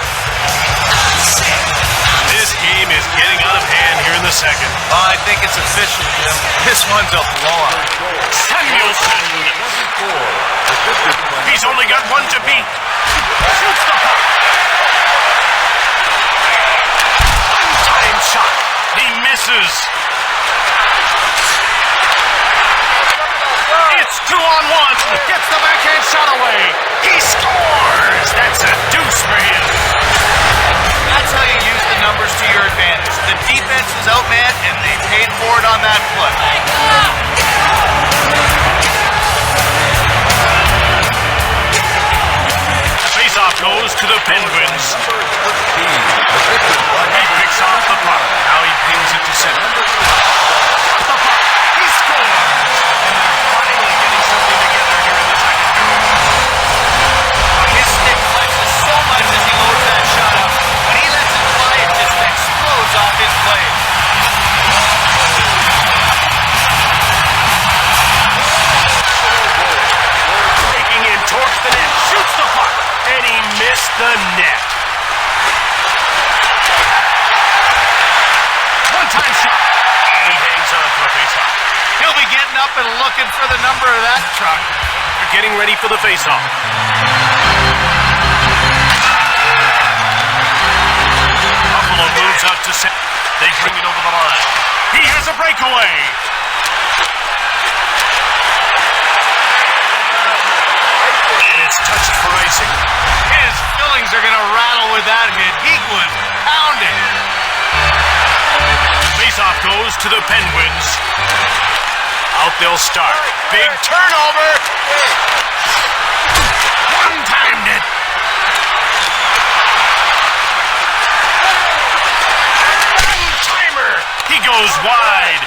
This game is getting out of hand here in the second. Oh, I think it's official, Jim. This one's a blowout. Samuelson. He's only got one to beat. Shoots the puck. One-time shot. He misses. It's 2-on-1. Gets the backhand shot away. He scores. That's a deuce for him. That's how you use the numbers to your advantage. The defense was outmanned, and they paid for it on that foot. Penguins. He picks off the puck. Now he pings it to center. Off the puck. He scores! And they're finally getting something together here in the second period. His stick flexes so much as he loads that shot up. When he lets it fly, it just explodes off his blade. Breaking in towards the net. Shoots the puck. And he missed the net. One-time shot. And he hangs on for a faceoff. He'll be getting up and looking for the number of that truck. They're getting ready for the faceoff. Buffalo moves out to center. They bring it over the line. He has a breakaway. And it's touched for icing. His fillings are going to rattle with that hit. He was pounding. Faceoff goes to the Penguins. Out they'll start. Big turnover. One-timed it. One-timer. He goes wide.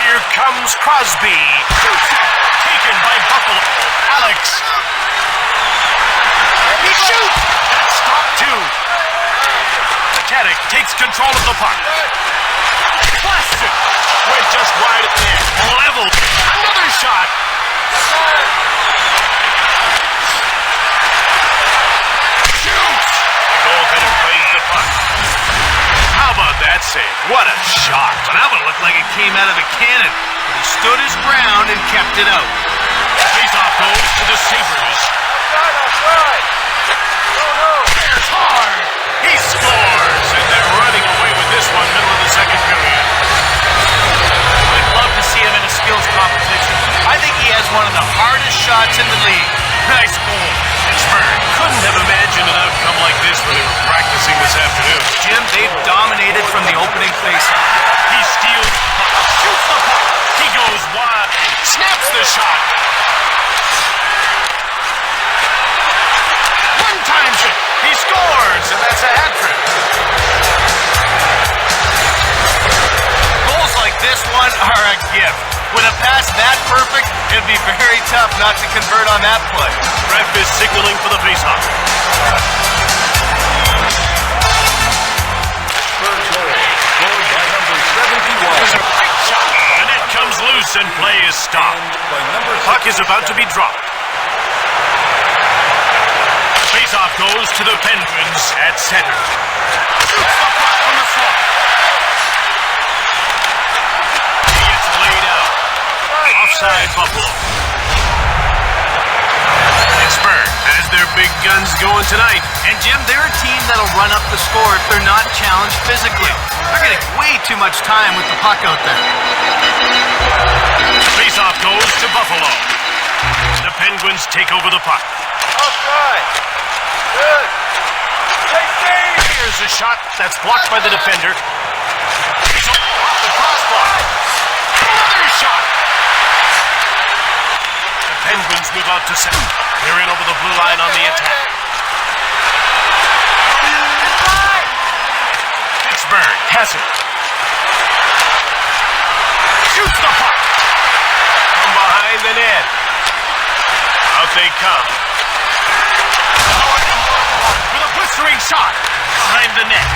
Here comes Crosby. Shoots it. Taken by Buffalo. Alex. He shoots. That's stop two. Katic takes control of the puck. Blasts it. Went just wide at the net. Leveled. Another shot. Shoots. The goaltender plays the puck. How about that save? What a shot. Well, that one looked like it came out of a cannon. But he stood his ground and kept it out. Faceoff goes to the Sabres. There's hard. He scores. And they're running away with this one, middle of the second period. I'd love to see him in a skills competition. I think he has one of the hardest shots in the league. Nice goal. Pittsburgh couldn't have imagined an outcome like this when they were practicing this afternoon. Jim, they've dominated from the opening faceoff. He steals the puck, shoots the puck. He goes wide, snaps the shot. One times it. He scores, and that's a hat trick. Goals like this one are a gift. With a pass that perfect, it'd be very tough not to convert on that play. Ref is signaling for the faceoff. First goal, scored by number 71. There's a quick shot. The net comes loose and play is stopped. By number Puck is about to be dropped. The faceoff goes to the Penguins at center. Shoots the puck from the slot. He gets laid out. Offside Buffalo. Pittsburgh has their big guns going tonight. And Jim, they're a team that'll run up the score if they're not challenged physically. They're getting way too much time with the puck out there. Faceoff goes to Buffalo. The Penguins take over the puck. Offside. Good. Here's a shot that's blocked by the defender. He's off the crossbar. Another shot. The Penguins move out to center. They're in over the blue line on the attack. Pittsburgh has it. Shoots the puck. From behind the net. Out they come. With a blistering shot. Behind the net.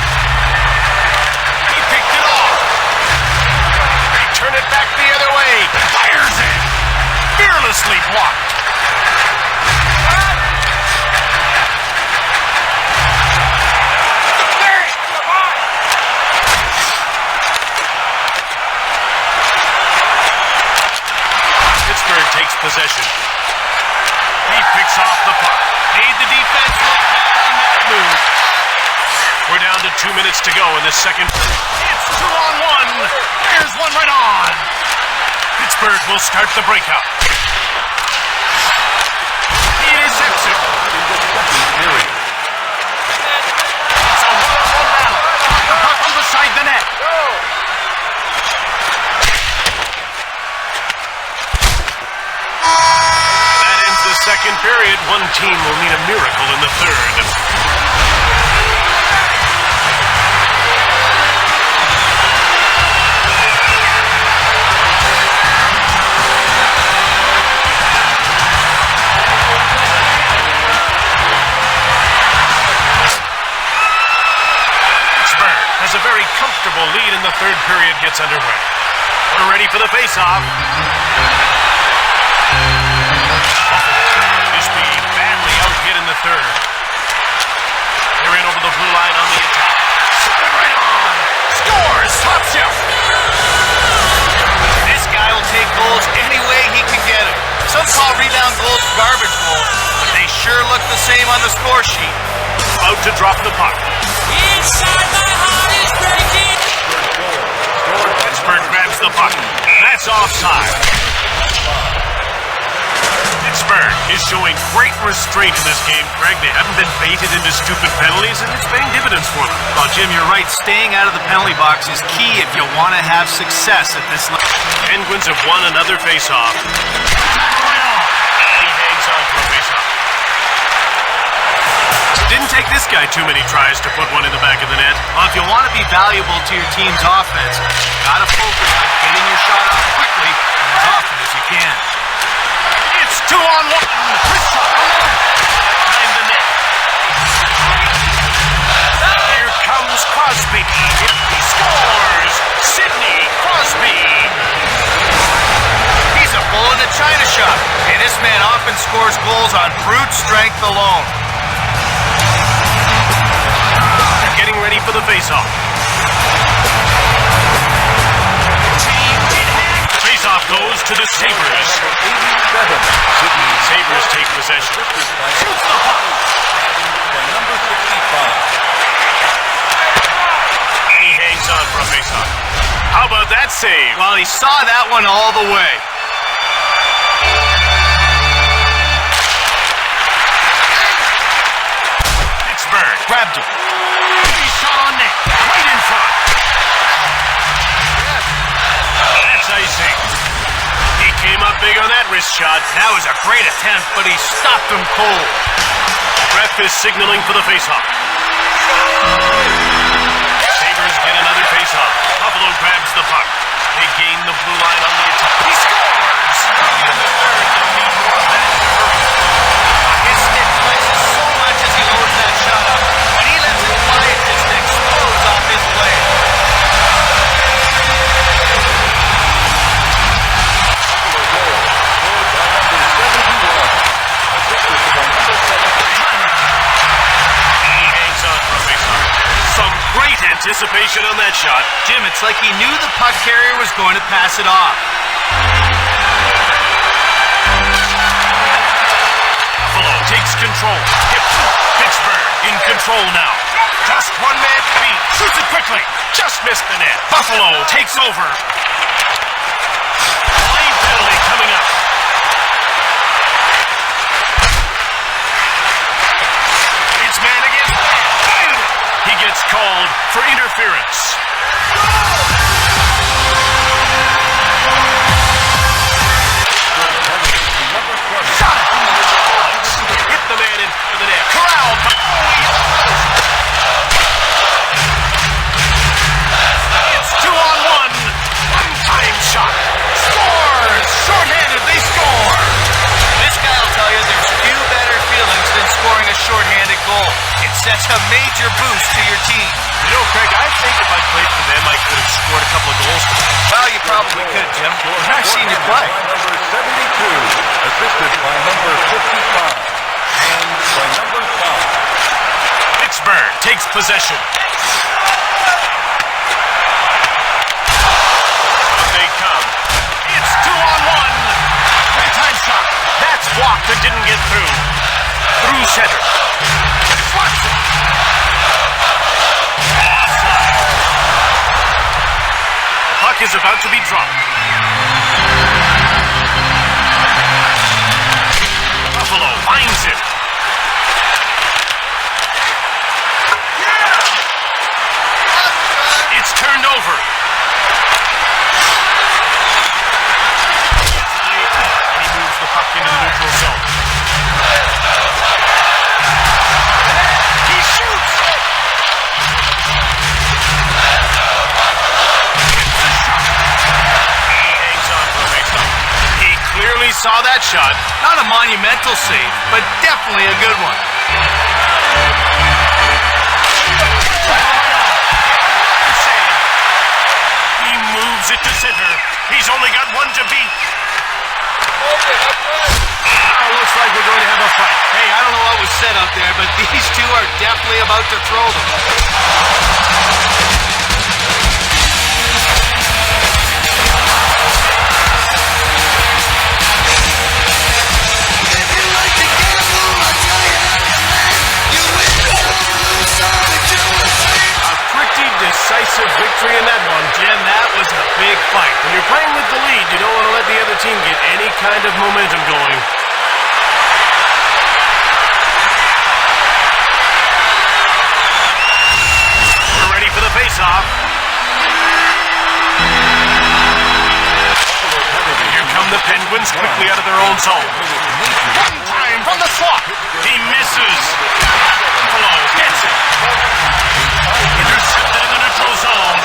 He picked it off. They turn it back the other way. Fires it. Fearlessly blocked. Pittsburgh takes possession. He picks off the puck. Made the defense look bad on that move. We're down to 2 minutes to go in the second. It's 2-on-1. Here's one right on. Pittsburgh will start the breakout. He intercepts it. It's a one-on-one battle. The puck from beside the net. That ends the second period. one team will need a miracle in the third. Pittsburgh has a very comfortable lead in the third period gets underway. We're ready for the face-off. This being badly out-hit in the third. They're in over the blue line on the attack. Slipping right on. Scores! Top shelf. This guy will take goals any way he can get them. Some call rebound goals garbage goals, but they sure look the same on the score sheet. About to drop the puck. Inside my heart is breaking. Pittsburgh grabs the puck. That's offside. Pittsburgh is showing great restraint in this game, Craig. They haven't been baited into stupid penalties, and it's paying dividends for them. Well, Jim, you're right. Staying out of the penalty box is key if you want to have success at this level. Penguins have won another face-off. He hangs on for a face-off. Didn't take this guy too many tries to put one in the back of the net. Well, if you want to be valuable to your team's offense, you got to focus on getting your shot off quickly and as often as you can. It's 2-on-1. Behind the net. Here comes Crosby. He scores. Sidney Crosby. He's a bull in a china shop, and this man often scores goals on brute strength alone. Getting ready for the face-off. Face-off goes to the Sabres. Sabres take possession. Shoots the puck. Number 65. He hangs on for a face-off. How about that save? Well, he saw that one all the way. Pittsburgh grabbed him. He shot on net. Right in front. That's icing. He came up big on that wrist shot. That was a great attempt, but he stopped him cold. Ref is signaling for the face-off. Sabres get another face-off. Buffalo grabs the puck. They gain the blue line on the attack. He scores! In the third, they'll need more of that. His stick flexes so much as he loads that shot up. When he lets it fly, it just explodes off his blade. He hangs on for a face-off. Some great anticipation on that shot. Jim, it's like he knew the puck carrier was going to pass it off. Buffalo takes control. Pittsburgh in control now. Just one man to beat. Shoots it quickly. Just missed the net. Buffalo takes over. Lane penalty coming up. It's man against man. He gets called for interference. Shot! Hit the man in front of the net. Corralled. It's 2-on-1. One-time shot. Scores! Short-handed, they score! This guy will tell you there's few better feelings than scoring a shorthanded goal. It sets a major boost to your team. You know, Craig, I think if I played for them, I could have scored a couple of goals. Well, you probably could, Jim. I've seen you play. Number 72, assisted by number 55, and by number 5. Pittsburgh takes possession. Up they come. It's 2-on-1. Three-time shot. That's blocked and didn't get through. Through center. Swats it. Offside. The puck is about to be dropped. Buffalo finds it. It's turned over. And he moves the puck into the neutral zone. saw that shot. Not a monumental save, but definitely a good one. He moves it to center. He's only got one to beat. Looks like we're going to have a fight. Hey, I don't know what was said out there, but these two are definitely about to throw them. Decisive victory in that one. Jim, that was a big fight. When you're playing with the lead, you don't want to let the other team get any kind of momentum going. We're ready for the face-off. Here come the Penguins quickly out of their own zone. One time from the slot. He misses. Buffalo gets it. Intercepted in the neutral zone.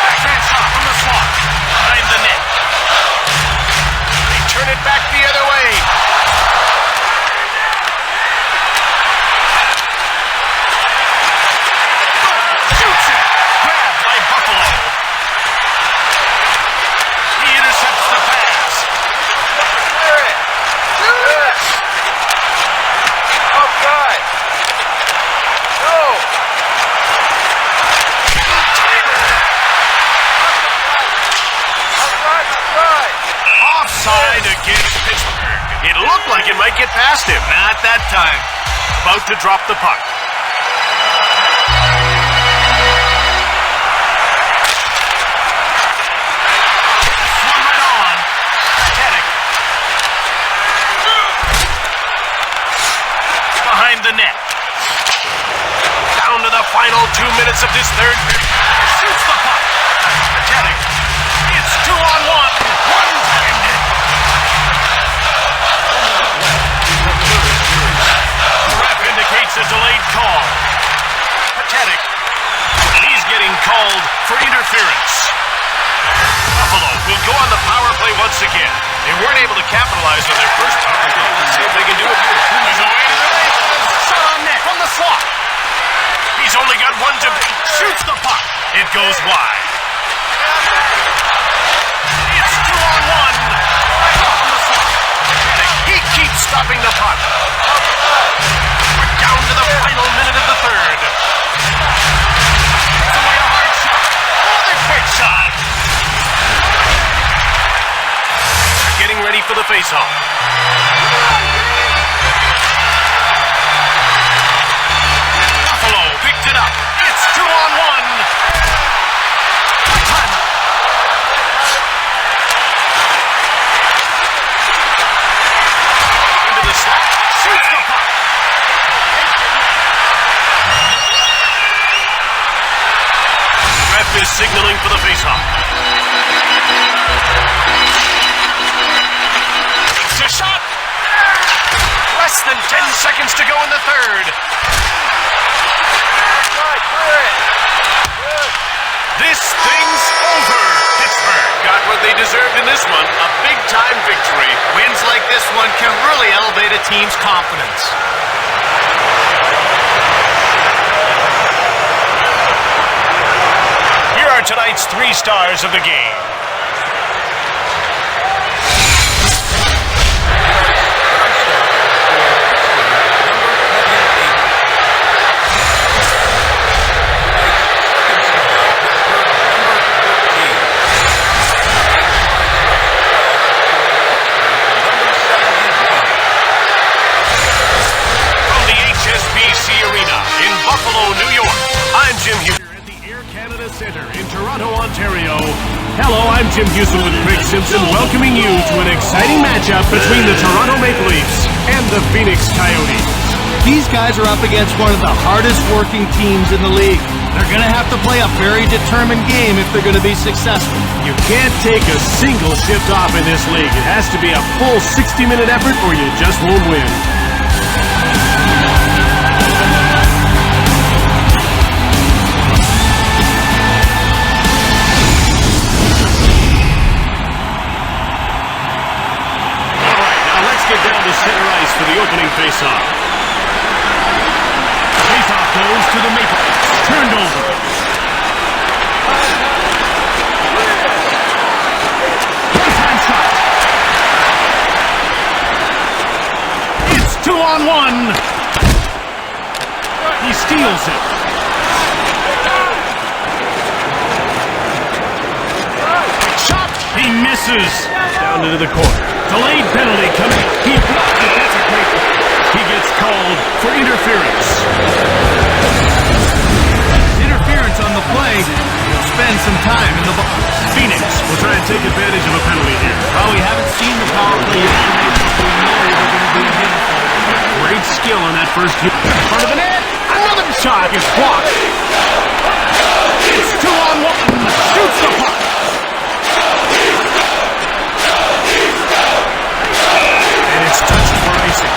Backhand shot from the slot. Behind the net. They turn it back the other way. Shoots it. Grabbed by Buffalo. He intercepts the pass. Offside against Pittsburgh. It looked like it might get past him. Not that time. About to drop the puck. Swung right on. Teddick. Behind the net. Down to the final 2 minutes of this third period. Shoots the puck. Teddick. It's 2-on-1. One-timed it. The ref indicates a delayed call. Pathetic. He's getting called for interference. Buffalo will go on the power play once again. They weren't able to capitalize on their first power play. Let's see if they can do it here. He's away to the races. Shot on net from the slot. He's only got one to beat. Shoots the puck. It goes wide. It's 2-on-1. From the slot. He keeps stopping the puck. We're down to the final minute of the third. It's away a hard shot. Another quick shot. They're getting ready for the face-off. Buffalo picked it up. It's 2-on-1. Timeout. Into the slot. Shoots the puck. Ref is signaling for the face-off. Takes a shot. Less than 10 seconds to go in the third. This thing's over. Pittsburgh got what they deserved in this one, a big-time victory. Wins like this one can really elevate a team's confidence. Here are tonight's 3 stars of the game. Hello, I'm Jim Houston with Craig Simpson, welcoming you to an exciting matchup between the Toronto Maple Leafs and the Phoenix Coyotes. These guys are up against one of the hardest working teams in the league. They're going to have to play a very determined game if they're going to be successful. You can't take a single shift off in this league. It has to be a full 60-minute effort or you just won't win. 2-on-1. He steals it. Shot. He misses. Down into the corner. Delayed penalty coming. He blocked it. That's a great one. He gets called for interference. Interference on the play. He'll spend some time in the box. Phoenix will try and take advantage of a penalty here. Well, we haven't seen the power play yet. We know they're going to be a hit. Great skill on that first hit. Front of the net. Another shot is blocked. It's 2-on-1. Shoots the puck. And it's touched for icing.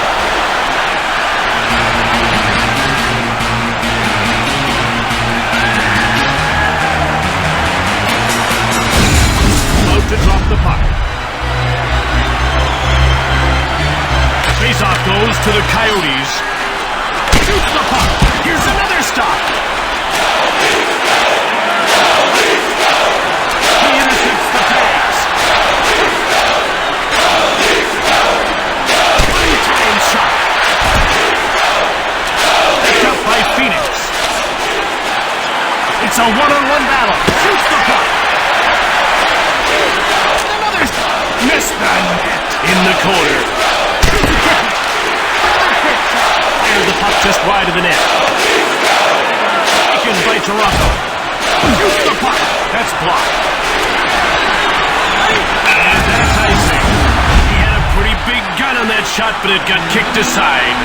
About to drop the puck. Face-off goes to the Coyotes. Shoots the puck. Here's another stop. He intercepts the pass. One-time shot. Picked up by Phoenix. It's a one-on-one battle. Shoots the puck. Another stop. Missed the net in the corner. The puck just wide of the net. Taken by Toronto. Shoots the puck. That's blocked. And that's icing. He had a pretty big gun on that shot, but it got kicked aside.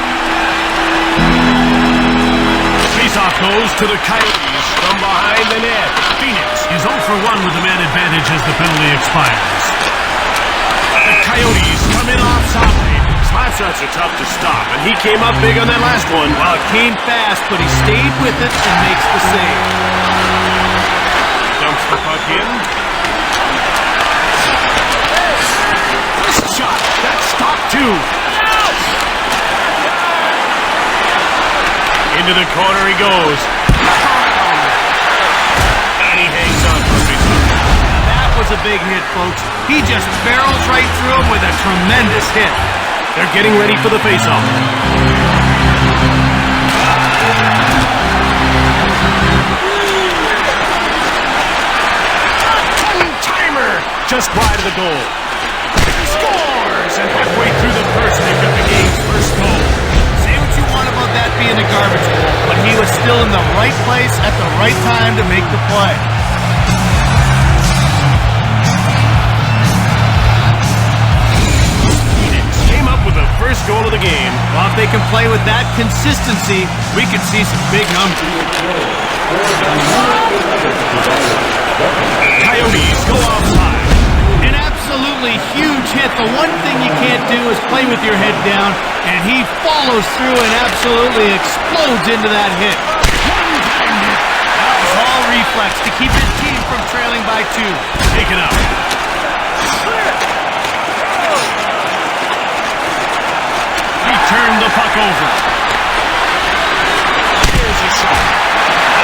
Faceoff goes to the Coyotes from behind the net. Phoenix is 0 for 1 with the man advantage as the penalty expires. The Coyotes come in offside. Slap shots are tough to stop, and he came up big on that last one. Well, it came fast, but he stayed with it and makes the save. Dumps the puck in. First shot. That's stopped too. Into the corner he goes. And he hangs on for a face-off. That was a big hit, folks. He just barrels right through him with a tremendous hit. They're getting ready for the face-off. One-timer! Just wide of the goal. Scores! And halfway through the first, they've got the game's first goal. Say what you want about that being a garbage goal, but he was still in the right place at the right time to make the play. With the first goal of the game. Well, if they can play with that consistency, we could see some big numbers. Coyotes go offside. An absolutely huge hit. The one thing you can't do is play with your head down, and he follows through and absolutely explodes into that hit. One-time hit. That was all reflex to keep his team from trailing by 2. Taken out. Turned the puck over. Here's a shot.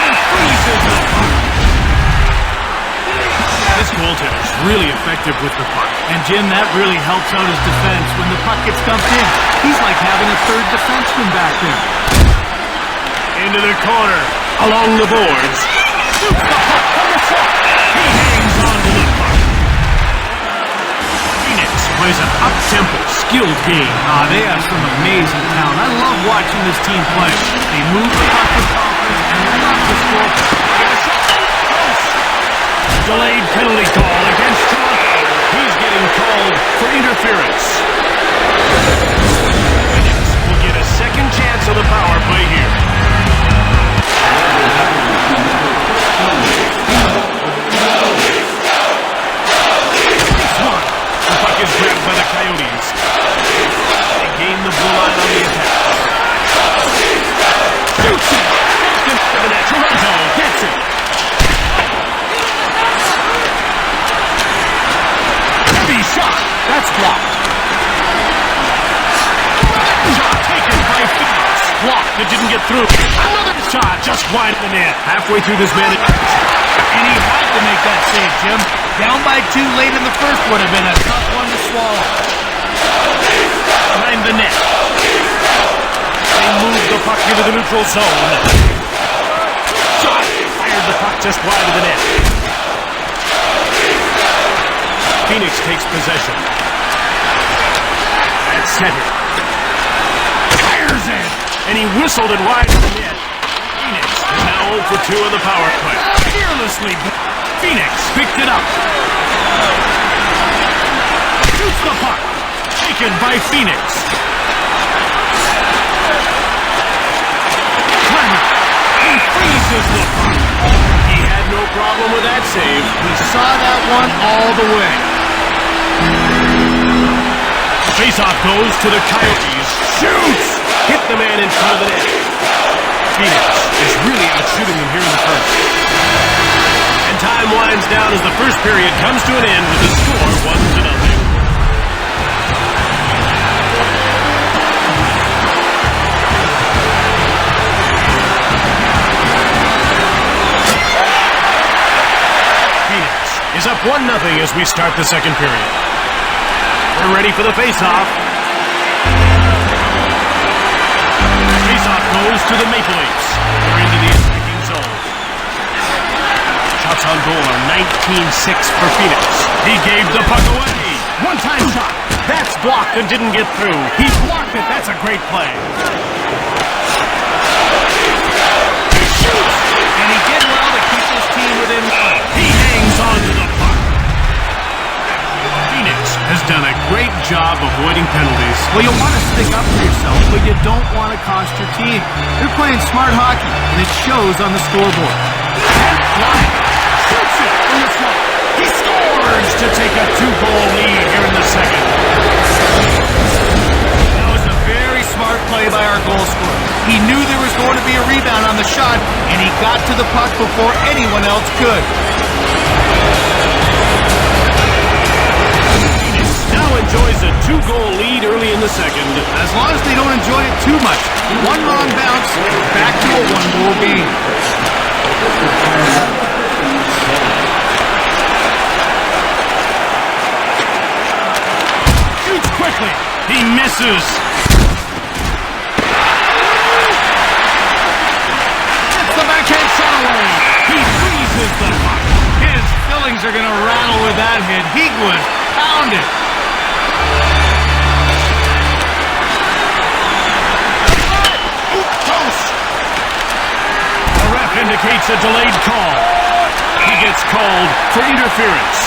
He freezes the puck. This goaltender's really effective with the puck. And Jim, that really helps out his defense. When the puck gets dumped in, he's like having a third defenseman back there. Into the corner. Along the boards. Shoots the puck from the front. He hangs on to the puck. Phoenix plays an up-tempo, skilled game. They have some amazing talent. I love watching this team play. They move the puck with confidence and they love to score. Delayed penalty call against Toronto. He's getting called for interference. Phoenix will get a second chance on the power play here. The puck is grabbed by the Coyotes. They gain the blue line on the attack. Shoots it! Toronto gets it! Heavy shot! That's blocked. Shot taken by Phoenix. Blocked. It didn't get through. Another shot just wide of the net. Halfway through this man. And he had to make that save, Jim. Down by 2 late in the first would have been a tough one to swallow. Behind the net. They move the puck into the neutral zone. Shot! Fired the puck just wide of the net. Phoenix takes possession. At center. Fires it! And he whistled it wide of the net. Phoenix is now 0 for 2 on the power play. Fearlessly, Phoenix picked it up. Shoots the puck. Taken by Phoenix. He freezes the puck. He had no problem with that save. He saw that one all the way. Faceoff goes to the Coyotes. Shoots! Hit the man in front of the net. Phoenix is really outshooting them here in the first. And time winds down as the first period comes to an end with the score 1-0. Is up 1-0 as we start the second period. We're ready for the face-off. Face-off goes to the Maple Leafs. They're into the attacking zone. Shots on goal are 19-6 for Phoenix. He gave the puck away. One-time shot. That's blocked and didn't get through. He blocked it. That's a great play. He shoots. And he did well to keep his team within one. He hangs on to the puck. Phoenix has done a great job avoiding penalties. Well, you want to stick up for yourself, but you don't want to cost your team. They're playing smart hockey, and it shows on the scoreboard. Line. Shoots it from the slot. He scores to take a 2-goal lead here in the second. That was a very smart play by our goal scorer. He knew there was going to be a rebound on the shot, and he got to the puck before anyone else could. Phoenix now enjoys a 2-goal lead early in the second. As long as they don't enjoy it too much. One wrong bounce, back to a 1-goal game. Shoots quickly. He misses. Gets the backhand shot away. He freezes the puck. His fillings are going to rattle with that hit. He would pound it. Close. The ref indicates a delayed call. He gets called for interference.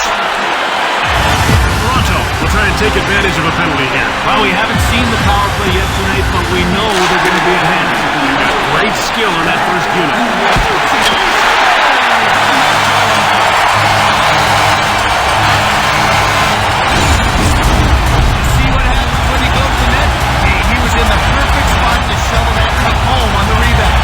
Toronto will try and take advantage of a penalty here. Well, we haven't seen the power play yet tonight, but we know they're going to be ahead. They've got great skill in that first unit. See what happens when he goes to net? Hey, he was in the perfect spot to shovel that puck home on the rebound.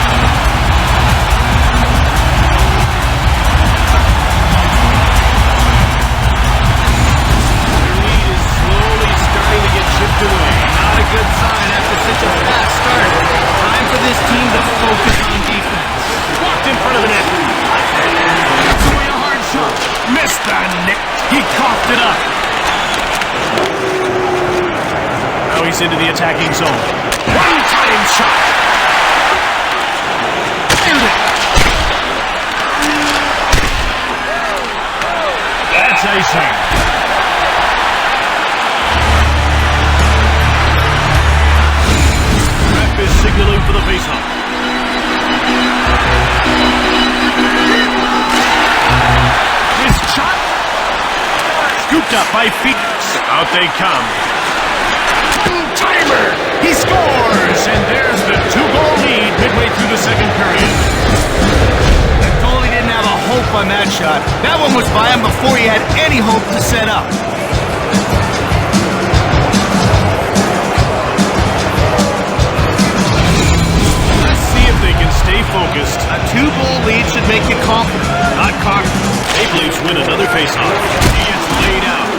Their lead is slowly starting to get chipped away. Not a good sign after such a fast start. Time for this team to focus on defense. Walked in front of the net. That's away a hard shot. Missed the net. He coughed it up. Now he's into the attacking zone. One-time shot. Fired it. That's icing. Ref is signaling for the faceoff. His shot. Scooped up by Phoenix. Out they come. Timer! He scores! And there's the 2-goal lead midway through the second period. The goalie didn't have a hope on that shot. That one was by him before he had any hope to set up. Let's see if they can stay focused. A 2-goal lead should make you confident, not cocky. Maple Leafs win another faceoff. He gets laid out.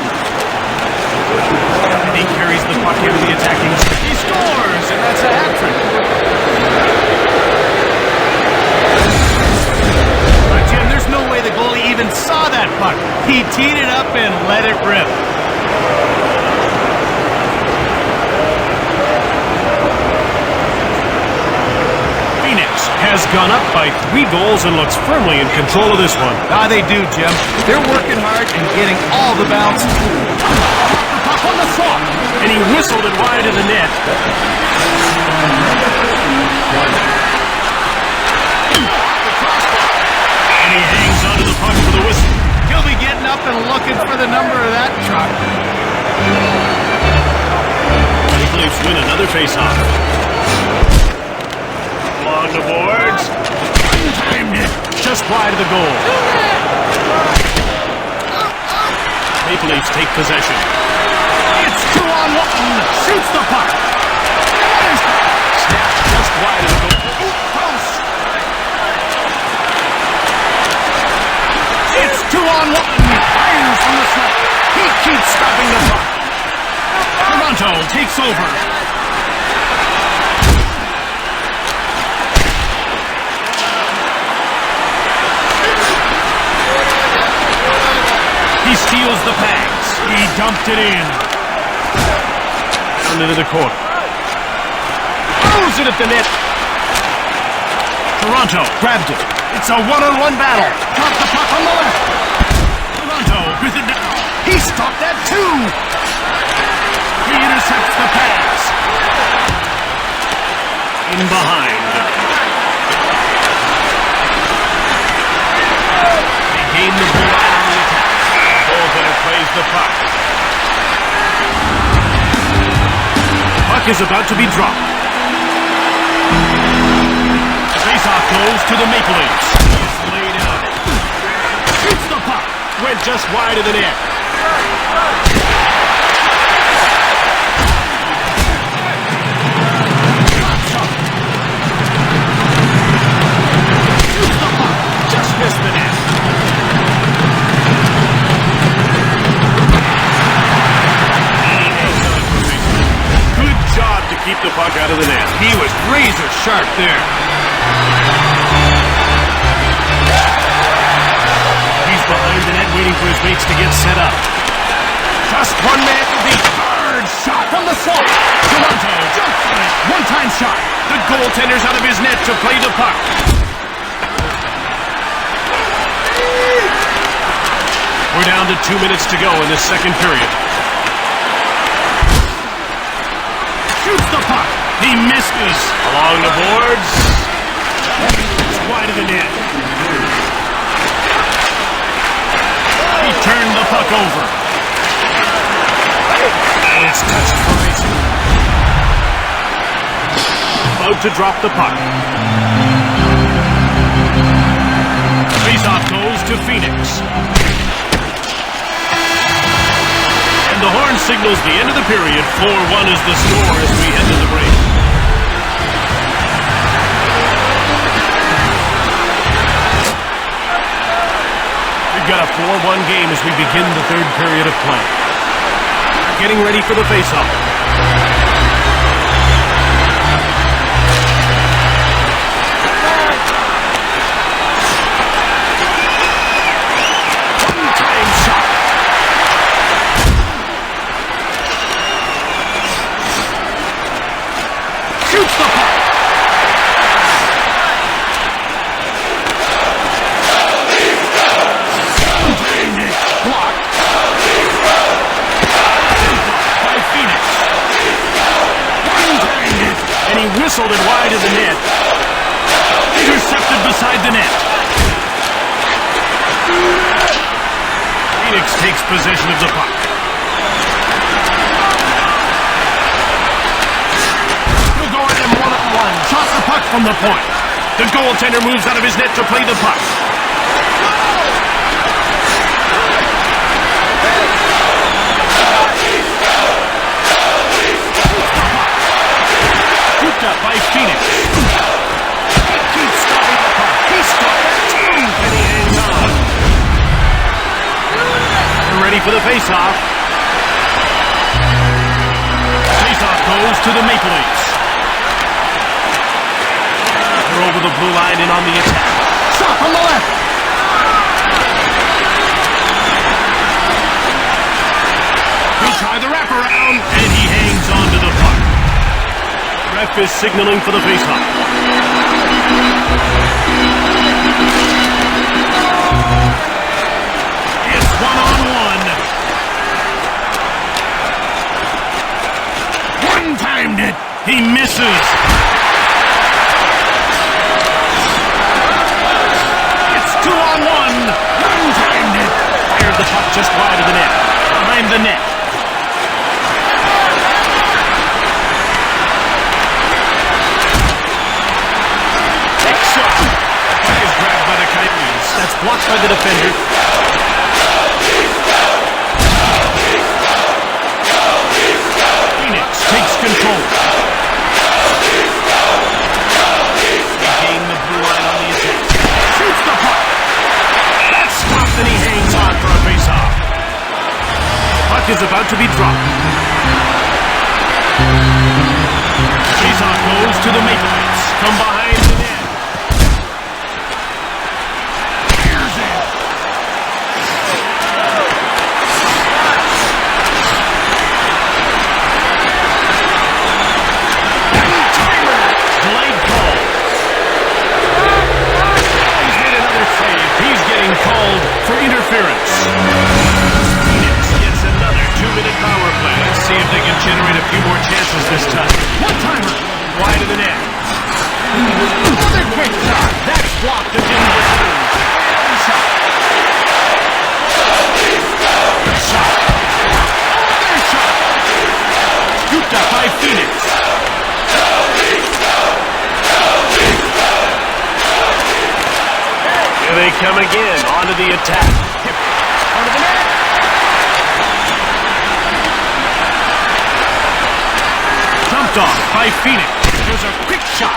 And he carries the puck into the attacking zone. He scores, and that's a hat trick. But Jim, there's no way the goalie even saw that puck. He teed it up and let it rip. has gone up by 3 goals and looks firmly in control of this one. They do, Jim. They're working hard and getting all the bounce. Puck on the slot, and he whistled it wide of the net. And he hangs onto the puck for the whistle. He'll be getting up and looking for the number of that truck. Maple Leafs win another faceoff. Along the boards. Timed it. Just wide of the goal. Maple Leafs take possession. It's 2-on-1. Shoots the puck. Snapped just wide of the goal. Close. It's 2-on-1. Fires from the slot. He keeps stopping the puck. Toronto takes over. He steals the pass. He dumped it in. Down into the corner. Throws it at the net. Toronto grabbed it. It's a one-on-one battle. Drop the puck on the left. Toronto with it now. He stopped that too. He intercepts the pass. In behind. They gain the ball out on the attack. Goaltender plays the puck. Puck is about to be dropped. The faceoff goes to the Maple Leafs. He's laid out. Shoots the puck. Went just wide of the net. Shoots the puck. Just missed the net. Good job to keep the puck out of the net. He was razor sharp there. He's behind the net waiting for his mates to get set up. Just one man to beat. Hard shot from the slot. Toronto jumps on it. One-time shot. The goaltender's out of his net to play the puck. We're down to 2 minutes to go in this second period. Shoots the puck. He misses. Along the boards. It's wide of the net. He turned the puck over. And it's touched for Mason. About to drop the puck. Faceoff goes to Phoenix. And the horn signals the end of the period. 4-1 is the score as we head to the break. We've got a 4-1 game as we begin the third period of play. Getting ready for the faceoff. One-time shot. Shoots the puck. Blocked. By Phoenix. And he whistled it wide of the net. Intercepted beside the net. Phoenix takes possession of the puck. He'll go at him one-on-one. Shot the puck from the point. The goaltender moves out of his net to play the puck. Scooped up by Phoenix. Keeps stopping the puck. He stopped it too. And he hangs on. They're ready for the faceoff. Faceoff goes to the Maple Leafs. They're over the blue line and on the attack. Shot from the left. He'll try the wraparound, and he hangs on to the puck. Ref is signaling for the faceoff. misses. It's 2-on-1. One-handed. Fired the puck just wide of the net. Behind the net. Big shot. Puck is grabbed by the Coyotes. That's blocked by the defender. Phoenix takes control. They gain the blue line on the attack. Shoots the puck. That's stopped and he hangs on for a face-off. Puck is about to be dropped. Face-off goes to the Maple Leafs from behind the net. Here's it. Timer. Delayed call. He's made another save. He's getting called for interference. Phoenix gets another 2-minute power play. Let's see if they can generate a few more chances this time. One-timer. Wide of the net. Another quick shot. That's blocked and didn't return. Shot. Shot. Another shot. Scooped up by Phoenix. Here they come again. Onto the attack. Onto the net. Dumped off by Phoenix. There's a quick shot.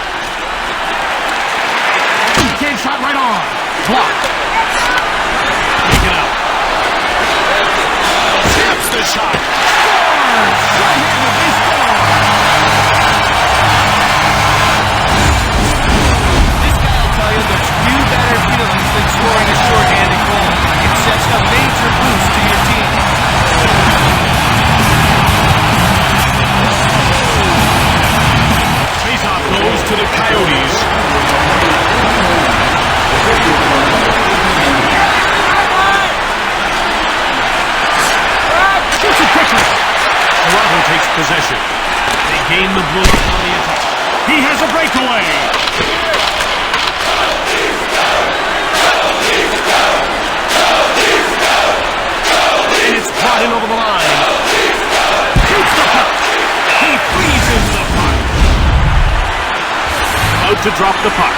Came shot right on. Blocked. Take it out. Taps the shot. Scores! Right-handed, they score! This guy will tell you there's few better feelings than scoring a shorthanded goal. It sets a major boost to your team. Faceoff goes to the Coyotes. Shoots it quickly. Toronto takes possession. They gain the blue line on the attack. He has a breakaway. And it's brought in over the line. Shoots the puck. He freezes the puck. About to drop the puck.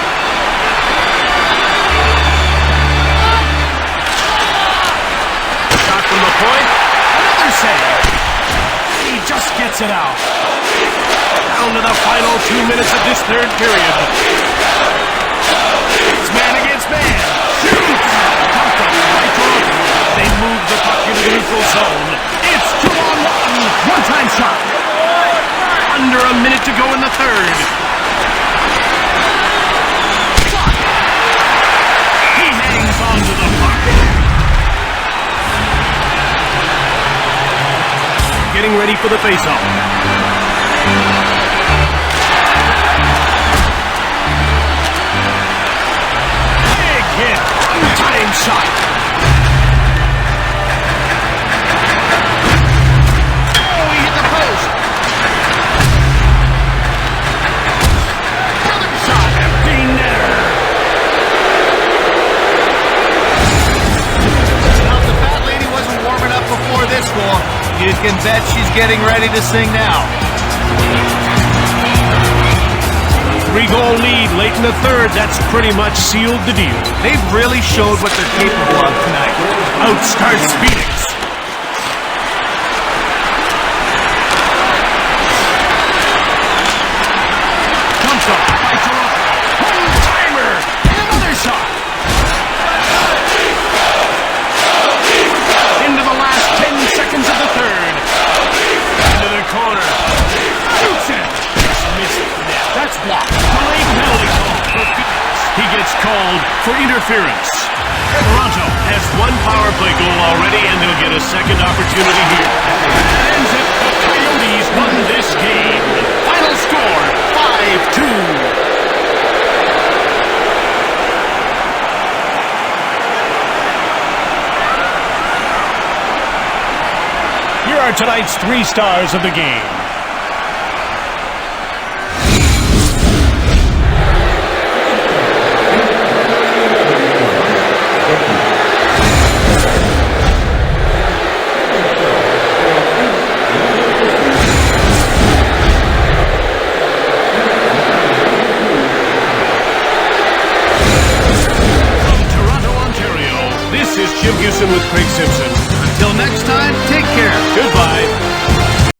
Shot from the point. Another save. He just gets it out. Down to the final 2 minutes of this third period. It's man against man. Shoots. Pumped up by Toronto. They move the puck into the neutral zone. It's 2-on-1. One-time shot. Under a minute to go in the third. He hangs on to the puck. Getting ready for the face-off. Big hit. One-time shot. Oh, he hit the post. Another shot. Empty netter. Now, if the fat lady wasn't warming up before this goal, you can bet she's getting ready to sing now. 3-goal lead late in the third. That's pretty much sealed the deal. They've really showed what they're capable of tonight. Outstarts Phoenix. Dumped off by Toronto. One-timer. And another shot. Into the last 10 seconds of the third. Into the corner. Shoots it. Just missed the net. That's blocked. Delayed penalty call for Phoenix. He gets called for interference. Toronto has one power play goal already, and they'll get a second opportunity here. That ends it. The Coyotes won this game. Final score, 5-2. Here are tonight's 3 stars of the game. Jim Houston with Craig Simpson. Until next time, take care. Goodbye.